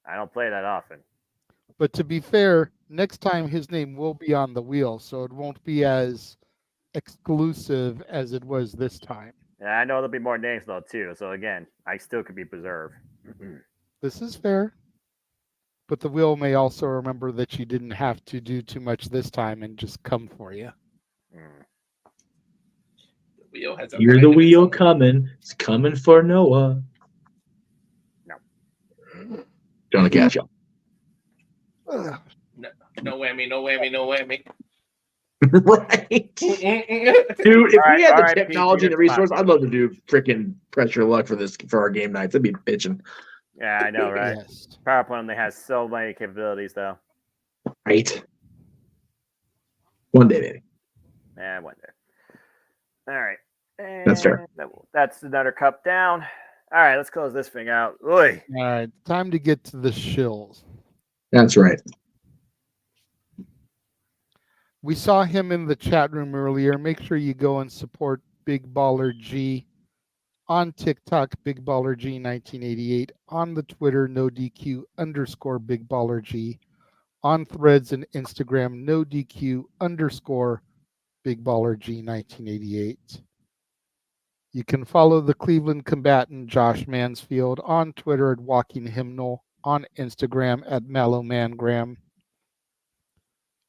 I don't play that often. But to be fair, next time his name will be on the wheel, so it won't be as exclusive as it was this time. Yeah, I know there'll be more names though too. So again, I still could be preserved. This is fair. But the wheel may also remember that you didn't have to do too much this time and just come for you. The wheel has Hear the wheel coming. It's coming for Noah. No. Gonna catch you. No whammy. Right. Dude, if we had the technology and the resource, I'd love to do freaking pressure luck for our game nights. I'd be bitching. Yeah, I know, right? Yes. PowerPoint only has so many capabilities, though. Right. One day, baby. Yeah, one day. All right. And that's fair. That's another cup down. All right, let's close this thing out. Oy. All right, time to get to the shills. That's right. We saw him in the chat room earlier. Make sure you go and support Big Baller G. On TikTok, Big Baller G 1988. On the Twitter, NoDQ_ Big Baller G. On Threads and Instagram, NoDQ_ Big Baller G 1988. You can follow the Cleveland combatant Josh Mansfield on Twitter at Walking Hymnal, on Instagram at MallowMangram.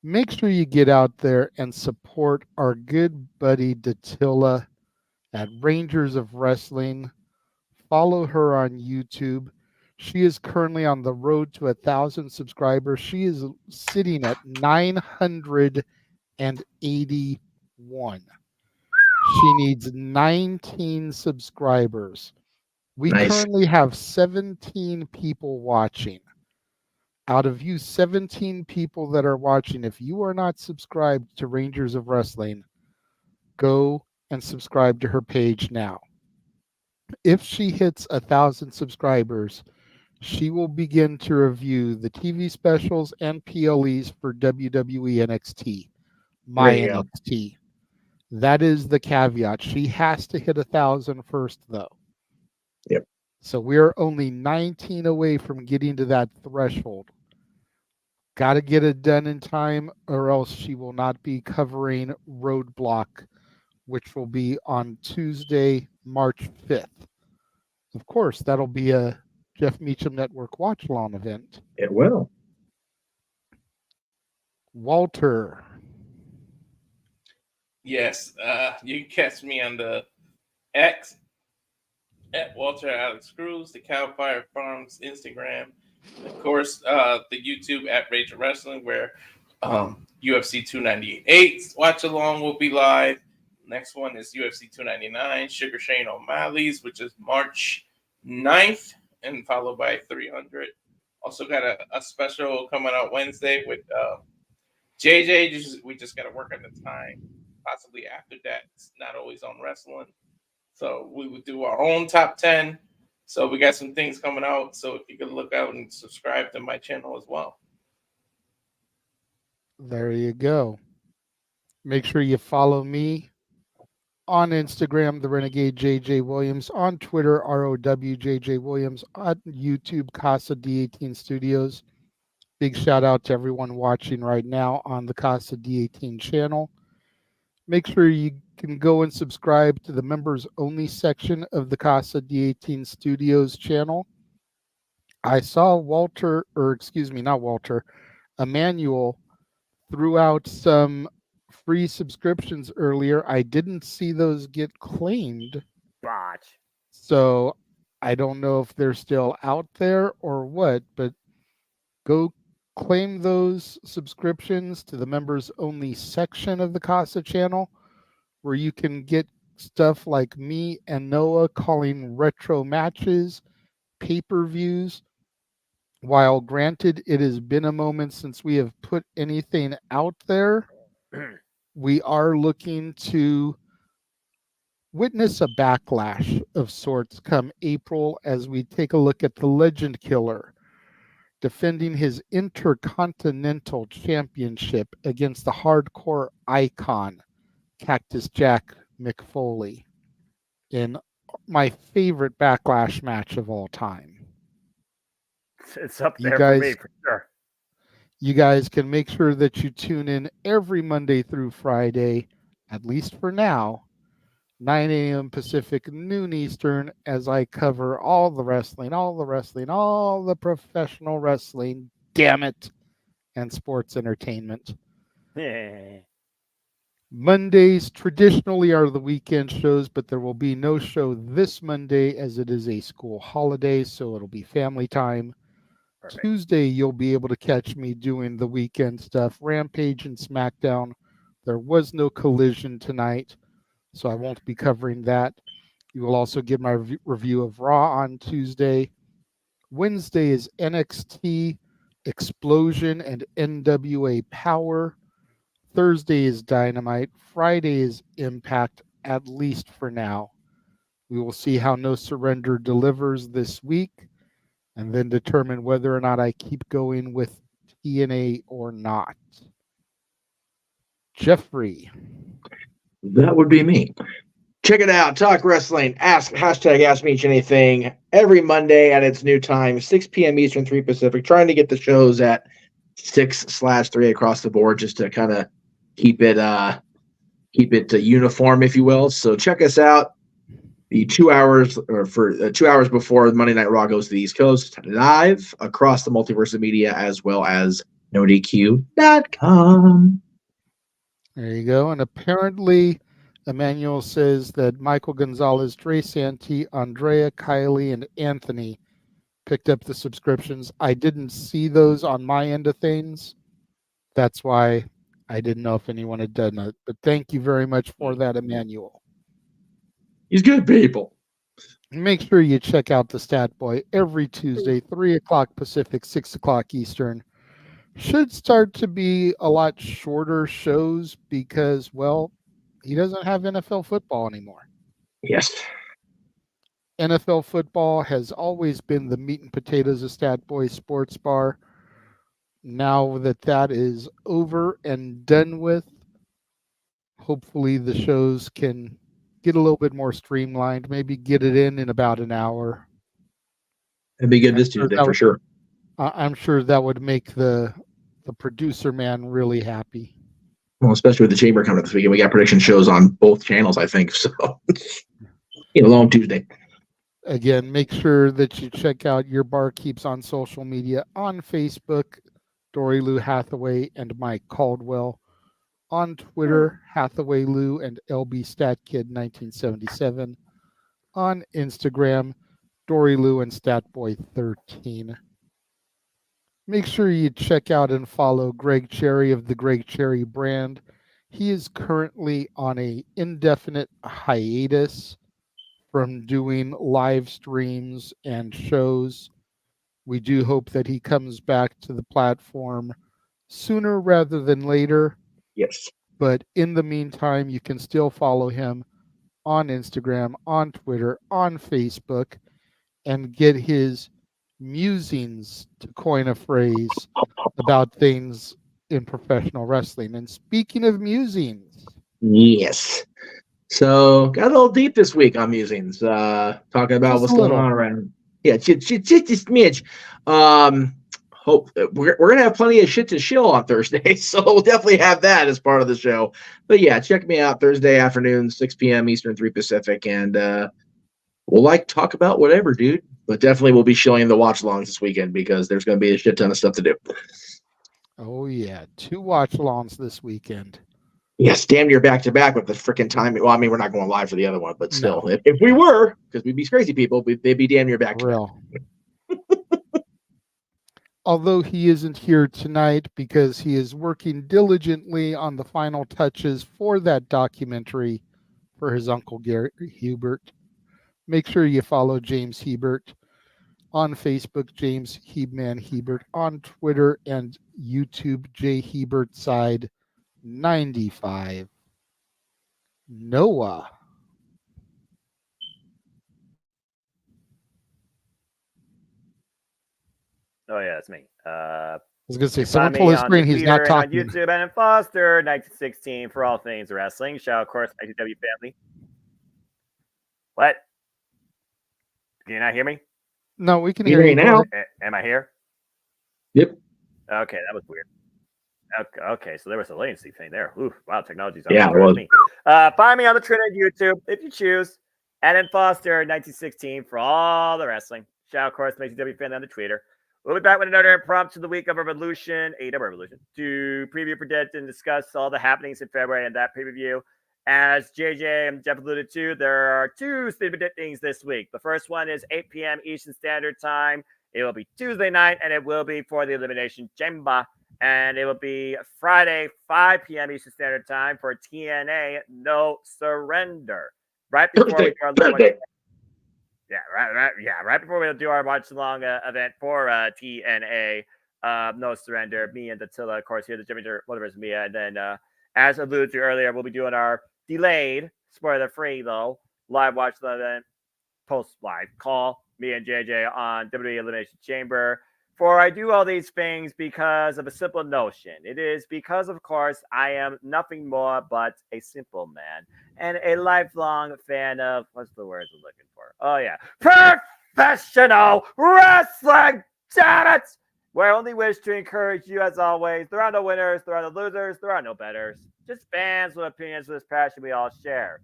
Make sure you get out there and support our good buddy Datilla at Rangers of Wrestling. Follow her on YouTube. She is currently on the road to 1,000 subscribers. She is sitting at 981. She needs 19 subscribers. We currently have 17 people watching. Out of you 17 people that are watching, if you are not subscribed to Rangers of Wrestling, go and subscribe to her page now. If she hits 1,000 subscribers, She will begin to review the TV specials and PLEs for WWE NXT, my There you go. NXT. That is the caveat. She has to hit 1,000 first, though. Yep. So we're only 19 away from getting to that threshold. Got to get it done in time, or else she will not be covering Roadblock, which will be on Tuesday, March 5th. Of course, that'll be a Jeff Meacham Network watch-along event. It will. Walter. Yes, you can catch me on the X at Walter Alex Cruz, the Cowfire Farms Instagram, of course, the YouTube at Rage of Wrestling, where UFC 298 watch along will be live. Next one is UFC 299, Sugar Shane O'Malley's, which is March 9th, and followed by 300. Also got a special coming out Wednesday with JJ. We just got to work on the time. Possibly after that, it's not always on wrestling. So we would do our own top 10. So we got some things coming out. So if you could look out and subscribe to my channel as well. There you go. Make sure you follow me on Instagram, the Renegade JJ Williams, on Twitter, ROWJJ Williams, on YouTube, Casa D18 Studios. Big shout out to everyone watching right now on the Casa D18 channel. Make sure you can go and subscribe to the members only section of the Casa D18 Studios channel. I saw Emmanuel threw out some free subscriptions earlier. I didn't see those get claimed. Botch. So I don't know if they're still out there or what, but go claim those subscriptions to the members only section of the Casa channel, where you can get stuff like me and Noah calling retro matches, pay-per-views. While granted, it has been a moment since we have put anything out there, we are looking to witness a backlash of sorts come April as we take a look at the Legend Killer defending his Intercontinental Championship against the hardcore icon, Cactus Jack McFoley, in my favorite backlash match of all time. It's up there for me, for sure. You guys can make sure that you tune in every Monday through Friday, at least for now, 9 a.m. Pacific, noon Eastern, as I cover all the wrestling, all the professional wrestling, damn it, and sports entertainment. Mondays traditionally are the weekend shows, but there will be no show this Monday as it is a school holiday, so it'll be family time. Perfect. Tuesday, you'll be able to catch me doing the weekend stuff, Rampage and SmackDown. There was no Collision tonight, so I won't be covering that. You will also get my review of Raw on Tuesday. Wednesday is NXT, Explosion, and NWA Power. Thursday is Dynamite. Friday is Impact, at least for now. We will see how No Surrender delivers this week, and then determine whether or not I keep going with TNA or not. Jeffrey. That would be me. Check it out. Talk Wrestling. Hashtag Ask Me Anything every Monday at its new time, 6 p.m. Eastern, 3 Pacific. Trying to get the shows at 6/3 across the board, just to kind of keep it uniform, if you will. So check us out. The 2 hours, or for 2 hours before Monday Night Raw goes to the East Coast, live across the Multiverse of Media, as well as NoDQ.com. There you go. And apparently, Emmanuel says that Michael Gonzalez, Dre Santi, Andrea, Kylie, and Anthony picked up the subscriptions. I didn't see those on my end of things. That's why I didn't know if anyone had done it. But thank you very much for that, Emmanuel. He's good people. Make sure you check out the Stat Boy every Tuesday, 3 o'clock Pacific, 6 o'clock Eastern. Should start to be a lot shorter shows because, well, he doesn't have NFL football anymore. Yes. NFL football has always been the meat and potatoes of Stat Boy Sports Bar. Now that is over and done with, hopefully the shows can get a little bit more streamlined, maybe get it in about an hour. It'd be good this Tuesday for sure. I'm sure that would make the producer man really happy. Well, especially with the chamber coming this weekend, we got prediction shows on both channels, I think. So, long Tuesday. Again, make sure that you check out Your Bar Keeps on social media on Facebook, Dory Lou Hathaway and Mike Caldwell. On Twitter, Hathaway Lou and LB Stat Kid 1977. On Instagram, Dory Lou and Statboy 13. Make sure you check out and follow Greg Cherry of the Greg Cherry brand. He is currently on an indefinite hiatus from doing live streams and shows. We do hope that he comes back to the platform sooner rather than later. Yes. But in the meantime, you can still follow him on Instagram, on Twitter, on Facebook, and get his musings, to coin a phrase, about things in professional wrestling. And speaking of musings. Yes. So got a little deep this week on musings, talking about what's going on around. Yeah, just a smidge. Hope we're gonna have plenty of shit to shill on Thursday, so we'll definitely have that as part of the show. But yeah, check me out Thursday afternoon, 6 p.m. Eastern, 3 Pacific, and we'll talk about whatever, dude. But definitely we'll be shilling the watch alongs this weekend because there's gonna be a shit ton of stuff to do. Oh yeah, 2 watch alongs this weekend. Yes, damn near back to back with the freaking time. Well, I mean, we're not going live for the other one, but still, if we were, because we'd be crazy people, they'd be damn near back to back. Although he isn't here tonight because he is working diligently on the final touches for that documentary for his uncle Gary Hubert. Make sure you follow James Hebert on Facebook, James Hebman Hebert, on Twitter and YouTube, J Hebert Side 95. Noah. Oh yeah, it's me. I was gonna say, someone pull his screen. He's not talking. On YouTube, and Foster 1916 for all things wrestling. Shout out, of course, ITW family. What? Can you not hear me? No, we can hear you now. Am I here? Yep. Okay, that was weird. Okay, so there was a latency thing there. Ooh, wow, technology's yeah, it was. Me. Find me on the Twitter and YouTube if you choose. And Foster 1916 for all the wrestling. Shout out, of course, ITW family on the Twitter. We'll be back with another impromptu the week of Revolution, AEW Revolution, to preview, predict, and discuss all the happenings in February and that pay-per-view. As JJ and Jeff alluded to, there are 2 speed predictings this week. The first one is 8 p.m. Eastern Standard Time. It will be Tuesday night, and it will be for the Elimination Chamber. And it will be Friday, 5 p.m. Eastern Standard Time for TNA No Surrender. Right before we do our right before we do our watch along event for TNA No Surrender. Me and Attila, of course, here the JMN Multiverse of Media, and then as alluded to earlier, we'll be doing our delayed, spoiler free though, live watch event, post live call. Me and JJ on WWE Elimination Chamber. For I do all these things because of a simple notion. It is because, of course, I am nothing more but a simple man and a lifelong fan of, what's the words I'm looking for? Oh, yeah. Professional wrestling, damn it! Where I only wish to encourage you, as always, there are no winners, there are no losers, there are no betters. Just fans with opinions with this passion we all share.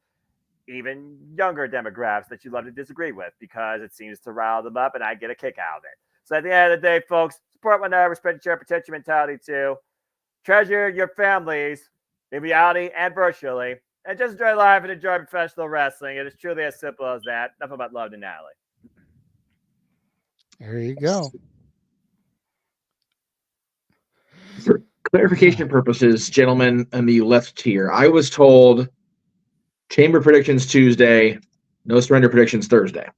Even younger demographics that you love to disagree with because it seems to rile them up and I get a kick out of it. So at the end of the day, folks, support one another, respect, share, protect your mentality too. Treasure your families in reality and virtually. And just enjoy life and enjoy professional wrestling. It is truly as simple as that. Nothing but love to Natalie. There you go. For clarification purposes, gentlemen in the left tier, I was told Chamber predictions Tuesday, No Surrender predictions Thursday.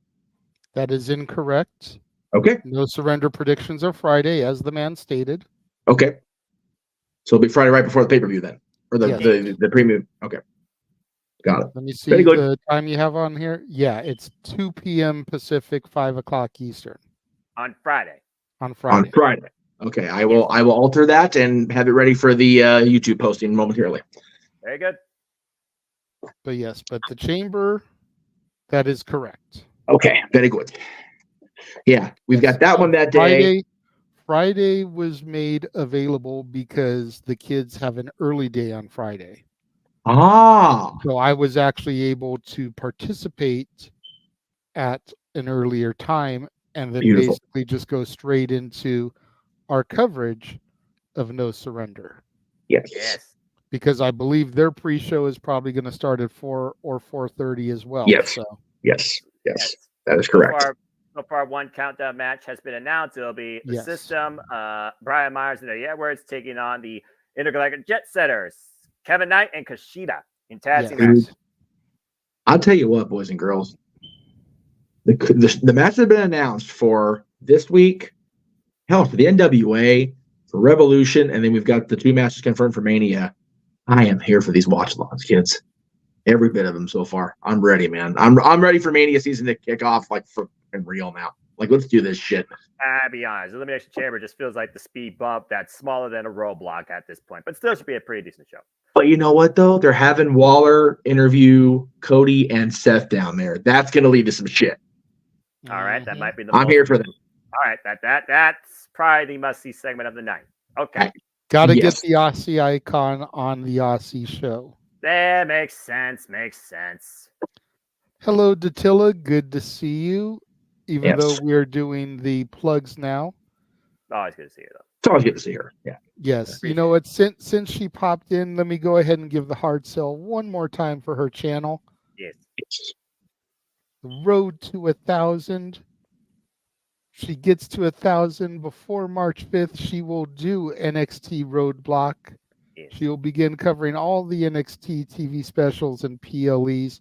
That is incorrect. Okay. No Surrender predictions are Friday, as the man stated. Okay. So it'll be Friday right before the pay-per-view then. Or the premium. Okay. Got it. Let me see Very good. the time you have on here. Yeah, it's 2 p.m. Pacific, 5 o'clock Eastern. On Friday. On Friday. On Friday. Okay, I will alter that and have it ready for the YouTube posting momentarily. Very good. But yes, but the chamber, that is correct. Okay, very good. Yeah, we've got that one that day. Friday was made available because the kids have an early day on Friday. Ah. So I was actually able to participate at an earlier time and then Beautiful. basically just go straight into our coverage of No Surrender. Yes. Because I believe their pre-show is probably going to start at 4 or 4:30 as well. Yes. So. Yes. That is correct. So far, one countdown match has been announced. It'll be the System, Brian Myers and Eddie Edwards taking on the Intergalactic Jet Setters, Kevin Knight and Kushida in tag team match. I'll tell you what, boys and girls. The match has been announced for this week. Hell, for the NWA, for Revolution, and then we've got the 2 matches confirmed for Mania. I am here for these watch-alongs, kids. Every bit of them so far. I'm ready, man. I'm ready for Mania season to kick off like for real now. Like, let's do this shit. I'll be honest, Elimination Chamber just feels like the speed bump that's smaller than a roadblock at this point, but still should be a pretty decent show. But you know what, though? They're having Waller interview Cody and Seth down there. That's going to lead to some shit. All right, that might be the I'm here for that. All right, that's probably the must-see segment of the night. Okay. Got to get the Aussie icon on the Aussie show. That makes sense. Hello, Datilla. Good to see you. Even though we're doing the plugs now. Always good to see you, though. It's always good to see her. Yeah. Yes. You know what? Since she popped in, let me go ahead and give the hard sell one more time for her channel. Yes. The road to 1,000. She gets to 1,000 before March 5th. She will do NXT Roadblock. Yes. She'll begin covering all the NXT TV specials and PLEs.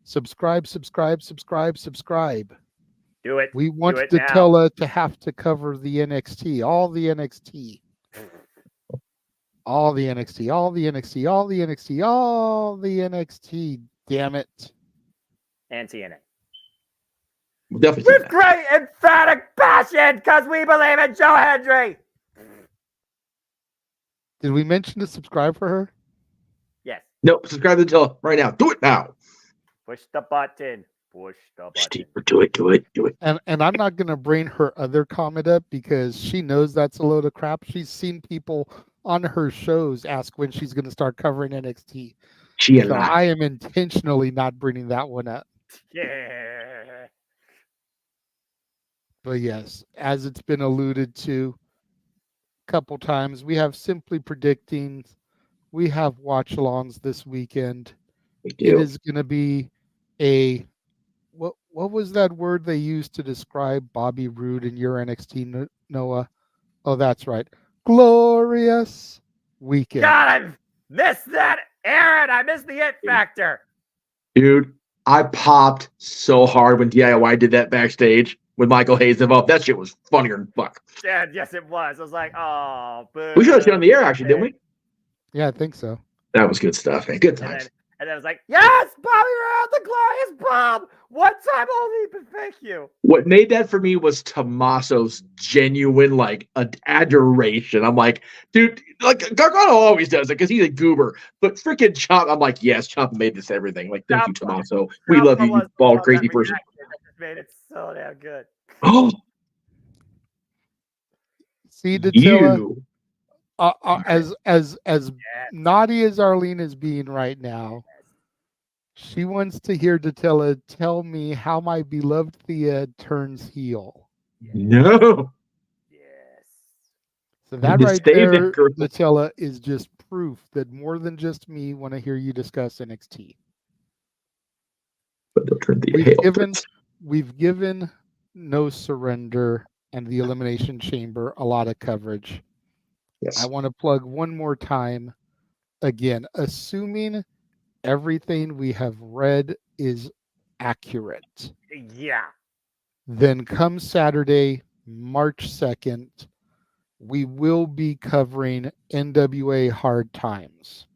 Subscribe. Do it. We want it Datella to have to cover the NXT, all the NXT. All the NXT, all the NXT, all the NXT, all the NXT. Damn it. And TNA. Definitely. With great emphatic passion, because we believe in Joe Hendry. Did we mention to subscribe for her? Yes. No, subscribe to Datilla right now. Do it now. Push the button. Do it. And I'm not going to bring her other comment up because she knows that's a load of crap. She's seen people on her shows ask when she's going to start covering NXT. So I am intentionally not bringing that one up. Yeah. But yes, as it's been alluded to a couple times, we have Simply Predicting. We have watch-alongs this weekend. It is going to be a... What was that word they used to describe Bobby Roode in your NXT, Noah? Oh, that's right. Glorious weekend. God, I missed that, Aaron. I missed the it factor. Dude, I popped so hard when DIY did that backstage with Michael Hayes involved. That shit was funnier than fuck. Yeah, yes, it was. I was like, oh, boo. We should have seen on the air, actually, didn't we? Yeah, I think so. That was good stuff, man. Good times. And then I was like, yes, Bobby Roode, the glorious Bob. One time only, but thank you. What made that for me was Tommaso's genuine, like, adoration. I'm like, dude, like, Gargano always does it because he's a goober. But freaking Chop, I'm like, yes, Chop made this everything. Like, thank you, Tommaso. We love you, you bald, crazy person. That just made it so damn good. Oh. See, Datilla, as naughty as Arlene is being right now, she wants to hear Datilla tell me how my beloved Thea turns heel. No. So that right there, Datilla, is just proof that more than just me want to hear you discuss NXT. But they'll turn we've given No Surrender and the Elimination Chamber a lot of coverage. Yes. I want to plug one more time. Again, assuming everything we have read is accurate. Yeah. Then come Saturday, March 2nd, we will be covering NWA Hard Times.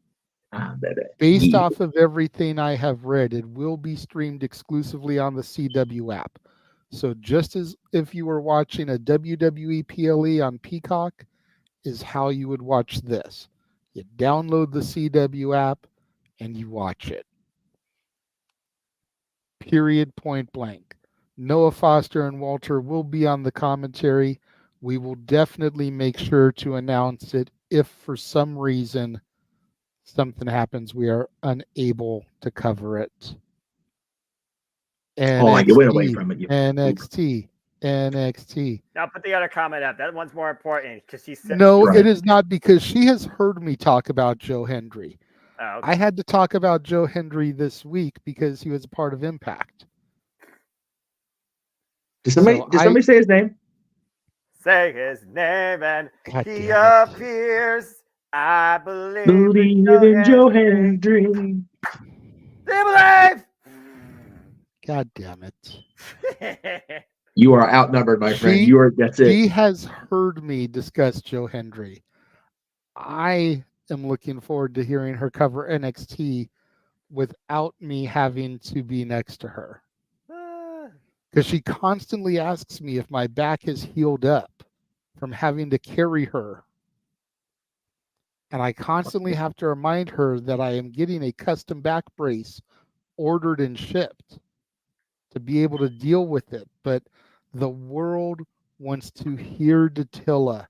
Based off of everything I have read, it will be streamed exclusively on the CW app. So just as if you were watching a WWE PLE on Peacock, is how you would watch this. You download the CW app and you watch it. Period, point blank. Noah Foster and Walter will be on the commentary. We will definitely make sure to announce it if for some reason something happens, we are unable to cover it. I get away from it. NXT. Now put the other comment up. That one's more important because she said. No, it is not, because she has heard me talk about Joe Hendry. Oh, okay. I had to talk about Joe Hendry this week because he was a part of Impact. Did somebody say his name? Say his name and he appears. I believe in Joe Hendry. They believe. God damn it. You are outnumbered, my friend. That's it. He has heard me discuss Joe Hendry. I am looking forward to hearing her cover NXT without me having to be next to her. Because she constantly asks me if my back has healed up from having to carry her. And I constantly have to remind her that I am getting a custom back brace ordered and shipped to be able to deal with it. But the world wants to hear Datilla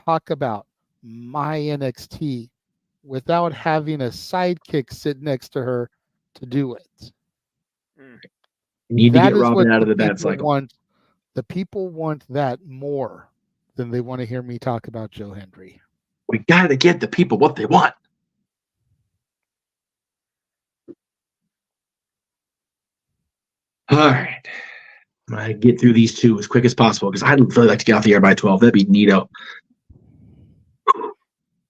talk about my NXT without having a sidekick sit next to her to do it. You need to get Robin out of the bad cycle. The people want that more than they want to hear me talk about Joe Hendry. We got to get the people what they want. All right. I'm going to get through these two as quick as possible because I'd really like to get off the air by 12. That'd be neato.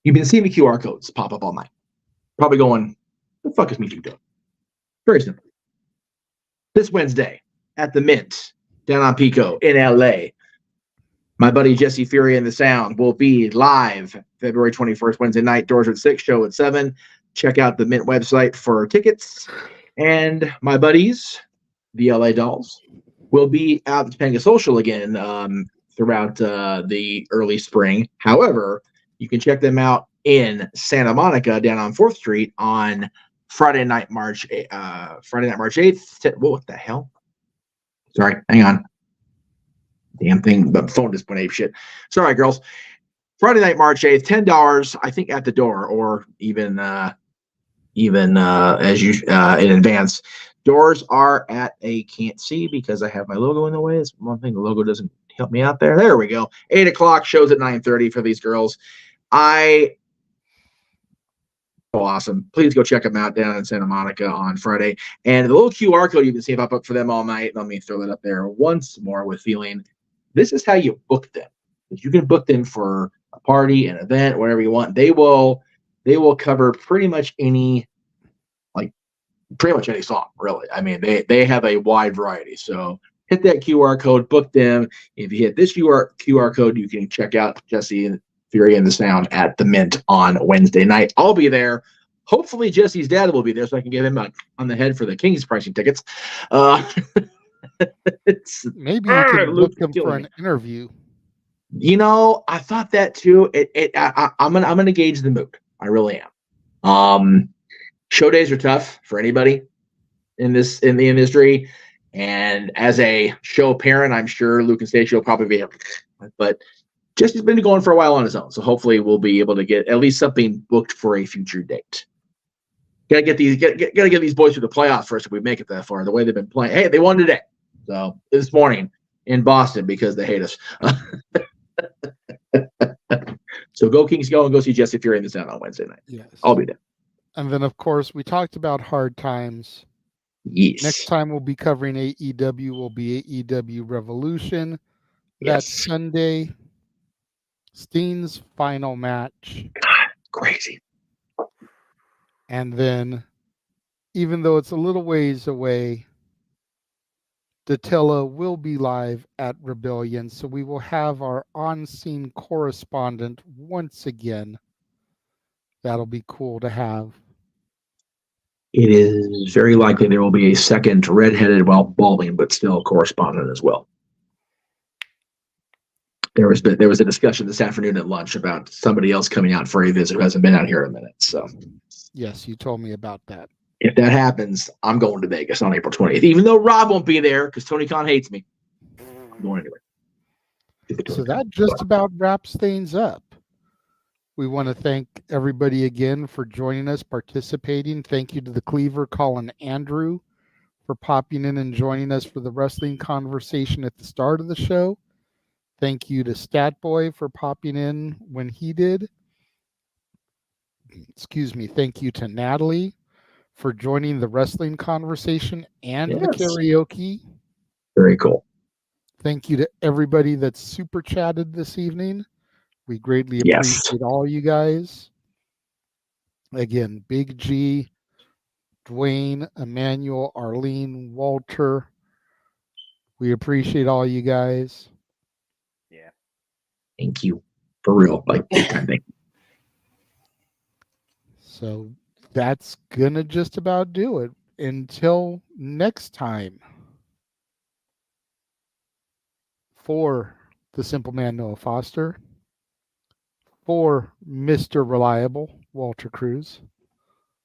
You've been seeing the QR codes pop up all night. Probably going, what the fuck is music doing? Very simple. This Wednesday at the Mint down on Pico in LA, my buddy Jesse Fury and the Sound will be live February 21st, Wednesday night. Doors are at 6, show at 7. Check out the Mint website for tickets. And my buddies, the LA Dolls, will be out at Topanga Social again throughout the early spring. However, you can check them out in Santa Monica down on 4th Street on Friday night, March 8th. What the hell? Sorry, hang on. Damn thing, but phone just went ape shit. Sorry, girls. Friday night, March 8th, $10, I think, at the door, or even as you in advance. Doors are at can't see because I have my logo in the way. It's one thing, the logo doesn't help me out there. There we go. 8 o'clock, shows at 9:30 for these girls. Awesome. Please go check them out down in Santa Monica on Friday. And the little QR code you can see pop up for them all night. Let me throw that up there once more with feeling. This is how you book them. You can book them for a party, an event, whatever you want. They will cover pretty much any song, really. I mean, they have a wide variety. So hit that QR code, book them. If you hit this QR code, you can check out Jesse and Fury and the Sound at the Mint on Wednesday night. I'll be there. Hopefully Jesse's dad will be there so I can get him on the head for the King's pricing tickets. Maybe you can look him for an interview. You know, I thought that too. I'm gonna gauge the mood. I really am. Show days are tough for anybody in the industry, and as a show parent, I'm sure Luke and Stacey will probably be. But Jesse's been going for a while on his own, so hopefully we'll be able to get at least something booked for a future date. Gotta get these boys through the playoffs first if we make it that far. The way they've been playing, hey, they won today. So this morning in Boston because they hate us. So go Kings, go and go see Jesse Fury in the Sound on Wednesday night. Yes, I'll be there. And then of course we talked about Hard Times. Yes. Next time we'll be covering AEW. Will be AEW Revolution. That Sunday. Steen's final match. God, crazy. And then, even though it's a little ways away, Datilla will be live at Rebellion, so we will have our on-scene correspondent once again. That'll be cool to have. it is very likely there will be a second redheaded, well, balding, but still correspondent as well. There was a discussion this afternoon at lunch about somebody else coming out for a visit who hasn't been out here in a minute. So, yes, you told me about that. If that happens, I'm going to Vegas on April 20th, even though Rob won't be there because Tony Khan hates me. I'm going anyway. So that just about wraps things up. We want to thank everybody again for joining us, participating. Thank you to the Cleaver, Colin, Andrew for popping in and joining us for the wrestling conversation at the start of the show. Thank you to Statboy for popping in when he did. Excuse me. Thank you to Natalie for joining the wrestling conversation and the karaoke. Very cool. Thank you to everybody that's super chatted this evening. We greatly appreciate all you guys. Again, Big G, Dwayne, Emmanuel, Arlene, Walter. We appreciate all you guys. Yeah. Thank you. For real. Like, big time thing. So that's gonna just about do it. Until next time. For the simple man, Noah Foster. For Mr. Reliable, Walter Cruz.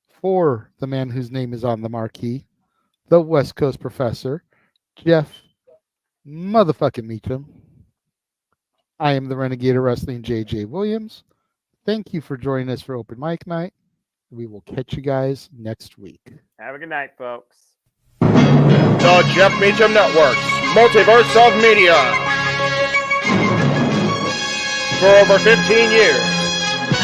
For the man whose name is on the marquee, the West Coast Professor, Jeff motherfucking Meacham. I am the Renegade of Wrestling, JJ Williams. Thank you for joining us for Open Mic Night. We will catch you guys next week. Have a good night, folks. The Jeff Meacham Network's Multiverse of Media. For over 15 years,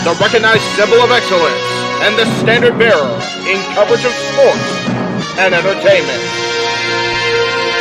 the recognized symbol of excellence and the standard bearer in coverage of sports and entertainment.